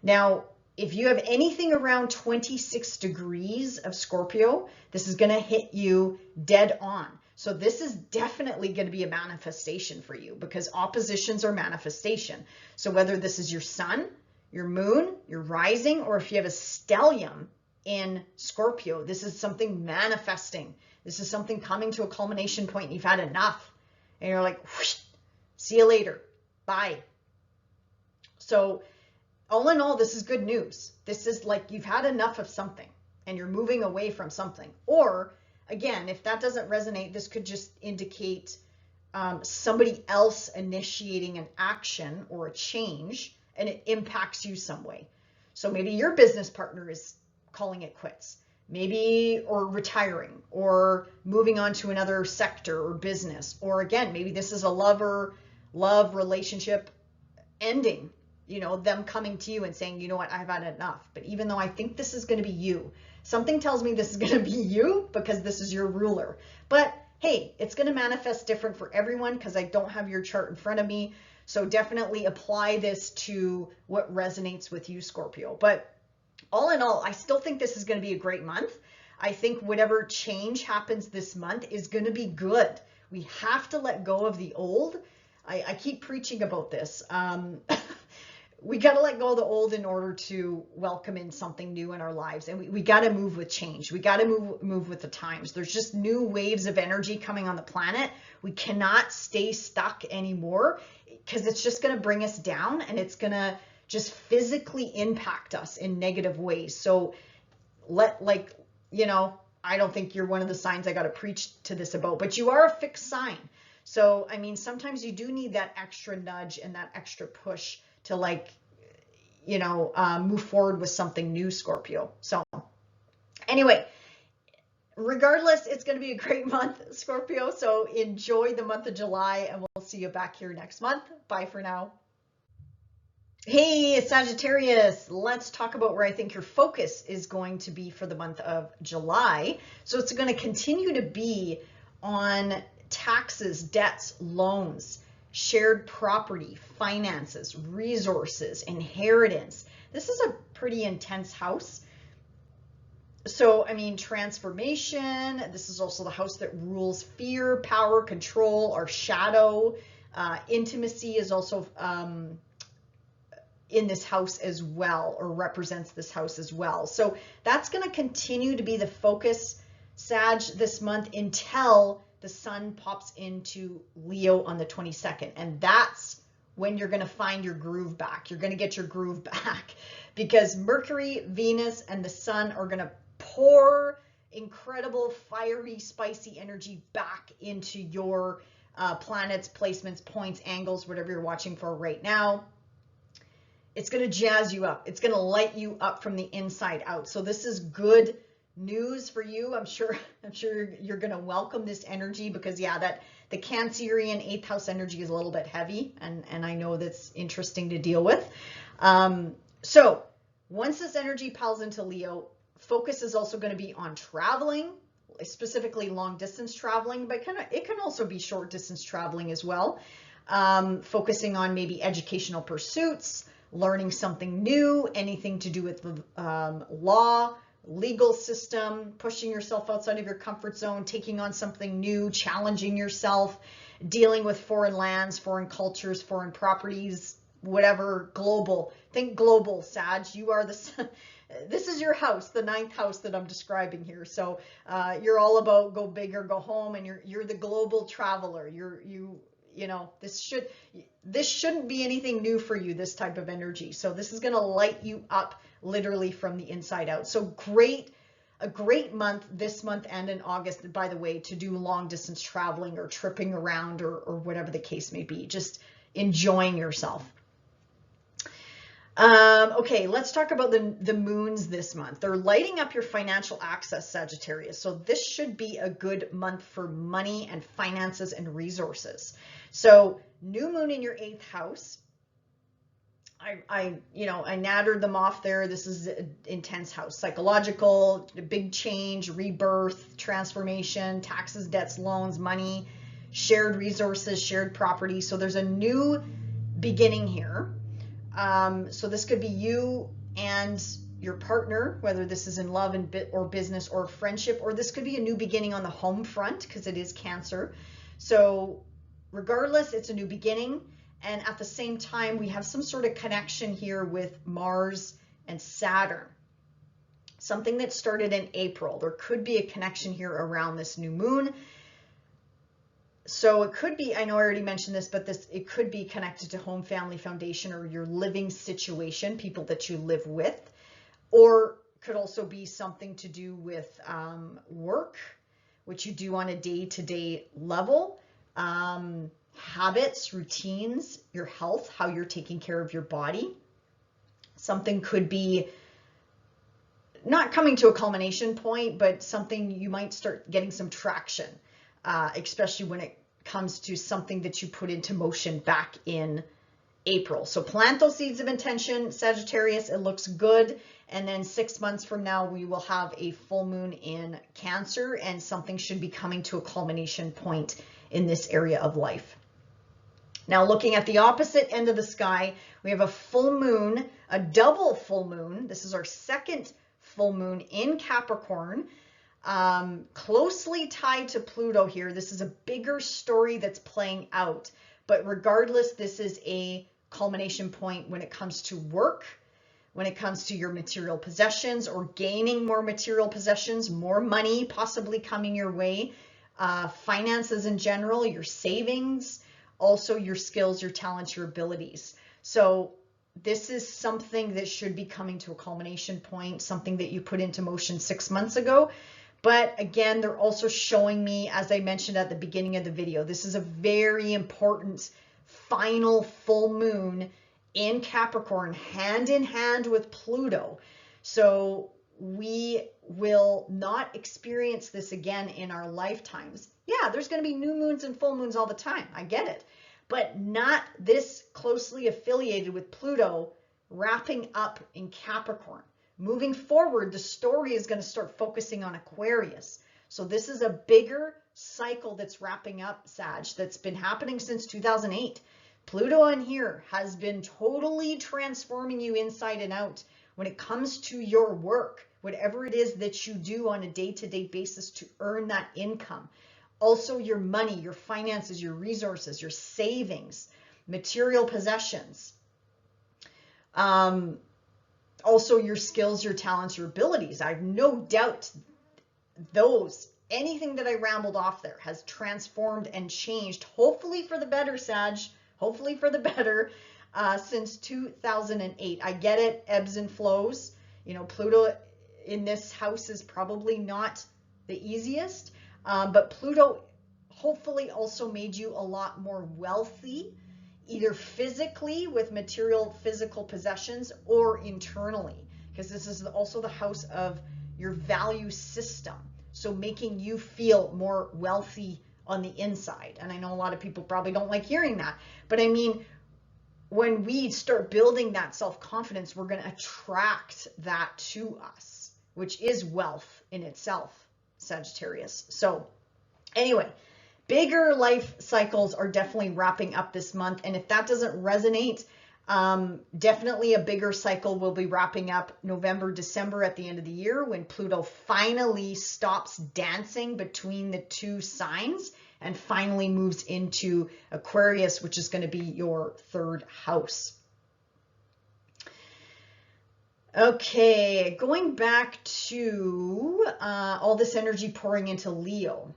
Now, if you have anything around 26 degrees of Scorpio, this is going to hit you dead on. So this is definitely going to be a manifestation for you because oppositions are manifestation. So whether this is your sun, your moon, your rising, or if you have a stellium in Scorpio, this is something manifesting. This is something coming to a culmination point and you've had enough. And you're like, whoosh, see you later. Bye. So all in all, this is good news. This is like you've had enough of something and you're moving away from something. Or again, if that doesn't resonate, this could just indicate somebody else initiating an action or a change and it impacts you some way. So maybe your business partner is calling it quits, maybe, or retiring or moving on to another sector or business. Or again, maybe this is a love relationship ending. You know, them coming to you and saying, you know what, I've had enough. But even though I think this is going to be you, something tells me this is going to be you because this is your ruler. But hey, it's going to manifest different for everyone because I don't have your chart in front of me. So definitely apply this to what resonates with you, Scorpio. But all in all, I still think this is going to be a great month. I think whatever change happens this month is going to be good. We have to let go of the old. I keep preaching about this. We got to let go of the old in order to welcome in something new in our lives. And we got to move with change. We got to move with the times. There's just new waves of energy coming on the planet. We cannot stay stuck anymore because it's just going to bring us down and it's going to just physically impact us in negative ways. So I don't think you're one of the signs I got to preach to this about, but you are a fixed sign. So, I mean, sometimes you do need that extra nudge and that extra push to move forward with something new, Scorpio. So anyway, regardless, it's going to be a great month, Scorpio. So enjoy the month of July and we'll see you back here next month. Bye for now. Hey, Sagittarius, let's talk about where I think your focus is going to be for the month of July. So it's going to continue to be on taxes, debts, loans, shared property, finances, resources, inheritance. This is a pretty intense house. So, I mean, transformation, this is also the house that rules fear, power, control, or shadow. Intimacy is also in this house as well, or represents this house as well. So that's going to continue to be the focus, Sag, this month until the sun pops into Leo on the 22nd. And that's when you're going to find your groove back. You're going to get your groove back because Mercury, Venus, and the sun are going to pour incredible, fiery, spicy energy back into your planets, placements, points, angles, whatever you're watching for right now. It's going to jazz you up. It's going to light you up from the inside out. So this is good news for you. I'm sure you're going to welcome this energy because, yeah, that the Cancerian 8th house energy is a little bit heavy, and I know that's interesting to deal with. So once this energy pulls into Leo, focus is also going to be on traveling, specifically long distance traveling, but it can also be short distance traveling as well. Focusing on maybe educational pursuits, learning something new, anything to do with law, legal system, pushing yourself outside of your comfort zone, taking on something new, challenging yourself, dealing with foreign lands, foreign cultures, foreign properties, whatever, global. Think global, Sag. You are this is your house, the 9th house that I'm describing here. So you're all about go big or go home, and you're the global traveler. You know, this shouldn't be anything new for you, this type of energy. So this is going to light you up literally from the inside out. So a great month this month and in August, by the way, to do long distance traveling or tripping around or whatever the case may be, just enjoying yourself. Okay, let's talk about the moons this month. They're lighting up your financial access, Sagittarius. So this should be a good month for money and finances and resources. So new moon in your 8th house. I nattered them off there. This is an intense house, psychological, big change, rebirth, transformation, taxes, debts, loans, money, shared resources, shared property. So there's a new beginning here. So this could be you and your partner, whether this is in love or business or friendship, or this could be a new beginning on the home front because it is Cancer. So regardless, it's a new beginning. And at the same time, we have some sort of connection here with Mars and Saturn. Something that started in April. There could be a connection here around this new moon. So it could be, I know I already mentioned this, but it could be connected to home, family, foundation, or your living situation, people that you live with, or could also be something to do with work, which you do on a day-to-day level, habits, routines, your health, how you're taking care of your body. Something could be not coming to a culmination point, but something you might start getting some traction, especially when it comes to something that you put into motion back in April. So plant those seeds of intention, Sagittarius. It looks good. And then 6 months from now, we will have a full moon in Cancer, and something should be coming to a culmination point in this area of life. Now, looking at the opposite end of the sky, we have a full moon, a double full moon. This is our second full moon in Capricorn. Closely tied to Pluto here. This is a bigger story that's playing out, but regardless, this is a culmination point when it comes to work, when it comes to your material possessions or gaining more material possessions, more money possibly coming your way, finances in general, your savings, also your skills, your talents, your abilities. So this is something that should be coming to a culmination point, something that you put into motion 6 months ago. But again, they're also showing me, as I mentioned at the beginning of the video, this is a very important final full moon in Capricorn, hand in hand with Pluto. So we will not experience this again in our lifetimes. Yeah, there's going to be new moons and full moons all the time. I get it. But not this closely affiliated with Pluto wrapping up in Capricorn. Moving forward, the story is going to start focusing on Aquarius. So this is a bigger cycle that's wrapping up, Sag, that's been happening since 2008. Pluto in here has been totally transforming you inside and out when it comes to your work, whatever it is that you do on a day-to-day basis to earn that income. Also your money, your finances, your resources, your savings, material possessions. Also your skills, your talents, your abilities. I have no doubt anything that I rambled off there has transformed and changed, hopefully for the better, Sag, hopefully for the better, since 2008. I get it, ebbs and flows. You know, Pluto in this house is probably not the easiest, but Pluto hopefully also made you a lot more wealthy, either physically with material physical possessions or internally, because this is also the house of your value system. So making you feel more wealthy on the inside. And I know a lot of people probably don't like hearing that, but I mean, when we start building that self-confidence, we're going to attract that to us, which is wealth in itself, Sagittarius. So anyway, bigger life cycles are definitely wrapping up this month. And if that doesn't resonate, definitely a bigger cycle will be wrapping up November, December at the end of the year, when Pluto finally stops dancing between the two signs and finally moves into Aquarius, which is going to be your third house. Okay, going back to all this energy pouring into Leo.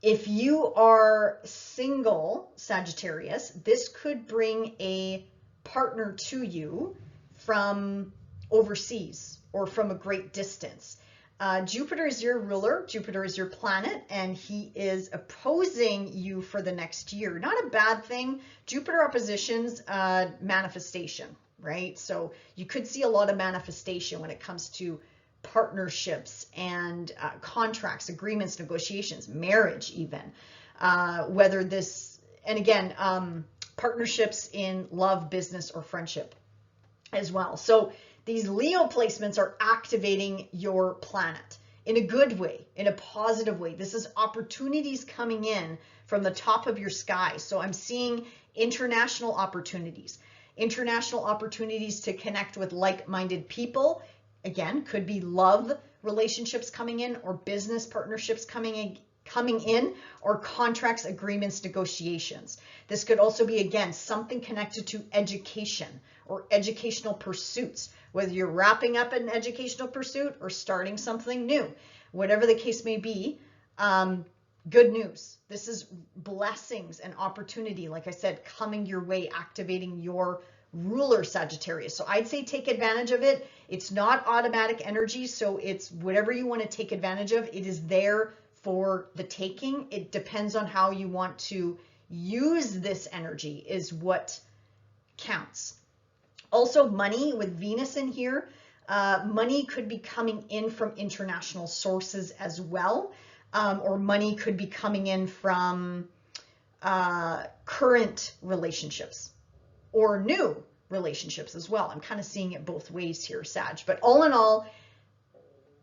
If you are single, Sagittarius, this could bring a partner to you from overseas or from a great distance. Jupiter is your ruler, Jupiter is your planet, and he is opposing you for the next year. Not a bad thing. Jupiter oppositions manifestation, right? So you could see a lot of manifestation when it comes to partnerships and contracts, agreements, negotiations, marriage even, whether this, and again, partnerships in love, business, or friendship as well. So these Leo placements are activating your planet in a good way, in a positive way. This is opportunities coming in from the top of your sky. So I'm seeing international opportunities to connect with like-minded people. Again, could be love relationships coming in, or business partnerships coming in, or contracts, agreements, negotiations. This could also be, again, something connected to education or educational pursuits, whether you're wrapping up an educational pursuit or starting something new. Whatever the case may be, good news. This is blessings and opportunity, like I said, coming your way, activating your ruler, Sagittarius. So I'd say take advantage of it. It's not automatic energy, so it's whatever you want to take advantage of. It is there for the taking. It depends on how you want to use this energy is what counts. Also, money with Venus in here. Money could be coming in from international sources as well, or money could be coming in from current relationships or new relationships as well. I'm kind of seeing it both ways here, Sag. But all in all,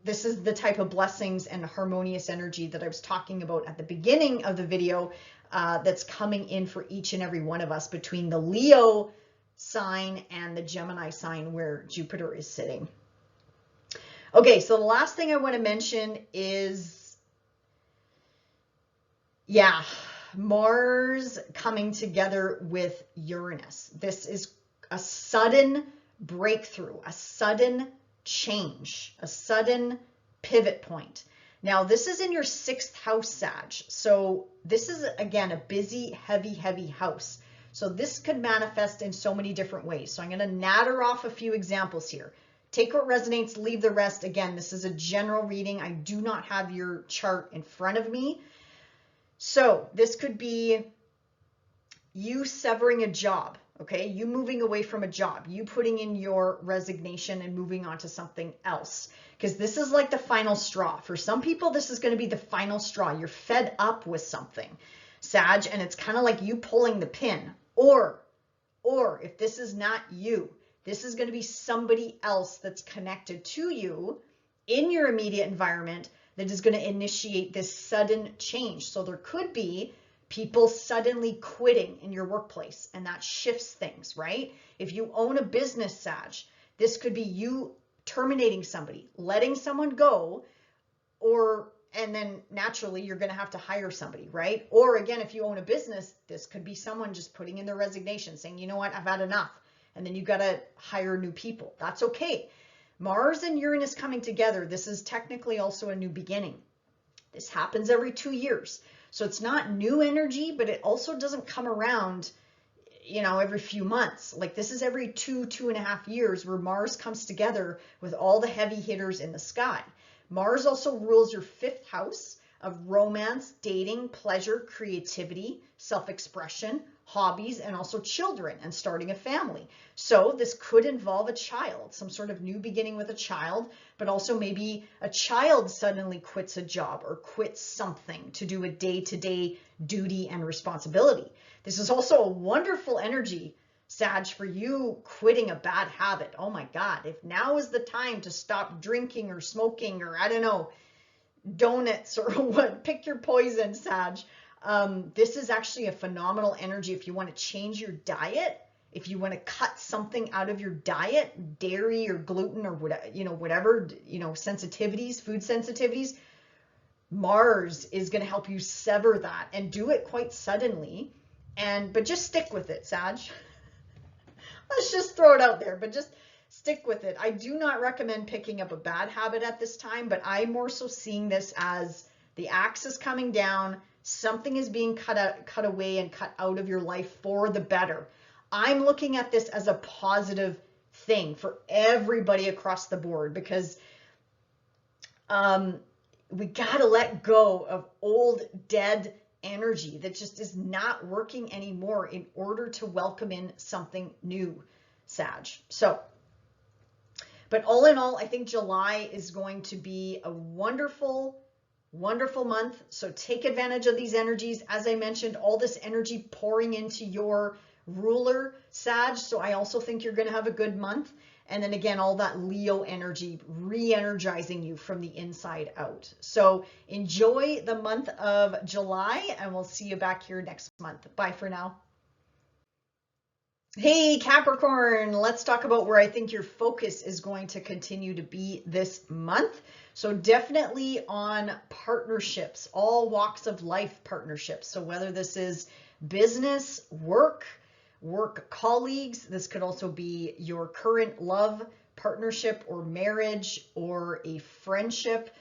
this is the type of blessings and harmonious energy that I was talking about at the beginning of the video that's coming in for each and every one of us between the Leo sign and the Gemini sign where Jupiter is sitting. Okay, so the last thing I want to mention is, Mars coming together with Uranus. This is a sudden breakthrough, a sudden change, a sudden pivot point. Now, this is in your 6th house, Sag. So this is, again, a busy, heavy house. So this could manifest in so many different ways. So I'm going to natter off a few examples here. Take what resonates, leave the rest. Again, this is a general reading. I do not have your chart in front of me. So this could be you severing a job, okay? You moving away from a job, you putting in your resignation and moving on to something else. Because this is like the final straw. For some people, this is going to be the final straw. You're fed up with something, Sag, and it's kind of like you pulling the pin. Or if this is not you, this is going to be somebody else that's connected to you in your immediate environment that is going to initiate this sudden change. So there could be people suddenly quitting in your workplace, and that shifts things, right? If you own a business, Sag, This could be you terminating somebody, letting someone go, and then naturally you're going to have to hire somebody, right? Or again, if you own a business, this could be someone just putting in their resignation saying, you know what, I've had enough. And then you got to hire new people. That's okay. Mars and Uranus coming together, this is technically also a new beginning. This happens every 2 years. So it's not new energy, but it also doesn't come around, you know, every few months. Like this is every 2.5 years where Mars comes together with all the heavy hitters in the sky. Mars also rules your 5th house of romance, dating, pleasure, creativity, self-expression, hobbies, and also children and starting a family. So this could involve a child, some sort of new beginning with a child, but also maybe a child suddenly quits a job or quits something to do a day-to-day duty and responsibility. This is also a wonderful energy, Sag, for you quitting a bad habit. Oh my God, if now is the time to stop drinking or smoking or I don't know, donuts or what, pick your poison, Sag. This is actually a phenomenal energy if you want to change your diet, if you want to cut something out of your diet, dairy or gluten or whatever, sensitivities, food sensitivities. Mars is going to help you sever that and do it quite suddenly. But just stick with it, Sag. Let's just throw it out there, but just stick with it. I do not recommend picking up a bad habit at this time, but I'm more so seeing this as the axe is coming down. Something is being cut away and cut out of your life for the better. I'm looking at this as a positive thing for everybody across the board because we got to let go of old, dead energy that just is not working anymore in order to welcome in something new, Sag. So, but all in all, I think July is going to be a wonderful, wonderful month. So take advantage of these energies. As I mentioned, all this energy pouring into your ruler, Sag. So I also think you're going to have a good month. And then again, all that Leo energy re-energizing you from the inside out. So enjoy the month of July and we'll see you back here next month. Bye for now. Hey Capricorn, let's talk about where I think your focus is going to continue to be this month. So definitely on partnerships, all walks of life partnerships. So whether this is business, work colleagues, this could also be your current love partnership or marriage or a friendship,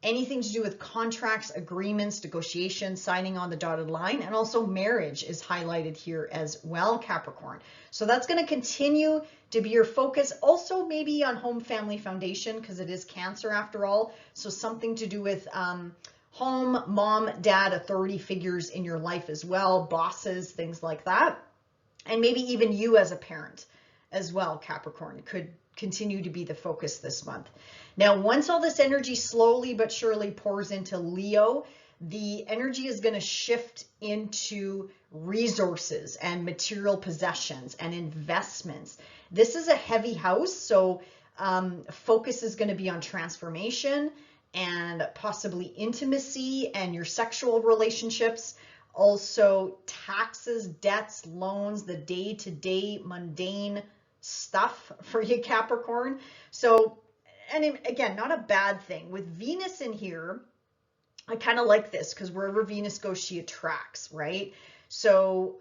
anything to do with contracts, agreements, negotiations, signing on the dotted line, and also marriage is highlighted here as well, Capricorn. So that's going to continue to be your focus. Also maybe on home family foundation because it is Cancer after all. So something to do with home, mom, dad, authority figures in your life as well, bosses, things like that. And maybe even you as a parent as well, Capricorn, could continue to be the focus this month. Now, once all this energy slowly but surely pours into Leo, the energy is going to shift into resources and material possessions and investments. This is a heavy house, so focus is going to be on transformation and possibly intimacy and your sexual relationships. Also taxes, debts, loans, the day-to-day mundane stuff for you, Capricorn. So, and again, not a bad thing. With Venus in here, I kind of like this because wherever Venus goes, she attracts, right? So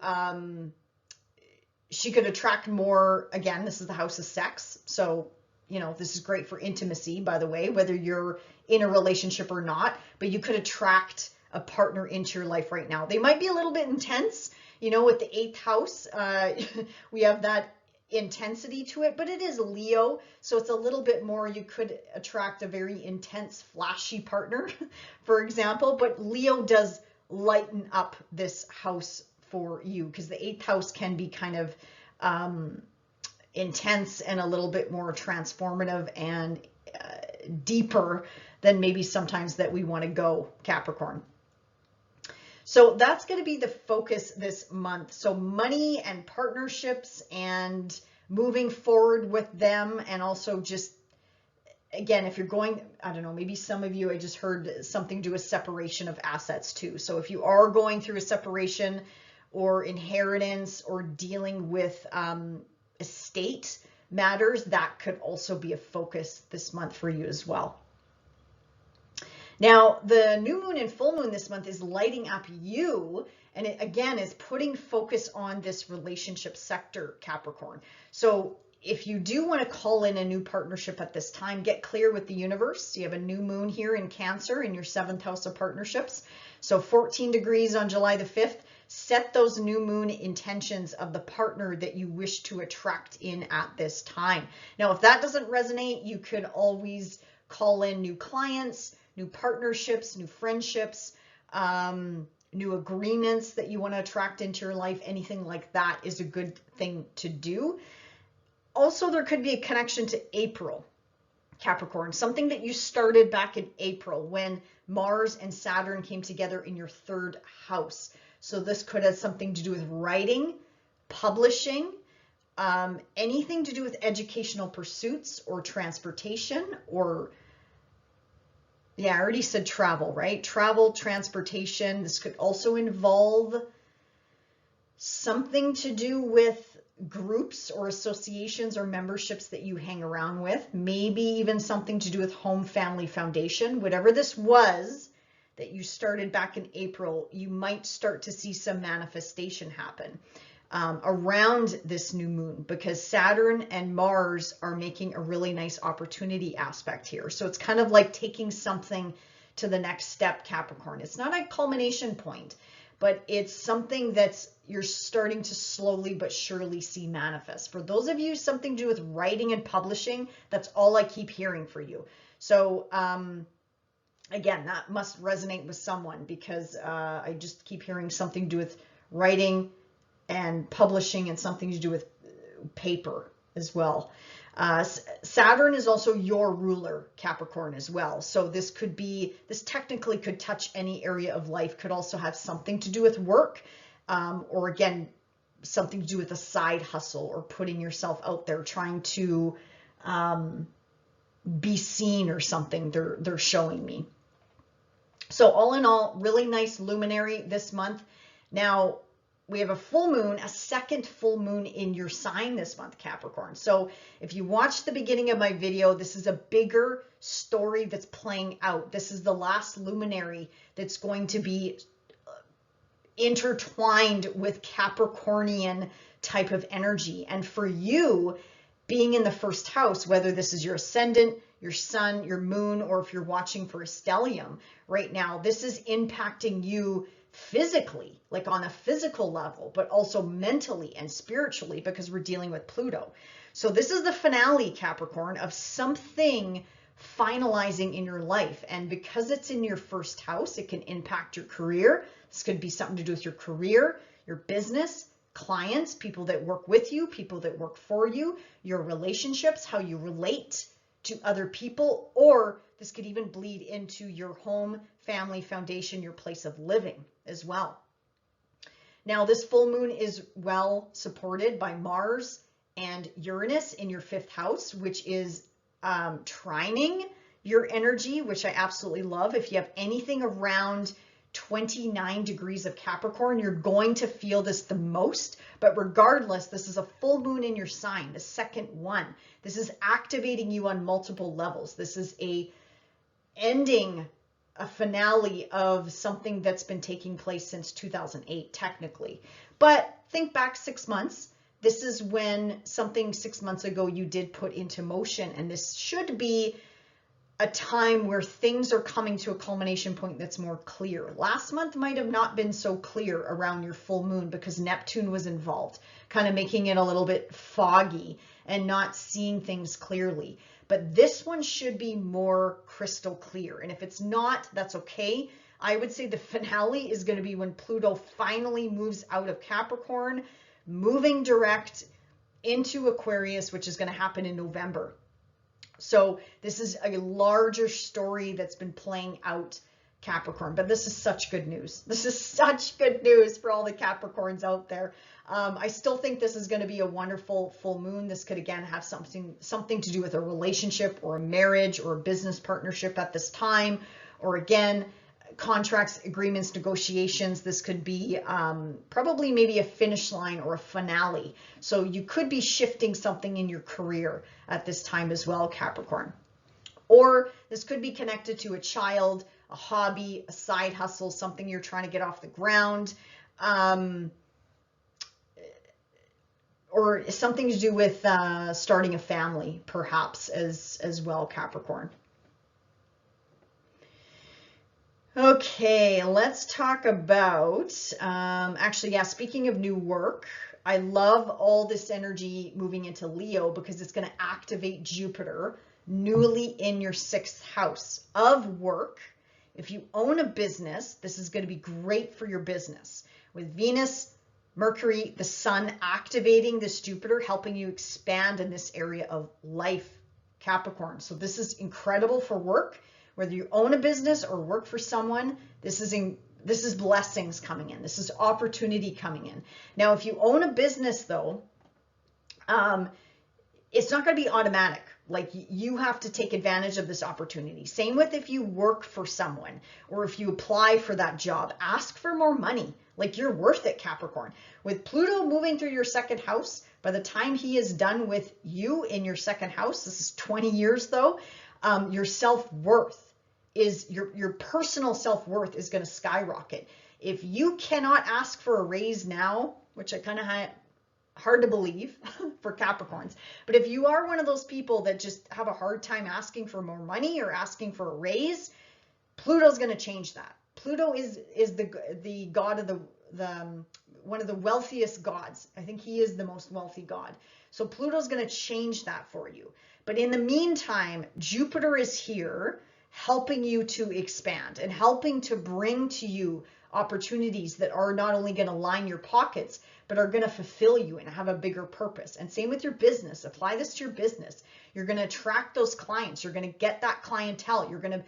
she could attract more, again, this is the house of sex. So, this is great for intimacy, by the way, whether you're in a relationship or not, but you could attract a partner into your life right now. They might be a little bit intense, with the 8th house, we have that intensity to it, but it is Leo, so it's a little bit more, you could attract a very intense, flashy partner, for example, but Leo does lighten up this house for you because the 8th house can be kind of intense and a little bit more transformative and deeper than maybe sometimes that we want to go, Capricorn. So that's going to be the focus this month. So money and partnerships and moving forward with them. And also just, again, if you're going, I don't know, maybe some of you, I just heard something do a separation of assets too. So if you are going through a separation or inheritance or dealing with estate matters, that could also be a focus this month for you as well. Now, the new moon and full moon this month is lighting up you, and it again is putting focus on this relationship sector, Capricorn. So if you do want to call in a new partnership at this time, get clear with the universe. You have a new moon here in Cancer in your 7th house of partnerships. So 14 degrees on July the 5th. Set those new moon intentions of the partner that you wish to attract in at this time. Now, if that doesn't resonate, you could always call in new clients, new partnerships, new friendships, new agreements that you want to attract into your life. Anything like that is a good thing to do. Also, there could be a connection to April, Capricorn, something that you started back in April when Mars and Saturn came together in your 3rd house. So this could have something to do with writing, publishing, anything to do with educational pursuits or transportation or, yeah, I already said travel, right? Travel, transportation. This could also involve something to do with groups or associations or memberships that you hang around with, maybe even something to do with home, family, foundation. Whatever this was that you started back in April, you might start to see some manifestation happen around this new moon, because Saturn and Mars are making a really nice opportunity aspect here. So it's kind of like taking something to the next step, Capricorn. It's not a culmination point, but it's something that's you're starting to slowly but surely see manifest. For those of you, something to do with writing and publishing, that's all I keep hearing for you. So again, that must resonate with someone, because I just keep hearing something to do with writing and publishing and something to do with paper as well. Saturn is also your ruler, Capricorn, as well. So this technically could touch any area of life, could also have something to do with work, or again, something to do with a side hustle or putting yourself out there, trying to be seen or something, they're showing me. So all in all, really nice luminary this month. Now, we have a full moon, a 2nd full moon in your sign this month, Capricorn. So if you watched the beginning of my video, this is a bigger story that's playing out. This is the last luminary that's going to be intertwined with Capricornian type of energy. And for you, being in the 1st house, whether this is your ascendant, your sun, your moon, or if you're watching for a stellium right now, this is impacting you physically, like on a physical level, but also mentally and spiritually, because we're dealing with Pluto. So this is the finale, Capricorn, of something finalizing in your life. And because it's in your 1st house, it can impact your career. This could be something to do with your career, your business, clients, people that work with you, people that work for you, your relationships, how you relate to other people, or this could even bleed into your home, family, foundation, your place of living as well. Now, this full moon is well supported by Mars and Uranus in your 5th house, which is trining your energy, which I absolutely love. If you have anything around 29 degrees of Capricorn, you're going to feel this the most. But regardless, this is a full moon in your sign, the 2nd one. This is activating you on multiple levels. This is a finale of something that's been taking place since 2008, technically. But think back 6 months. This is when something 6 months ago you did put into motion, and this should be a time where things are coming to a culmination point that's more clear. Last month might have not been so clear around your full moon because Neptune was involved, kind of making it a little bit foggy and not seeing things clearly. But this one should be more crystal clear. And if it's not, that's okay. I would say the finale is going to be when Pluto finally moves out of Capricorn, moving direct into Aquarius, which is going to happen in November. So this is a larger story that's been playing out, Capricorn. But this is such good news. This is such good news for all the Capricorns out there. I still think this is going to be a wonderful full moon. This could, again, have something to do with a relationship or a marriage or a business partnership at this time. Or again, contracts, agreements, negotiations. This could be probably maybe a finish line or a finale. So you could be shifting something in your career at this time as well, Capricorn. Or this could be connected to a child, a hobby, a side hustle, something you're trying to get off the ground, or something to do with starting a family, perhaps, as well, Capricorn. Okay, let's talk about, actually, yeah, speaking of new work, I love all this energy moving into Leo because it's going to activate Jupiter newly in your 6th house of work. If you own a business, this is going to be great for your business. With Venus, Mercury, the Sun activating this Jupiter, helping you expand in this area of life, Capricorn. So this is incredible for work. Whether you own a business or work for someone, this is blessings coming in. This is opportunity coming in. Now, if you own a business, though, it's not going to be automatic. Like, you have to take advantage of this opportunity. Same with if you work for someone or if you apply for that job, ask for more money. Like, you're worth it, Capricorn. With Pluto moving through your 2nd house, by the time he is done with you in your 2nd house, this is 20 years though, your self-worth is, your personal self-worth is going to skyrocket. If you cannot ask for a raise now, which I kind of hard to believe for Capricorns, but if you are one of those people that just have a hard time asking for more money or asking for a raise, Pluto's going to change that. Pluto is the god of the one of the wealthiest gods. I think he is the most wealthy god. So Pluto's going to change that for you. But in the meantime, Jupiter is here helping you to expand and helping to bring to you opportunities that are not only going to line your pockets, but are going to fulfill you and have a bigger purpose. And same with your business. Apply this to your business. You're going to attract those clients. You're going to get that clientele. You're going to,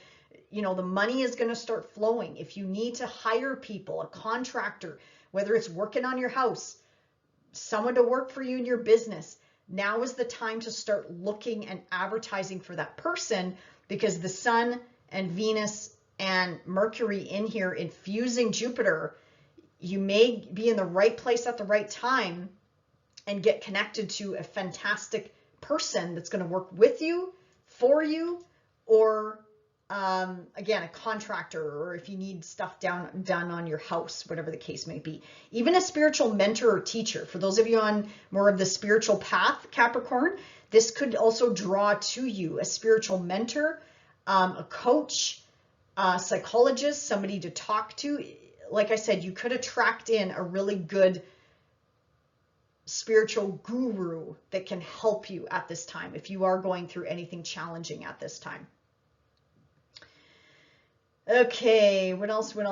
the money is going to start flowing. If you need to hire people, a contractor, whether it's working on your house, someone to work for you in your business, now is the time to start looking and advertising for that person, because the Sun and Venus and Mercury in here infusing Jupiter, you may be in the right place at the right time and get connected to a fantastic person that's going to work with you, for you, or again, a contractor, or if you need stuff done on your house, whatever the case may be. Even a spiritual mentor or teacher. For those of you on more of the spiritual path, Capricorn, this could also draw to you a spiritual mentor, a coach, a psychologist, somebody to talk to. Like I said, you could attract in a really good spiritual guru that can help you at this time if you are going through anything challenging at this time. Okay, what else? The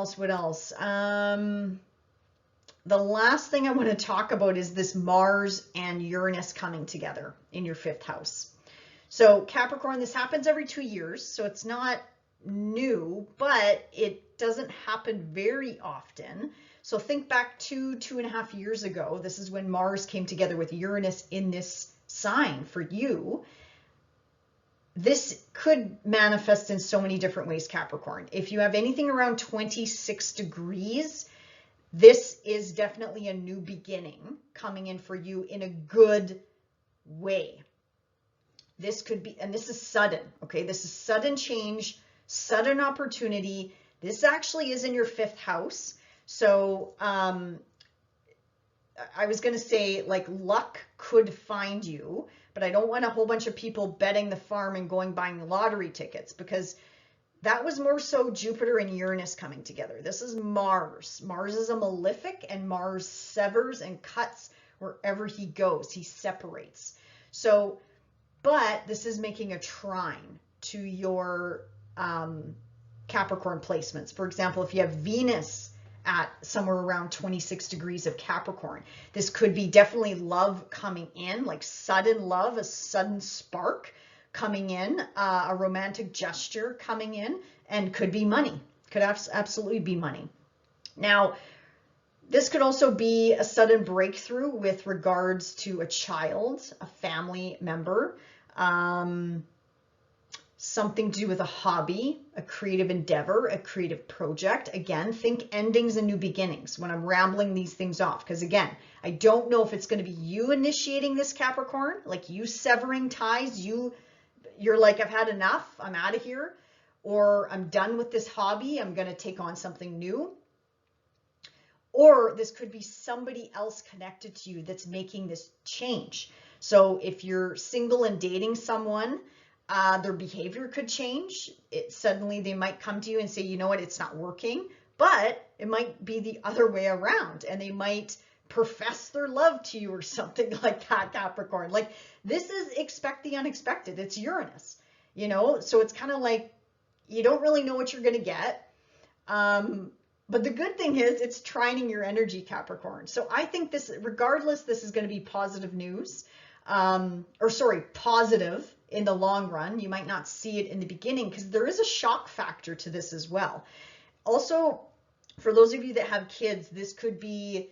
last thing I want to talk about is this Mars and Uranus coming together in your 5th house. So Capricorn, this happens every 2 years, so it's not new, but it doesn't happen very often. So think back 2.5 years ago. This is when Mars came together with Uranus in this sign for you. This could manifest in so many different ways, Capricorn. If you have anything around 26 degrees, this is definitely a new beginning coming in for you in a good way. This could be, and this is sudden, okay? This is sudden change, sudden opportunity. This actually is in your 5th house. So I was going to say, like, luck could find you, but I don't want a whole bunch of people betting the farm and buying lottery tickets, because that was more so Jupiter and Uranus coming together. This is Mars. Mars is a malefic, and Mars severs and cuts wherever he goes. He separates. So, but this is making a trine to your Capricorn placements. For example, if you have Venus at somewhere around 26 degrees of Capricorn, this could be definitely love coming in, like sudden love, a sudden spark coming in, a romantic gesture coming in, and could be money. Could absolutely be money. Now, this could also be a sudden breakthrough with regards to a child, a family member, something to do with a hobby, a creative endeavor, a creative project. Again, think endings and new beginnings when I'm rambling these things off. Because again, I don't know if it's going to be you initiating this, Capricorn, like you severing ties, you're like, I've had enough, I'm out of here, or I'm done with this hobby, I'm going to take on something new. Or this could be somebody else connected to you that's making this change. So if you're single and dating someone, their behavior could change. Suddenly they might come to you and say, you know what, it's not working, but it might be the other way around, and they might profess their love to you or something like that, Capricorn. Like, this is expect the unexpected. It's Uranus, you know, so it's kind of like you don't really know what you're going to get. But the good thing is it's trining your energy, Capricorn. So I think this, regardless, this is going to be positive news, positive in the long run. You might not see it in the beginning because there is a shock factor to this as well. Also, for those of you that have kids, this could be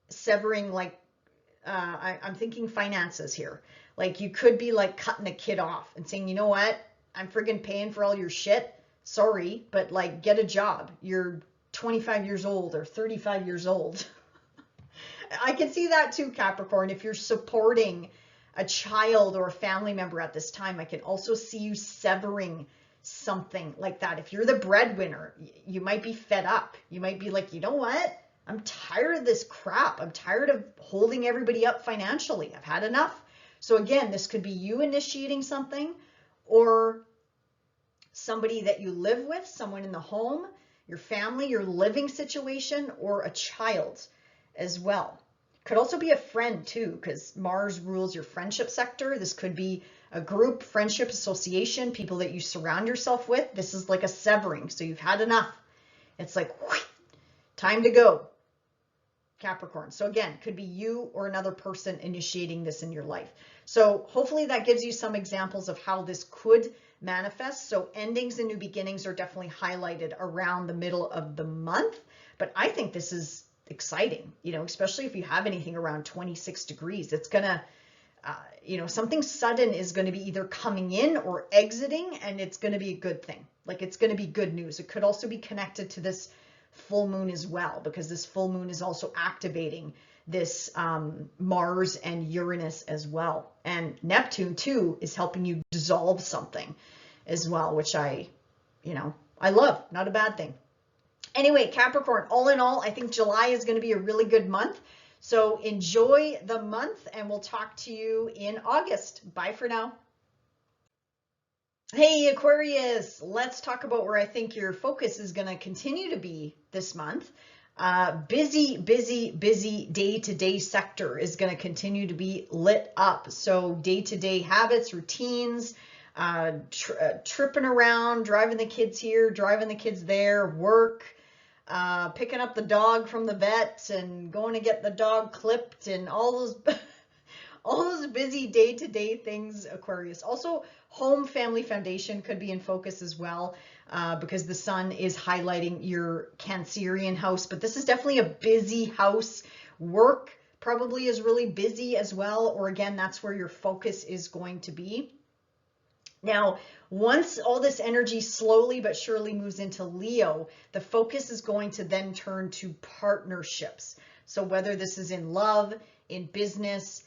severing, like, I'm thinking finances here. Like, you could be like cutting a kid off and saying, you know what, I'm friggin' paying for all your shit. Sorry, but like, get a job. You're 25 years old or 35 years old. I can see that too, Capricorn. If you're supporting a child or a family member at this time, I can also see you severing something like that. If you're the breadwinner, you might be fed up. You might be like, you know what? I'm tired of this crap. I'm tired of holding everybody up financially. I've had enough. So again, this could be you initiating something, or somebody that you live with, someone in the home, your family, your living situation, or a child as well. Could also be a friend too, because Mars rules your friendship sector. This could be a group, friendship, association, people that you surround yourself with. This is like a severing. So you've had enough. It's like, whoosh, time to go, Capricorn. So again, could be you or another person initiating this in your life. So hopefully that gives you some examples of how this could manifest. So endings and new beginnings are definitely highlighted around the middle of the month. But I think this is exciting, you know, especially if you have anything around 26 degrees. It's gonna, you know, something sudden is going to be either coming in or exiting, and it's going to be a good thing. Like, it's going to be good news. It could also be connected to this full moon as well, because this full moon is also activating this Mars and Uranus as well. And Neptune too is helping you dissolve something as well, which I love. Not a bad thing. Anyway, Capricorn, all in all, I think July is going to be a really good month. So enjoy the month, and we'll talk to you in August. Bye for now. Hey, Aquarius, let's talk about where I think your focus is going to continue to be this month. Busy day-to-day sector is going to continue to be lit up. So day-to-day habits, routines, tripping around, driving the kids here, driving the kids there, work, picking up the dog from the vet and going to get the dog clipped, and all those busy day-to-day things, Aquarius. Also, home, family, foundation could be in focus as well, because the sun is highlighting your Cancerian house. But this is definitely a busy house. Work probably is really busy as well, or again, that's where your focus is going to be. Now, once all this energy slowly but surely moves into Leo, the focus is going to then turn to partnerships. So whether this is in love, in business,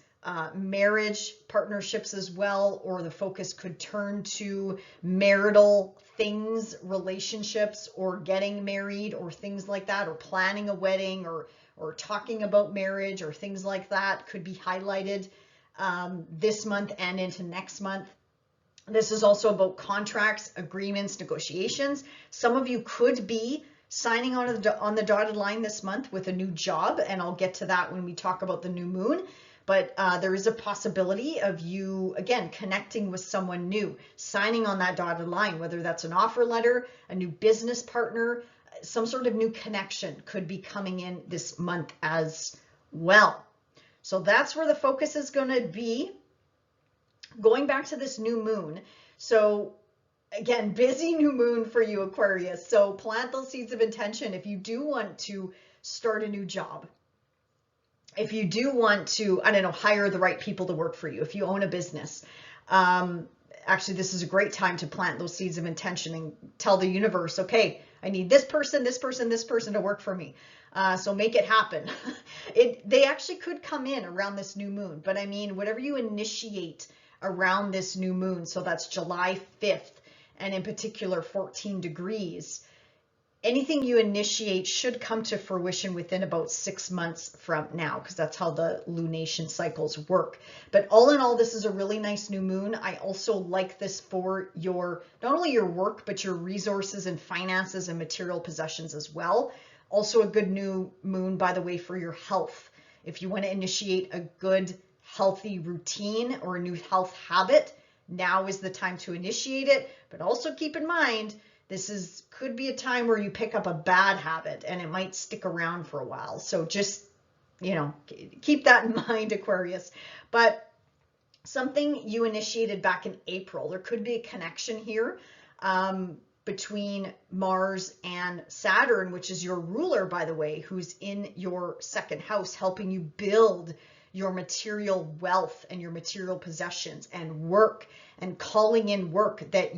marriage partnerships as well, or the focus could turn to marital things, relationships, or getting married, or things like that, or planning a wedding, or talking about marriage, or things like that could be highlighted this month and into next month. This is also about contracts, agreements, negotiations. Some of you could be signing on the dotted line this month with a new job, and I'll get to that when we talk about the new moon. But there is a possibility of you, again, connecting with someone new, signing on that dotted line, whether that's an offer letter, a new business partner, some sort of new connection could be coming in this month as well. So that's where the focus is going to be. Going back to this new moon. So again, busy new moon for you, Aquarius. So plant those seeds of intention. If you do want to start a new job, if you do want to, I don't know, hire the right people to work for you, if you own a business, actually this is a great time to plant those seeds of intention and tell the universe, okay, I need this person, this person, this person to work for me. So make it happen. They actually could come in around this new moon, but I mean, whatever you initiate around this new moon, so that's July 5th, and in particular 14 degrees, anything you initiate should come to fruition within about 6 months from now, because that's how the lunation cycles work. But all in all, this is a really nice new moon. I also like this for your, not only your work, but your resources and finances and material possessions as well. Also a good new moon, by the way, for your health. If you want to initiate a good, healthy routine or a new health habit, now is the time to initiate it. But also keep in mind, this could be a time where you pick up a bad habit and it might stick around for a while. So just, you know, keep that in mind, Aquarius. But something you initiated back in April, there could be a connection here between Mars and Saturn, which is your ruler, by the way, who's in your second house, helping you build your material wealth and your material possessions and work, and calling in work that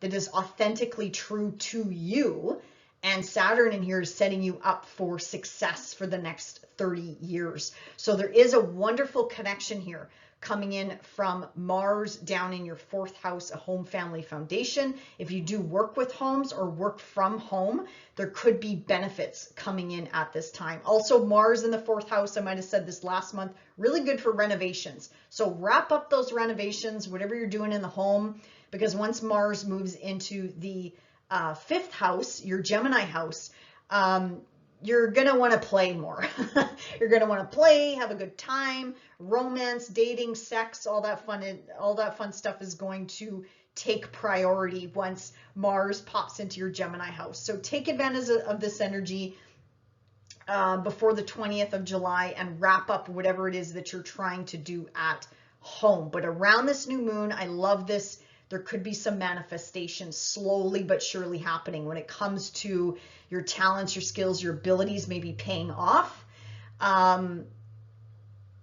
is authentically true to you. And Saturn in here is setting you up for success for the next 30 years. So there is a wonderful connection here coming in from Mars down in your 4th house, a home family foundation. If you do work with homes or work from home, there could be benefits coming in at this time. Also, Mars in the 4th house, I might have said this last month, really good for renovations. So wrap up those renovations, whatever you're doing in the home, because once Mars moves into the 5th house, your Gemini house, you're going to want to play more. You're going to want to play, have a good time, romance, dating, sex, all that fun stuff is going to take priority once Mars pops into your Gemini house. So take advantage of this energy before the 20th of July and wrap up whatever it is that you're trying to do at home. But around this new moon, I love this. There could be some manifestation slowly but surely happening when it comes to your talents, your skills, your abilities maybe paying off.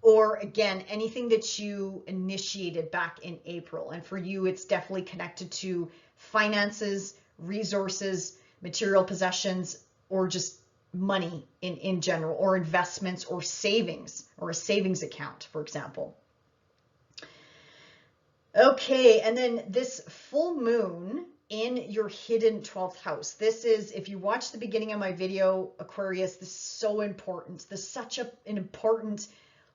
Or again, anything that you initiated back in April. And for you, it's definitely connected to finances, resources, material possessions, or just money in general, or investments or savings, or a savings account, for example. Okay, and then this full moon in your hidden 12th house. This is, if you watch the beginning of my video, Aquarius, this is so important. This is such an important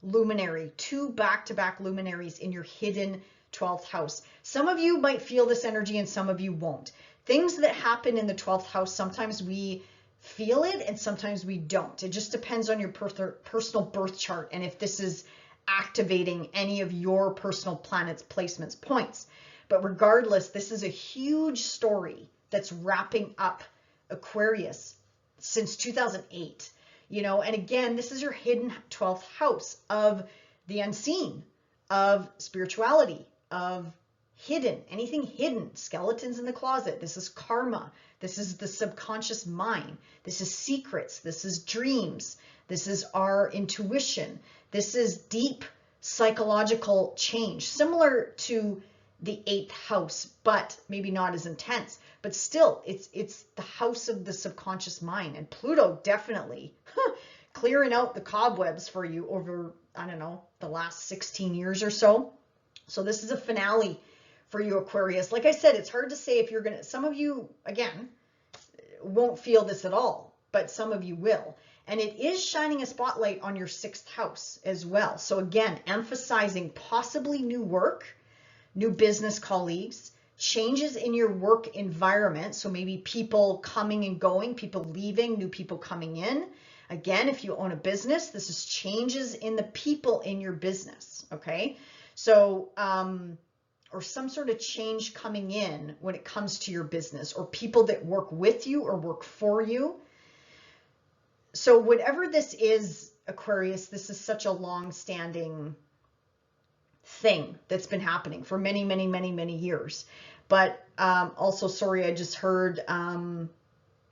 luminary, 2 back-to-back luminaries in your hidden 12th house. Some of you might feel this energy and some of you won't. Things that happen in the 12th house, sometimes we feel it and sometimes we don't. It just depends on your personal birth chart and if this is activating any of your personal planets, placements, points. But regardless, this is a huge story that's wrapping up Aquarius since 2008. You know, and again, this is your hidden 12th house of the unseen, of spirituality, of hidden, anything hidden, skeletons in the closet. This is karma. This is the subconscious mind. This is secrets. This is dreams. This is our intuition. This is deep psychological change, similar to the 8th house, but maybe not as intense. But still, it's the house of the subconscious mind. And Pluto definitely clearing out the cobwebs for you over, I don't know, the last 16 years or so. So this is a finale for you, Aquarius. Like I said, it's hard to say if you're going to, some of you, again, won't feel this at all, but some of you will. And it is shining a spotlight on your 6th house as well. So again, emphasizing possibly new work, new business colleagues, changes in your work environment. So maybe people coming and going, people leaving, new people coming in. Again, if you own a business, this is changes in the people in your business, okay? So, or some sort of change coming in when it comes to your business, or people that work with you or work for you. So whatever this is, Aquarius, this is such a long-standing thing that's been happening for many, many, many, many years. But also, sorry, I just heard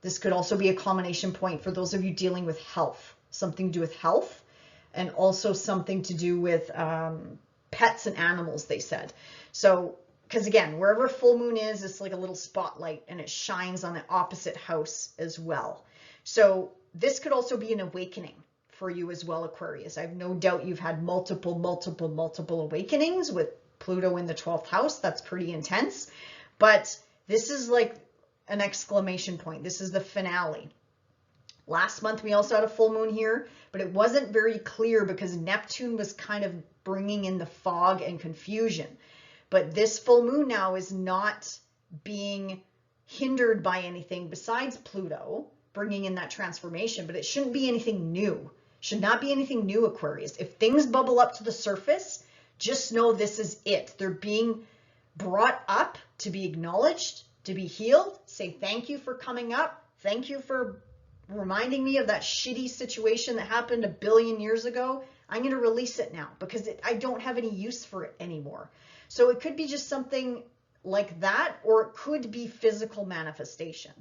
this could also be a culmination point for those of you dealing with health, something to do with health, and also something to do with pets and animals, they said. So because again, wherever full moon is, it's like a little spotlight and it shines on the opposite house as well. So this could also be an awakening for you as well, Aquarius. I have no doubt you've had multiple awakenings with Pluto in the 12th house. That's pretty intense. But this is like an exclamation point. This is the finale. Last month, we also had a full moon here, but it wasn't very clear because Neptune was kind of bringing in the fog and confusion. But this full moon now is not being hindered by anything besides Pluto bringing in that transformation, but it shouldn't be anything new. Should not be anything new, Aquarius. If things bubble up to the surface, just know this is it. They're being brought up to be acknowledged, to be healed. Say thank you for coming up. Thank you for reminding me of that shitty situation that happened 1 billion years ago. I'm going to release it now because I don't have any use for it anymore. So it could be just something like that, or it could be physical manifestation.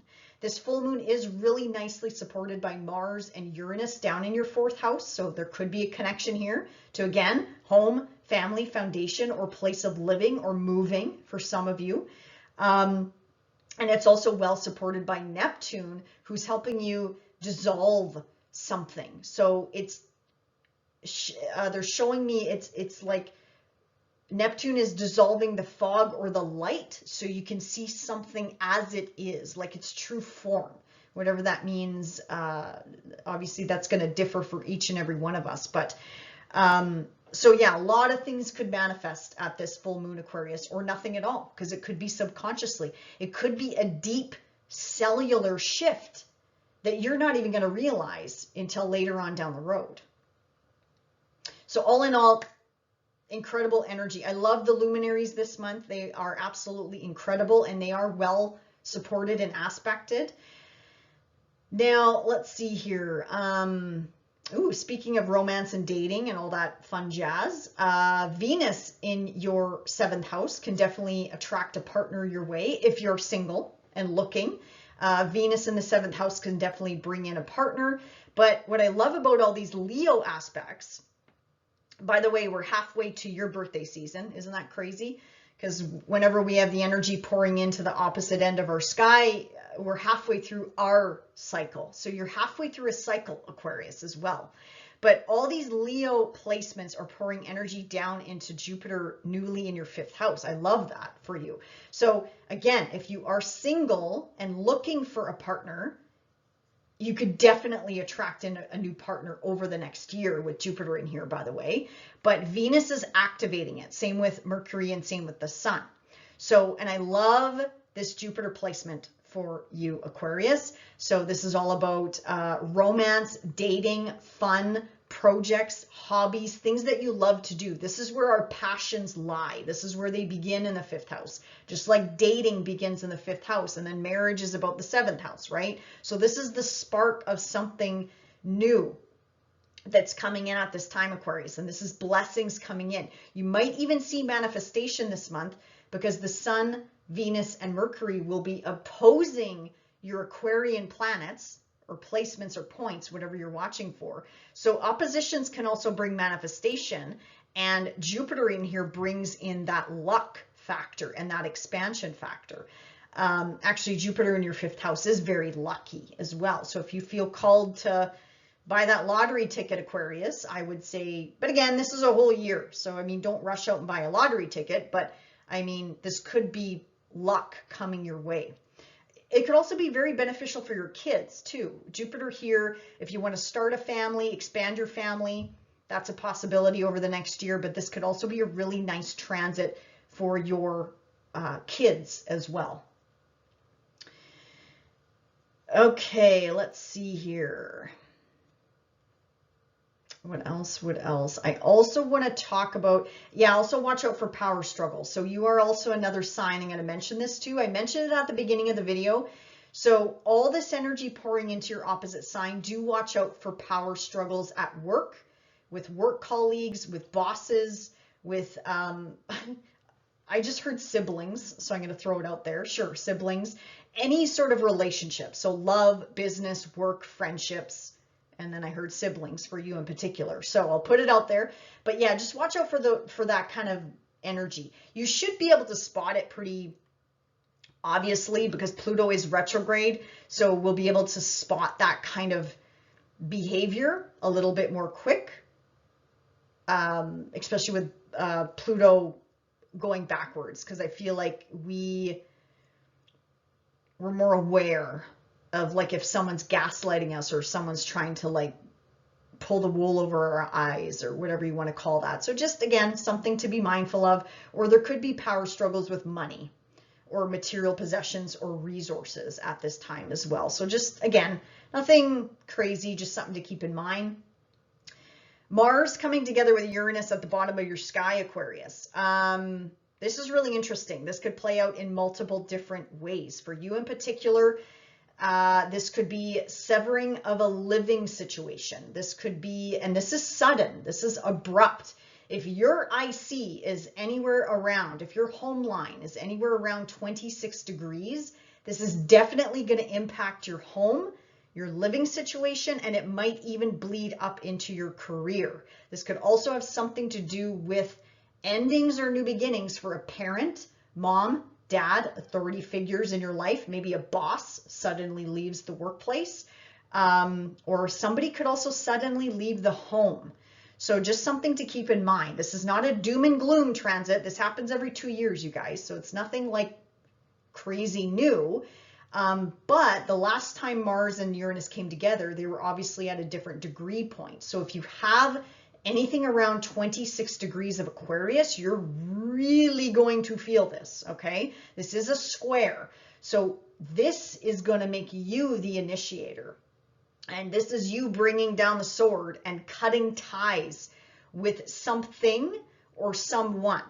This full moon is really nicely supported by Mars and Uranus down in your 4th house. So there could be a connection here to, again, home, family, foundation, or place of living or moving for some of you. And it's also well supported by Neptune, who's helping you dissolve something. So it's they're showing me it's like Neptune is dissolving the fog or the light so you can see something as it is, like its true form, whatever that means. Obviously, that's going to differ for each and every one of us. But so yeah, a lot of things could manifest at this full moon, Aquarius, or nothing at all, because it could be subconsciously. It could be a deep cellular shift that you're not even going to realize until later on down the road. So all in all, incredible energy. I love the luminaries this month. They are absolutely incredible and they are well supported and aspected. Now, let's see here. Speaking of romance and dating and all that fun jazz, Venus in your 7th house can definitely attract a partner your way if you're single and looking. Venus in the 7th house can definitely bring in a partner. But what I love about all these Leo aspects, by the way, we're halfway to your birthday season. Isn't that crazy? Because whenever we have the energy pouring into the opposite end of our sky, we're halfway through our cycle. So you're halfway through a cycle, Aquarius, as well. But all these Leo placements are pouring energy down into Jupiter newly in your 5th house. I love that for you. So again, if you are single and looking for a partner, you could definitely attract in a new partner over the next year with Jupiter in here, by the way. But Venus is activating it. Same with Mercury and same with the Sun. So, and I love this Jupiter placement for you, Aquarius. So this is all about romance, dating, fun, projects, hobbies, things that you love to do. This is where our passions lie. This is where they begin in the 5th house. Just like dating begins in the 5th house and then marriage is about the 7th house, right? So this is the spark of something new that's coming in at this time, Aquarius, and this is blessings coming in. You might even see manifestation this month because the Sun, Venus, and Mercury will be opposing your Aquarian planets or placements or points, whatever you're watching for. So oppositions can also bring manifestation, and Jupiter in here brings in that luck factor and that expansion factor. Actually, Jupiter in your 5th house is very lucky as well. So if you feel called to buy that lottery ticket, Aquarius, I would say, but again, this is a whole year. So, I mean, don't rush out and buy a lottery ticket, but I mean, this could be luck coming your way. It could also be very beneficial for your kids too. Jupiter here, if you want to start a family, expand your family, that's a possibility over the next year, but this could also be a really nice transit for your kids as well. Okay, let's see here. What else? I also want to talk about, also watch out for power struggles. So you are also another sign. I'm going to mention this too. I mentioned it at the beginning of the video. So all this energy pouring into your opposite sign, do watch out for power struggles at work, with work colleagues, with bosses, with, I just heard siblings, so I'm going to throw it out there. Sure, siblings, any sort of relationship. So love, business, work, friendships. And then I heard siblings for you in particular. So I'll put it out there. But yeah, just watch out for that kind of energy. You should be able to spot it pretty obviously because Pluto is retrograde. So we'll be able to spot that kind of behavior a little bit more quick, especially with Pluto going backwards, because I feel like we're more aware of like if someone's gaslighting us or someone's trying to like pull the wool over our eyes or whatever you want to call that. So just again, something to be mindful of, or there could be power struggles with money or material possessions or resources at this time as well. So just again, nothing crazy, just something to keep in mind. Mars coming together with Uranus at the bottom of your sky, Aquarius. This is really interesting. This could play out in multiple different ways. For you in particular, this could be severing of a living situation. This could be, and this is sudden, this is abrupt. If your IC is anywhere around, if your home line is anywhere around 26 degrees, this is definitely going to impact your home, your living situation, and it might even bleed up into your career. This could also have something to do with endings or new beginnings for a parent, mom, dad, authority figures in your life. Maybe a boss suddenly leaves the workplace, or somebody could also suddenly leave the home. So just something to keep in mind. This is not a doom and gloom transit. This happens every 2 years, you guys. So it's nothing like crazy new. But the last time Mars and Uranus came together, they were obviously at a different degree point. So if you have anything around 26 degrees of Aquarius, you're really going to feel this, okay? This is a square. So this is going to make you the initiator. And this is you bringing down the sword and cutting ties with something or someone.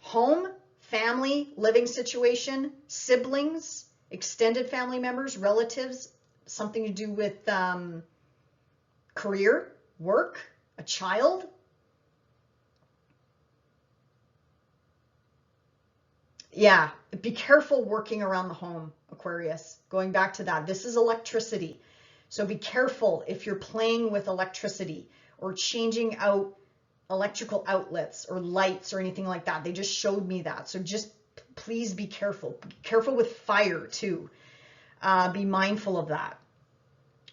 Home, family, living situation, siblings, extended family members, relatives, something to do with career, work, a child. Yeah, be careful working around the home, Aquarius. Going back to that, this is electricity. So be careful if you're playing with electricity or changing out electrical outlets or lights or anything like that. They just showed me that. So just please be careful. Be careful with fire too. Be mindful of that.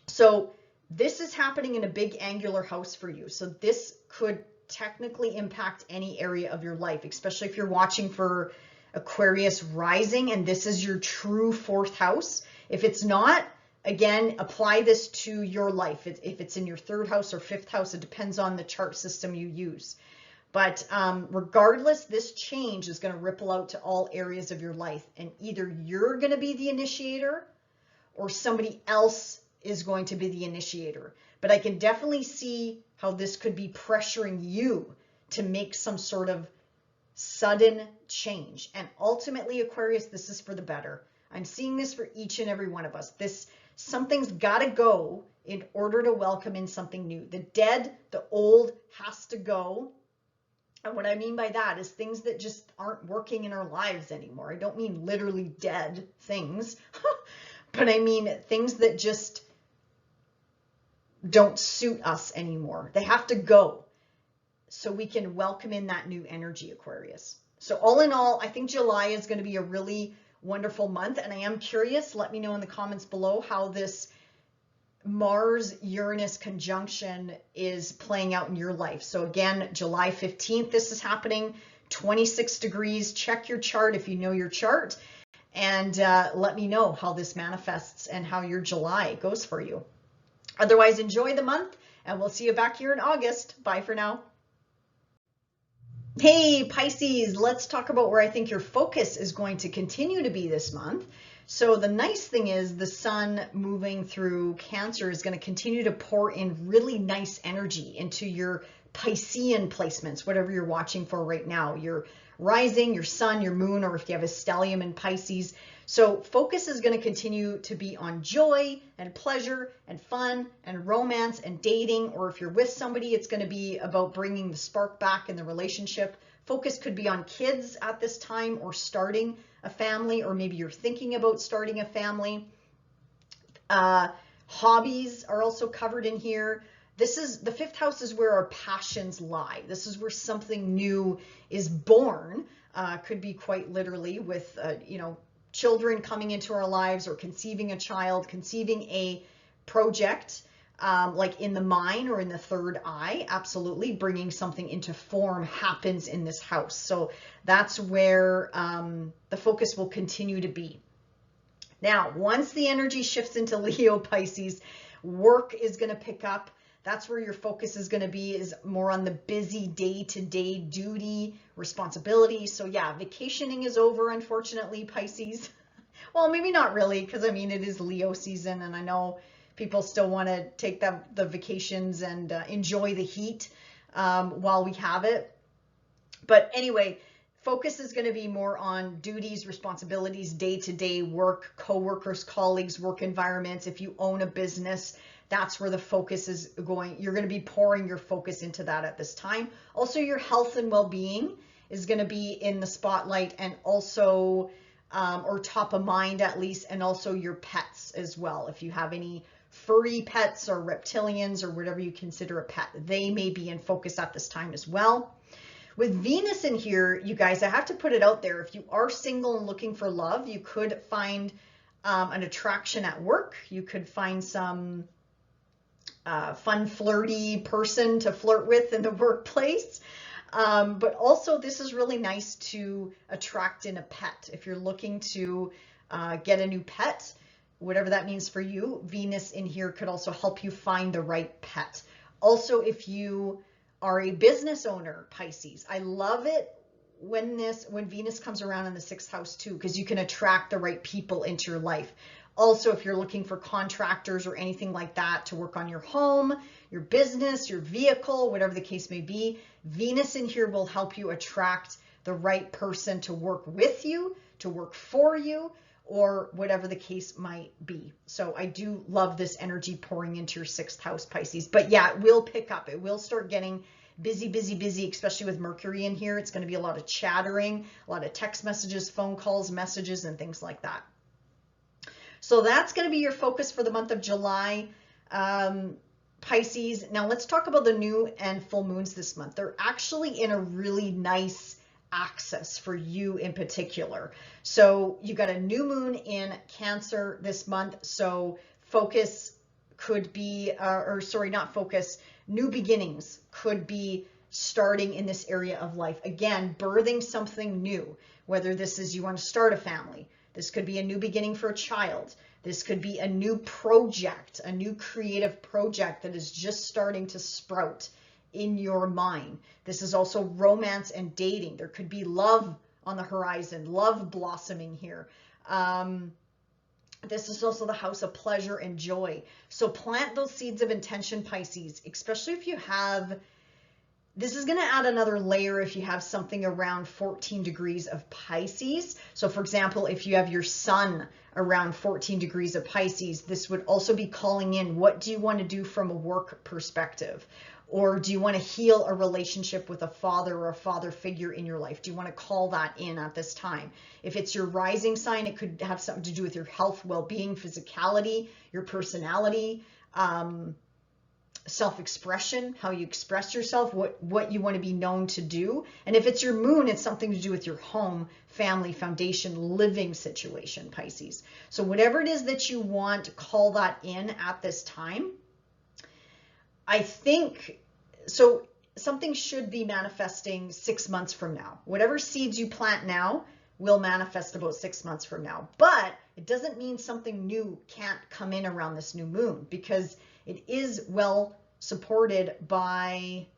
So this is happening in a big angular house for you. So this could technically impact any area of your life, especially if you're watching for Aquarius rising and this is your true fourth house. If it's not, again, apply this to your life. If it's in your third house or fifth house, it depends on the chart system you use. But regardless, this change is going to ripple out to all areas of your life. And either you're going to be the initiator or somebody else is going to be the initiator. But I can definitely see how this could be pressuring you to make some sort of sudden change. And ultimately, Aquarius, this is for the better. I'm seeing this for each and every one of us. Something's got to go in order to welcome in something new. The dead, the old has to go. And what I mean by that is things that just aren't working in our lives anymore. I don't mean literally dead things, but I mean things that just don't suit us anymore. They have to go so we can welcome in that new energy, Aquarius. So all in all, I think July is going to be a really wonderful month. And I am curious, let me know in the comments below how this Mars-Uranus conjunction is playing out in your life. So again, July 15th, this is happening, 26 degrees. Check your chart if you know your chart. And let me know how this manifests and how your July goes for you. Otherwise, enjoy the month and we'll see you back here in August. Bye for now. Hey Pisces, let's talk about where I think your focus is going to continue to be this month. So the nice thing is the sun moving through Cancer is going to continue to pour in really nice energy into your Piscean placements, whatever you're watching for right now, your rising, your sun, your moon, or if you have a stellium in Pisces. So focus is going to continue to be on joy and pleasure and fun and romance and dating, or if you're with somebody, it's going to be about bringing the spark back in the relationship. Focus could be on kids at this time or starting a family, or maybe you're thinking about starting a family. Hobbies are also covered in here. this is the 5th house is where our passions lie. This is where something new is born. Could be quite literally with, you know, children coming into our lives, or conceiving a child, conceiving a project, like in the mind or in the third eye. Absolutely, bringing something into form happens in this house. So that's where the focus will continue to be. Now, once the energy shifts into Leo, Pisces, work is going to pick up. That's where your focus is going to be, is more on the busy day-to-day duty, responsibility. So yeah, vacationing is over, unfortunately, Pisces. Well, maybe not really, because I mean, it is Leo season, and I know people still want to take the vacations and enjoy the heat while we have it. But anyway, focus is going to be more on duties, responsibilities, day-to-day work, co-workers, colleagues, work environments. If you own a business, that's where the focus is going. You're going to be pouring your focus into that at this time. Also, your health and well-being is going to be in the spotlight, and also, or top of mind at least, and also your pets as well. If you have any furry pets or reptilians or whatever you consider a pet, they may be in focus at this time as well. With Venus in here, you guys, I have to put it out there. If you are single and looking for love, you could find an attraction at work. You could find some fun, flirty person to flirt with in the workplace. But also, this is really nice to attract in a pet. If you're looking to get a new pet, whatever that means for you, Venus in here could also help you find the right pet. Also, if you are a business owner, Pisces, I love it when Venus comes around in the 6th house too, because you can attract the right people into your life. Also, if you're looking for contractors or anything like that to work on your home, your business, your vehicle, whatever the case may be, Venus in here will help you attract the right person to work with you, to work for you, or whatever the case might be. So I do love this energy pouring into your 6th house, Pisces. But yeah, it will pick up. It will start getting busy, busy, busy, especially with Mercury in here. It's going to be a lot of chattering, a lot of text messages, phone calls, messages, and things like that. So that's going to be your focus for the month of July, Pisces. Now let's talk about the new and full moons this month. They're actually in a really nice axis for you in particular. So you got a new moon in Cancer this month. So focus could be, new beginnings could be starting in this area of life. Again, birthing something new, whether this is you want to start a family. This could be a new beginning for a child. This could be a new project, a new creative project that is just starting to sprout in your mind. This is also romance and dating. There could be love on the horizon, love blossoming here. This is also the house of pleasure and joy. So plant those seeds of intention, Pisces, especially if you have, this is going to add another layer if you have something around 14 degrees of Pisces. So for example, if you have your sun around 14 degrees of Pisces, this would also be calling in, what do you want to do from a work perspective? Or do you want to heal a relationship with a father or a father figure in your life? Do you want to call that in at this time? If it's your rising sign, it could have something to do with your health, well-being, physicality, your personality, self-expression, how you express yourself, what you want to be known to do. And if it's your moon, it's something to do with your home, family, foundation, living situation, Pisces. So whatever it is that you want, call that in at this time. I think, so something should be manifesting 6 months from now. Whatever seeds you plant now will manifest about 6 months from now. But it doesn't mean something new can't come in around this new moon, because it is well supported by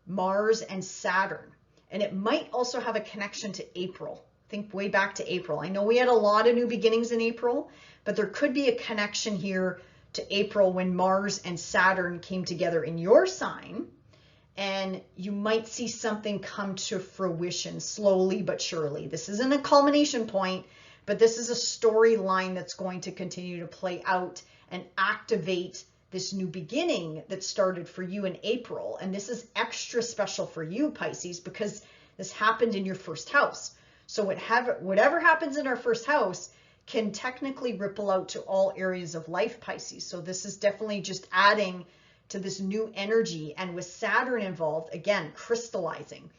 Mars and Saturn. And it might also have a connection to April. Think way back to April. I know we had a lot of new beginnings in April, but there could be a connection here to April when Mars and Saturn came together in your sign, and you might see something come to fruition slowly but surely. This isn't a culmination point, but this is a storyline that's going to continue to play out and activate this new beginning that started for you in April. And this is extra special for you, Pisces, because this happened in your first house. So whatever happens in our first house can technically ripple out to all areas of life, Pisces. So this is definitely just adding to this new energy. And with Saturn involved, again, crystallizing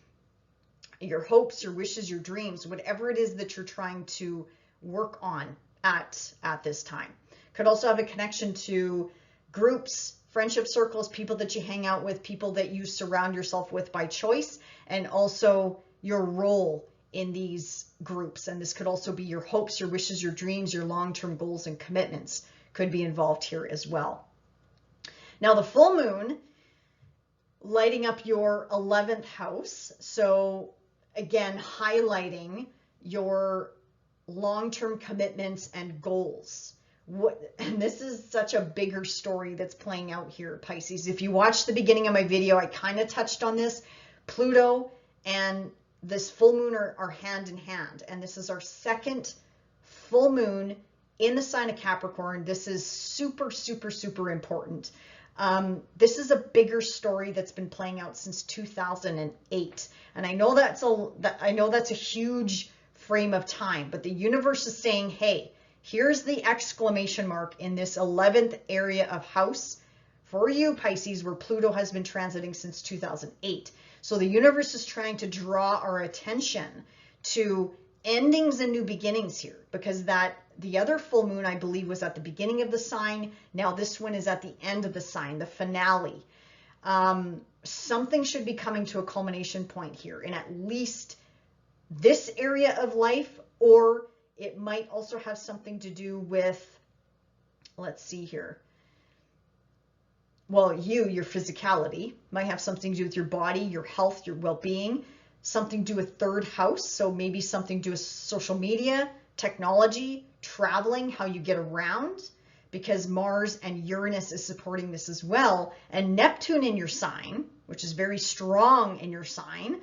your hopes, your wishes, your dreams, whatever it is that you're trying to work on at this time. Could also have a connection to groups, friendship circles, people that you hang out with, people that you surround yourself with by choice, and also your role in these groups. And this could also be your hopes, your wishes, your dreams, your long-term goals and commitments could be involved here as well. Now the full moon lighting up your 11th house. So again, highlighting your long-term commitments and goals. And this is such a bigger story that's playing out here, Pisces. If you watched the beginning of my video, I kind of touched on this. Pluto and this full moon are hand in hand. And this is our second full moon in the sign of Capricorn. This is super, super, super important. This is a bigger story that's been playing out since 2008. And I know that's a huge frame of time, but the universe is saying, hey, here's the exclamation mark in this 11th area of house for you, Pisces, where Pluto has been transiting since 2008. So the universe is trying to draw our attention to endings and new beginnings here, because the other full moon, I believe, was at the beginning of the sign. Now this one is at the end of the sign, the finale. Something should be coming to a culmination point here in at least this area of life, or it might also have something to do with, let's see here. Well, your physicality might have something to do with your body, your health, your well-being, something to do with third house. So maybe something to do with social media, technology, traveling, how you get around, because Mars and Uranus is supporting this as well. And Neptune in your sign, which is very strong in your sign,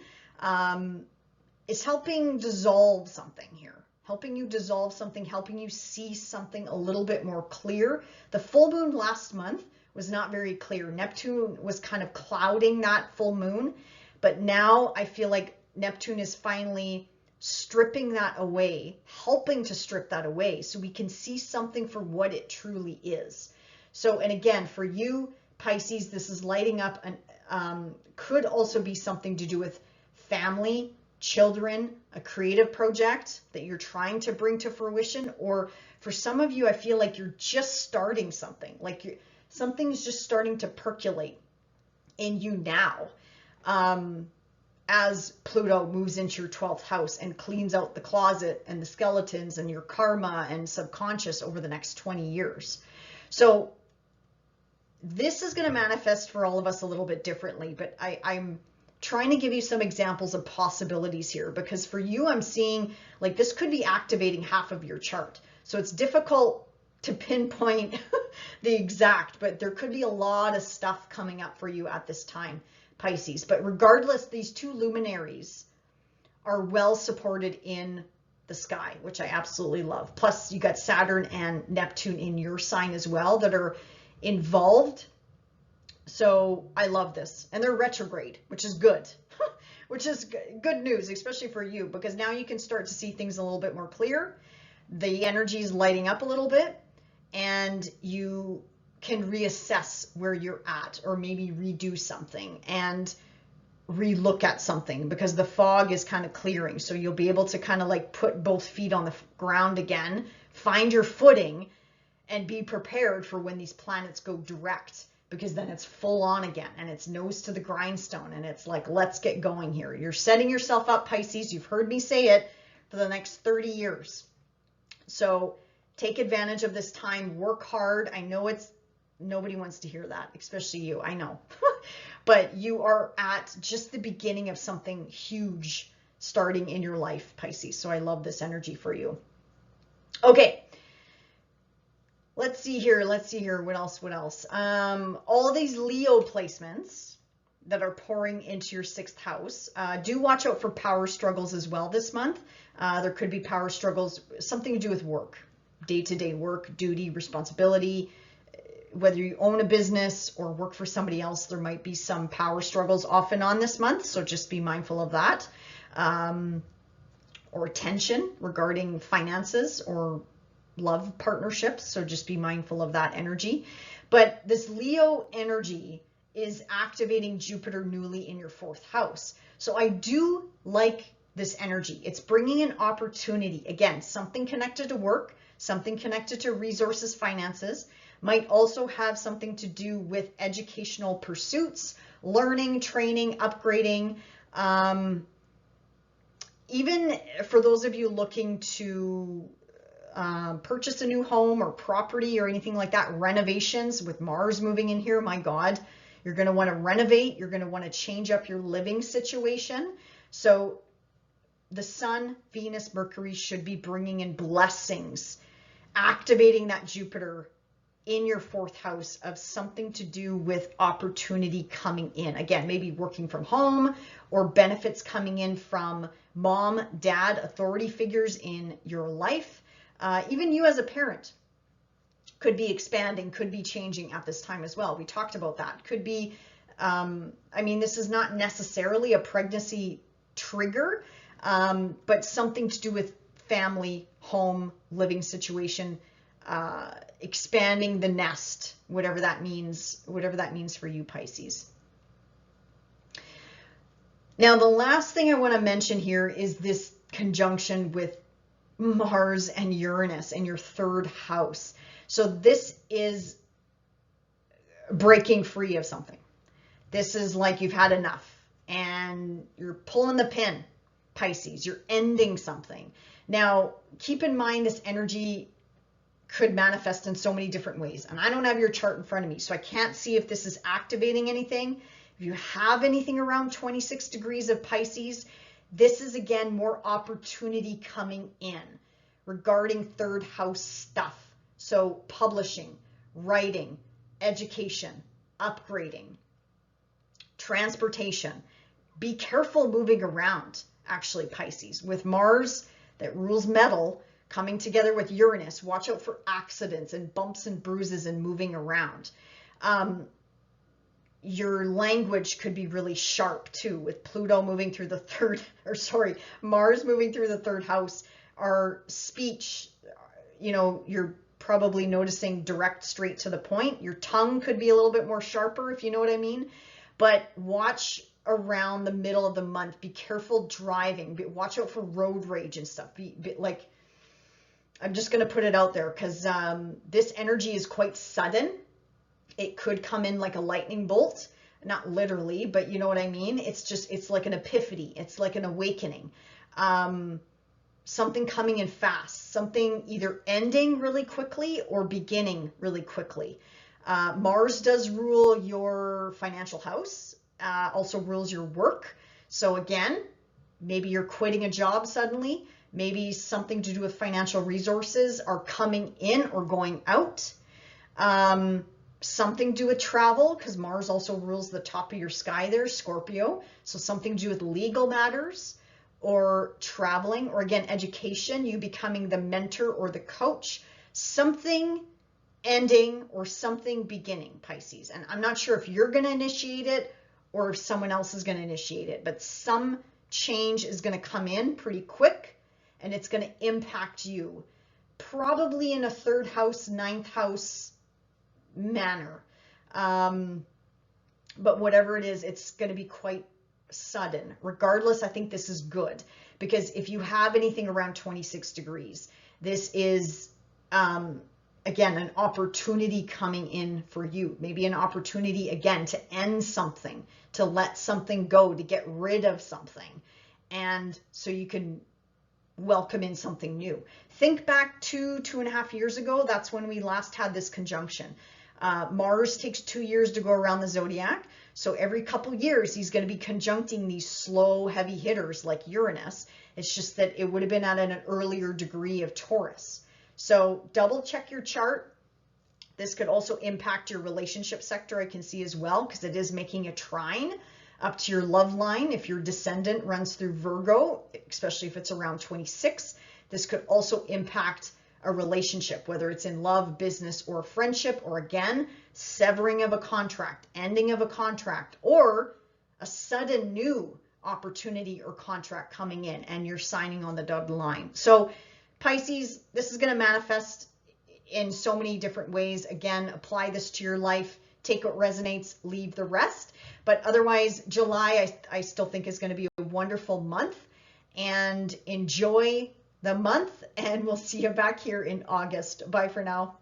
is helping dissolve something here, helping you dissolve something, helping you see something a little bit more clear. The full moon last month was not very clear. Neptune was kind of clouding that full moon, but now I feel like Neptune is finally stripping that away, helping to strip that away so we can see something for what it truly is. So, and again, for you, Pisces, this is lighting up and could also be something to do with family, children, a creative project that you're trying to bring to fruition. Or for some of you, I feel like you're just starting something, like something's just starting to percolate in you now. As Pluto moves into your 12th house and cleans out the closet and the skeletons and your karma and subconscious over the next 20 years. So this is going to manifest for all of us a little bit differently, but I'm trying to give you some examples of possibilities here, because for you, I'm seeing like this could be activating half of your chart. So it's difficult to pinpoint the exact, but there could be a lot of stuff coming up for you at this time, Pisces. But regardless, these two luminaries are well supported in the sky, which I absolutely love. Plus you got Saturn and Neptune in your sign as well that are involved. So I love this. And they're retrograde, which is good, which is good news, especially for you, because now you can start to see things a little bit more clear. The energy is lighting up a little bit, and you can reassess where you're at, or maybe redo something and relook at something, because the fog is kind of clearing. So you'll be able to kind of like put both feet on the ground again, find your footing, and be prepared for when these planets go direct, because then it's full on again and it's nose to the grindstone and it's like, let's get going here. You're setting yourself up, Pisces. You've heard me say it, for the next 30 years. So take advantage of this time, work hard. I know nobody wants to hear that, especially you, I know, but you are at just the beginning of something huge starting in your life, Pisces. So I love this energy for you. Okay. Let's see here. What else? All these Leo placements that are pouring into your 6th house. Do watch out for power struggles as well this month. There could be power struggles, something to do with work, day-to-day work, duty, responsibility. Whether you own a business or work for somebody else, there might be some power struggles off and on this month. So just be mindful of that. Or tension regarding finances or love partnerships. So just be mindful of that energy. But this Leo energy is activating Jupiter newly in your 4th house. So I do like this energy. It's bringing an opportunity. Again, something connected to work, something connected to resources, finances, might also have something to do with educational pursuits, learning, training, upgrading. Even for those of you looking to purchase a new home or property or anything like that, renovations with Mars moving in here, my God, you're going to want to renovate. You're going to want to change up your living situation. So the Sun, Venus, Mercury should be bringing in blessings, activating that Jupiter in your 4th house of something to do with opportunity coming in. Again, maybe working from home or benefits coming in from mom, dad, authority figures in your life. Even you as a parent could be expanding, could be changing at this time as well. We talked about that. Could be, I mean, this is not necessarily a pregnancy trigger, but something to do with family, home, living situation, expanding the nest, whatever that means for you, Pisces. Now, the last thing I want to mention here is this conjunction with Mars and Uranus in your 3rd house. So this is breaking free of something. This is like you've had enough and you're pulling the pin, Pisces. You're ending something. Now, keep in mind this energy could manifest in so many different ways. And I don't have your chart in front of me, so I can't see if this is activating anything. If you have anything around 26 degrees of Pisces, this is again more opportunity coming in regarding 3rd house stuff. So publishing, writing, education, upgrading, transportation. Be careful moving around, actually, Pisces. With Mars that rules metal coming together with Uranus, watch out for accidents and bumps and bruises and moving around. Your language could be really sharp too, with Pluto moving through the Mars moving through the 3rd house. Our speech, you know, you're probably noticing direct, straight to the point. Your tongue could be a little bit more sharper, if you know what I mean. But watch around the middle of the month. Be careful driving. Watch out for road rage and stuff. Be like, I'm just going to put it out there because this energy is quite sudden. It could come in like a lightning bolt, not literally, but you know what I mean? It's like an epiphany. It's like an awakening. Something coming in fast, something either ending really quickly or beginning really quickly. Mars does rule your financial house, also rules your work. So again, maybe you're quitting a job suddenly. Maybe something to do with financial resources are coming in or going out. Something to do with travel, because Mars also rules the top of your sky there, Scorpio. So something to do with legal matters or traveling, or again, education, you becoming the mentor or the coach. Something ending or something beginning, Pisces. And I'm not sure if you're going to initiate it or if someone else is going to initiate it, but some change is going to come in pretty quick and it's going to impact you, probably in a 3rd house, 9th house manner. But whatever it is, it's going to be quite sudden. Regardless, I think this is good, because if you have anything around 26 degrees, this is, again, an opportunity coming in for you. Maybe an opportunity, again, to end something, to let something go, to get rid of something. And so you can welcome in something new. Think back 2.5 years ago. That's when we last had this conjunction. Mars takes 2 years to go around the zodiac. So every couple years, he's going to be conjuncting these slow, heavy hitters like Uranus. It's just that it would have been at an earlier degree of Taurus. So double check your chart. This could also impact your relationship sector, I can see as well, because it is making a trine up to your love line. If your descendant runs through Virgo, especially if it's around 26, this could also impact a relationship, whether it's in love, business, or friendship, or again, severing of a contract, ending of a contract, or a sudden new opportunity or contract coming in and you're signing on the dotted line. So Pisces, this is going to manifest in so many different ways. Again, apply this to your life, take what resonates, leave the rest. But otherwise, July, I still think is going to be a wonderful month, and enjoy the month, and we'll see you back here in August. Bye for now.